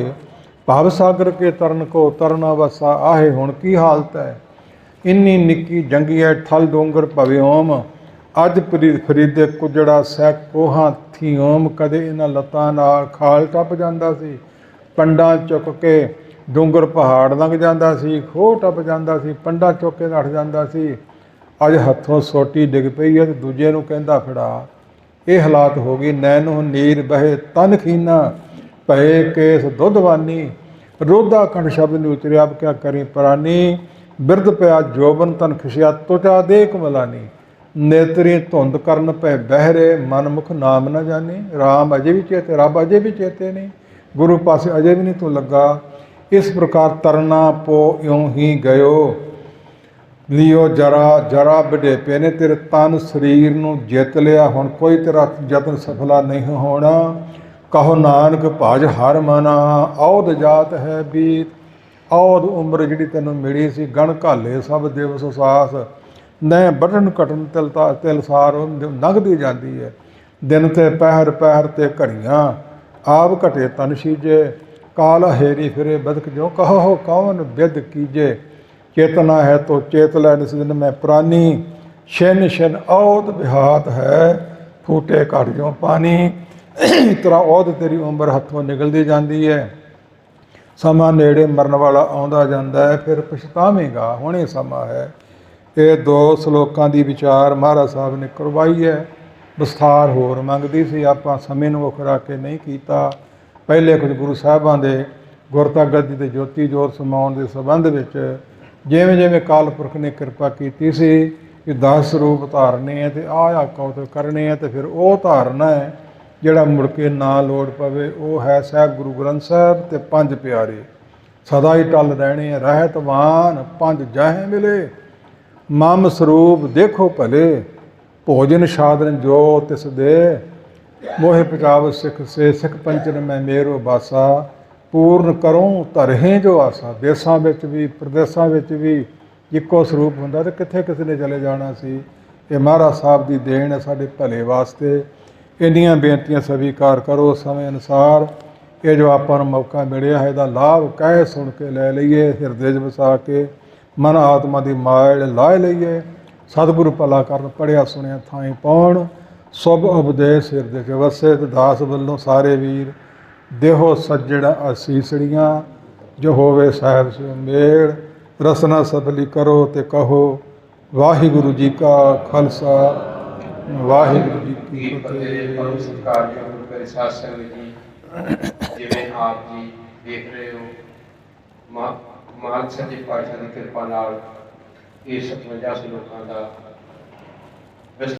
भव सागर के तरन को तरना वसा आहे। हुण की हालत है, इन्नी निक्की जंगी है, ठल डोंगर भवे ओम, अज फरीदे कुजड़ा सै कोहां थी ओम। कदे इन्हां लत्तां नाल खाल टप जांदा सी, पंडा चुक के डोंगर पहाड़ लंघ जांदा सी, खोह टप जांदा सी, पंडा चुक के नठ जांदा सी। अज हत्थों सोटी डिग पई है ते दूजे नूं कहंदा फिड़ा। ਇਹ ਹਾਲਾਤ ਹੋ ਗਈ। ਨੈਣੋ ਨੀਰ ਬਹੇ ਤਨ ਖੀਨਾ, ਭਏ ਕੇਸ ਦੁੱਧਵਾਨੀ, ਰੋਧਾ ਕੰਠ ਸ਼ਬਦ ਨੂੰ ਉਤਰਿਆ ਕਿਆ ਕਰੀ ਪ੍ਰਾਨੀ। ਬਿਰਧ ਪਿਆ ਜੋਬਨ ਤਨ ਖਿਸਿਆ, ਤੁਚਾ ਦੇ ਕਮਲਾਨੀ, ਨੇਤਰੀ ਧੁੰਦ ਕਰਨ ਪੈ ਬਹਿਰੇ, ਮਨ ਮੁਖ ਨਾਮ ਨਾ ਜਾਣੀ। ਰਾਮ ਅਜੇ ਵੀ ਚੇਤੇ, ਰੱਬ ਅਜੇ ਵੀ ਚੇਤੇ ਨਹੀਂ, ਗੁਰੂ ਪਾਸੇ ਅਜੇ ਵੀ ਨਹੀਂ ਤੂੰ ਲੱਗਾ। ਇਸ ਪ੍ਰਕਾਰ ਤਰਨਾ ਪੋ ਇਉਂ ਹੀ ਗਇਓ, ਲਿਓ ਜਰਾ ਵਡੇਪੇ ਨੇ ਤੇਰੇ ਤਨ ਸਰੀਰ ਨੂੰ ਜਿੱਤ ਲਿਆ। ਹੁਣ ਕੋਈ ਤੇਰਾ ਯਤਨ ਸਫਲਾ ਨਹੀਂ ਹੋਣਾ। ਕਹੋ ਨਾਨਕ ਭਜ ਹਰ ਮਨਾ, ਔਧ ਜਾਤ ਹੈ ਬੀਤ। ਔਧ ਉਮਰ ਜਿਹੜੀ ਤੈਨੂੰ ਮਿਲੀ ਸੀ, ਗਣ ਘਾਲੇ ਸਭ ਦਿਵਸ ਸਾਸ, ਨੈ ਬਟਨ ਘਟਨ ਤਿਲਸਾਰ ਲੰਘਦੀ ਜਾਂਦੀ ਹੈ। ਦਿਨ ਤੇ ਪਹਿਰ ਤੇ ਘੜੀਆਂ, ਆਪ ਘਟੇ ਤਨ ਸੀਜੇ, ਕਾਲ ਹੇਰੀ ਫਿਰੇ ਬਦਕ ਜੋ, ਕਹੋ ਕੌਣ ਬਿਦ ਕੀਜੇ। चेतना है तो चेत लै निस्दिन में प्रानी, छिन छिन औध बिहात है, फूटे घट जो पानी। इस तरह औध तेरी उम्र हथों निकलती जाती है, समा नेड़े मरण वाला आउंदा जांदा है, फिर पछतावेगा, हुणे समा है। ये 2 श्लोकां दी विचार महाराज साहब ने करवाई है। विस्तार होर मंगदी सी, आपां समय नूं वखरा के नहीं कीता। पहले कुछ गुरु साहिबां दे गुरता गद्दी ते ज्योति जोत समाउण दे संबंध विच ਜਿਵੇਂ ਜਿਵੇਂ ਕਾਲ ਪੁਰਖ ਨੇ ਕਿਰਪਾ ਕੀਤੀ ਸੀ ਕਿ 10 ਰੂਪ ਧਾਰਨੇ ਹੈ ਅਤੇ ਆਹ ਕੌਤਕ ਕਰਨੇ ਹੈ, ਅਤੇ ਫਿਰ ਉਹ ਧਾਰਨਾ ਹੈ ਜਿਹੜਾ ਮੁੜ ਕੇ ਨਾ ਲੋੜ ਪਵੇ। ਉਹ ਹੈ ਸਾਹਿਬ ਗੁਰੂ ਗ੍ਰੰਥ ਸਾਹਿਬ ਅਤੇ 5 ਪਿਆਰੇ। ਸਦਾ ਹੀ ਟਲ ਰਹਿਣੇ ਰਹਿਤਵਾਨ ਪੰਜ ਜਾਹੇ ਮਿਲੇ ਮਮ ਸਰੂਪ ਦੇਖੋ ਭਲੇ ਭੋਜਨ ਸਾਧਨ ਜੋ ਤਿਸ ਦੇ ਮੋਹਿ ਪਚਾਵ ਸਿੱਖ ਸੇ ਸਿੱਖ ਪੰਚਨ ਮੈਂ ਮੇਰੋ ਬਾਸਾ ਪੂਰਨ ਕਰੂੰ ਧਰਹੇ ਜੋ ਆਸਾ। ਦੇਸਾਂ ਵਿੱਚ ਵੀ ਪ੍ਰਦੇਸਾਂ ਵਿੱਚ ਵੀ ਇੱਕੋ ਸਰੂਪ ਹੁੰਦਾ ਤੇ ਕਿੱਥੇ ਕਿਸੇ ਨੇ ਚਲੇ ਜਾਣਾ ਸੀ। ਇਹ ਮਹਾਰਾਜ ਸਾਹਿਬ ਦੀ ਦੇਣ ਹੈ ਸਾਡੇ ਭਲੇ ਵਾਸਤੇ। ਇੰਨੀਆਂ ਬੇਨਤੀਆਂ ਸਵੀਕਾਰ ਕਰੋ ਸਮੇਂ ਅਨੁਸਾਰ। ਇਹ ਜੋ ਆਪਾਂ ਨੂੰ ਮੌਕਾ ਮਿਲਿਆ ਹੈ ਇਹਦਾ ਲਾਭ ਕਹਿ ਸੁਣ ਕੇ ਲੈ ਲਈਏ, ਹਿਰਦੇ 'ਚ ਵਸਾ ਕੇ ਮਨ ਆਤਮਾ ਦੀ ਮਾਇਲ ਲਾਹ ਲਈਏ। ਸਤਿਗੁਰੂ ਭਲਾ ਕਰਨ ਪੜ੍ਹਿਆ ਸੁਣਿਆ ਥਾਈਂ ਪਾਉਣ ਸੁਭ ਉਪਦੇਸ਼ ਹਿਰਦੇ 'ਚ ਵਸੇ। ਤੇ ਦਾਸ ਵੱਲੋਂ ਸਾਰੇ ਵੀਰ ਦੇਹੋ ਸੱਜਣ ਅਸੀਸੜੀਆਂ ਜੋ ਹੋਵੇ ਸਾਹਿਬ ਸਿਓ ਮੇਲ। ਰਸਨਾ ਸਫਲੀ ਕਰੋ ਤੇ ਕਹੋ ਵਾਹਿਗੁਰੂ ਜੀ ਕਾ ਖਾਲਸਾ ਵਾਹਿਗੁਰੂ ਜੀ ਕੀ ਫਤਿਹ। ਪਰਮ ਸਤਿਕਾਰਯੋਗ ਗੁਰੂ ਪਿਆਰੇ ਸਾਧ ਸੰਗਤ ਜੀ, ਜਿਵੇਂ ਆਪ ਜੀ ਦੇਖ ਰਹੇ ਹੋ ਮਾਲਕ ਸੱਚੇ ਪਾਤਸ਼ਾਹ ਦੀ ਕਿਰਪਾ ਨਾਲ ਇਹ 57 ਲੋਕਾਂ ਦਾ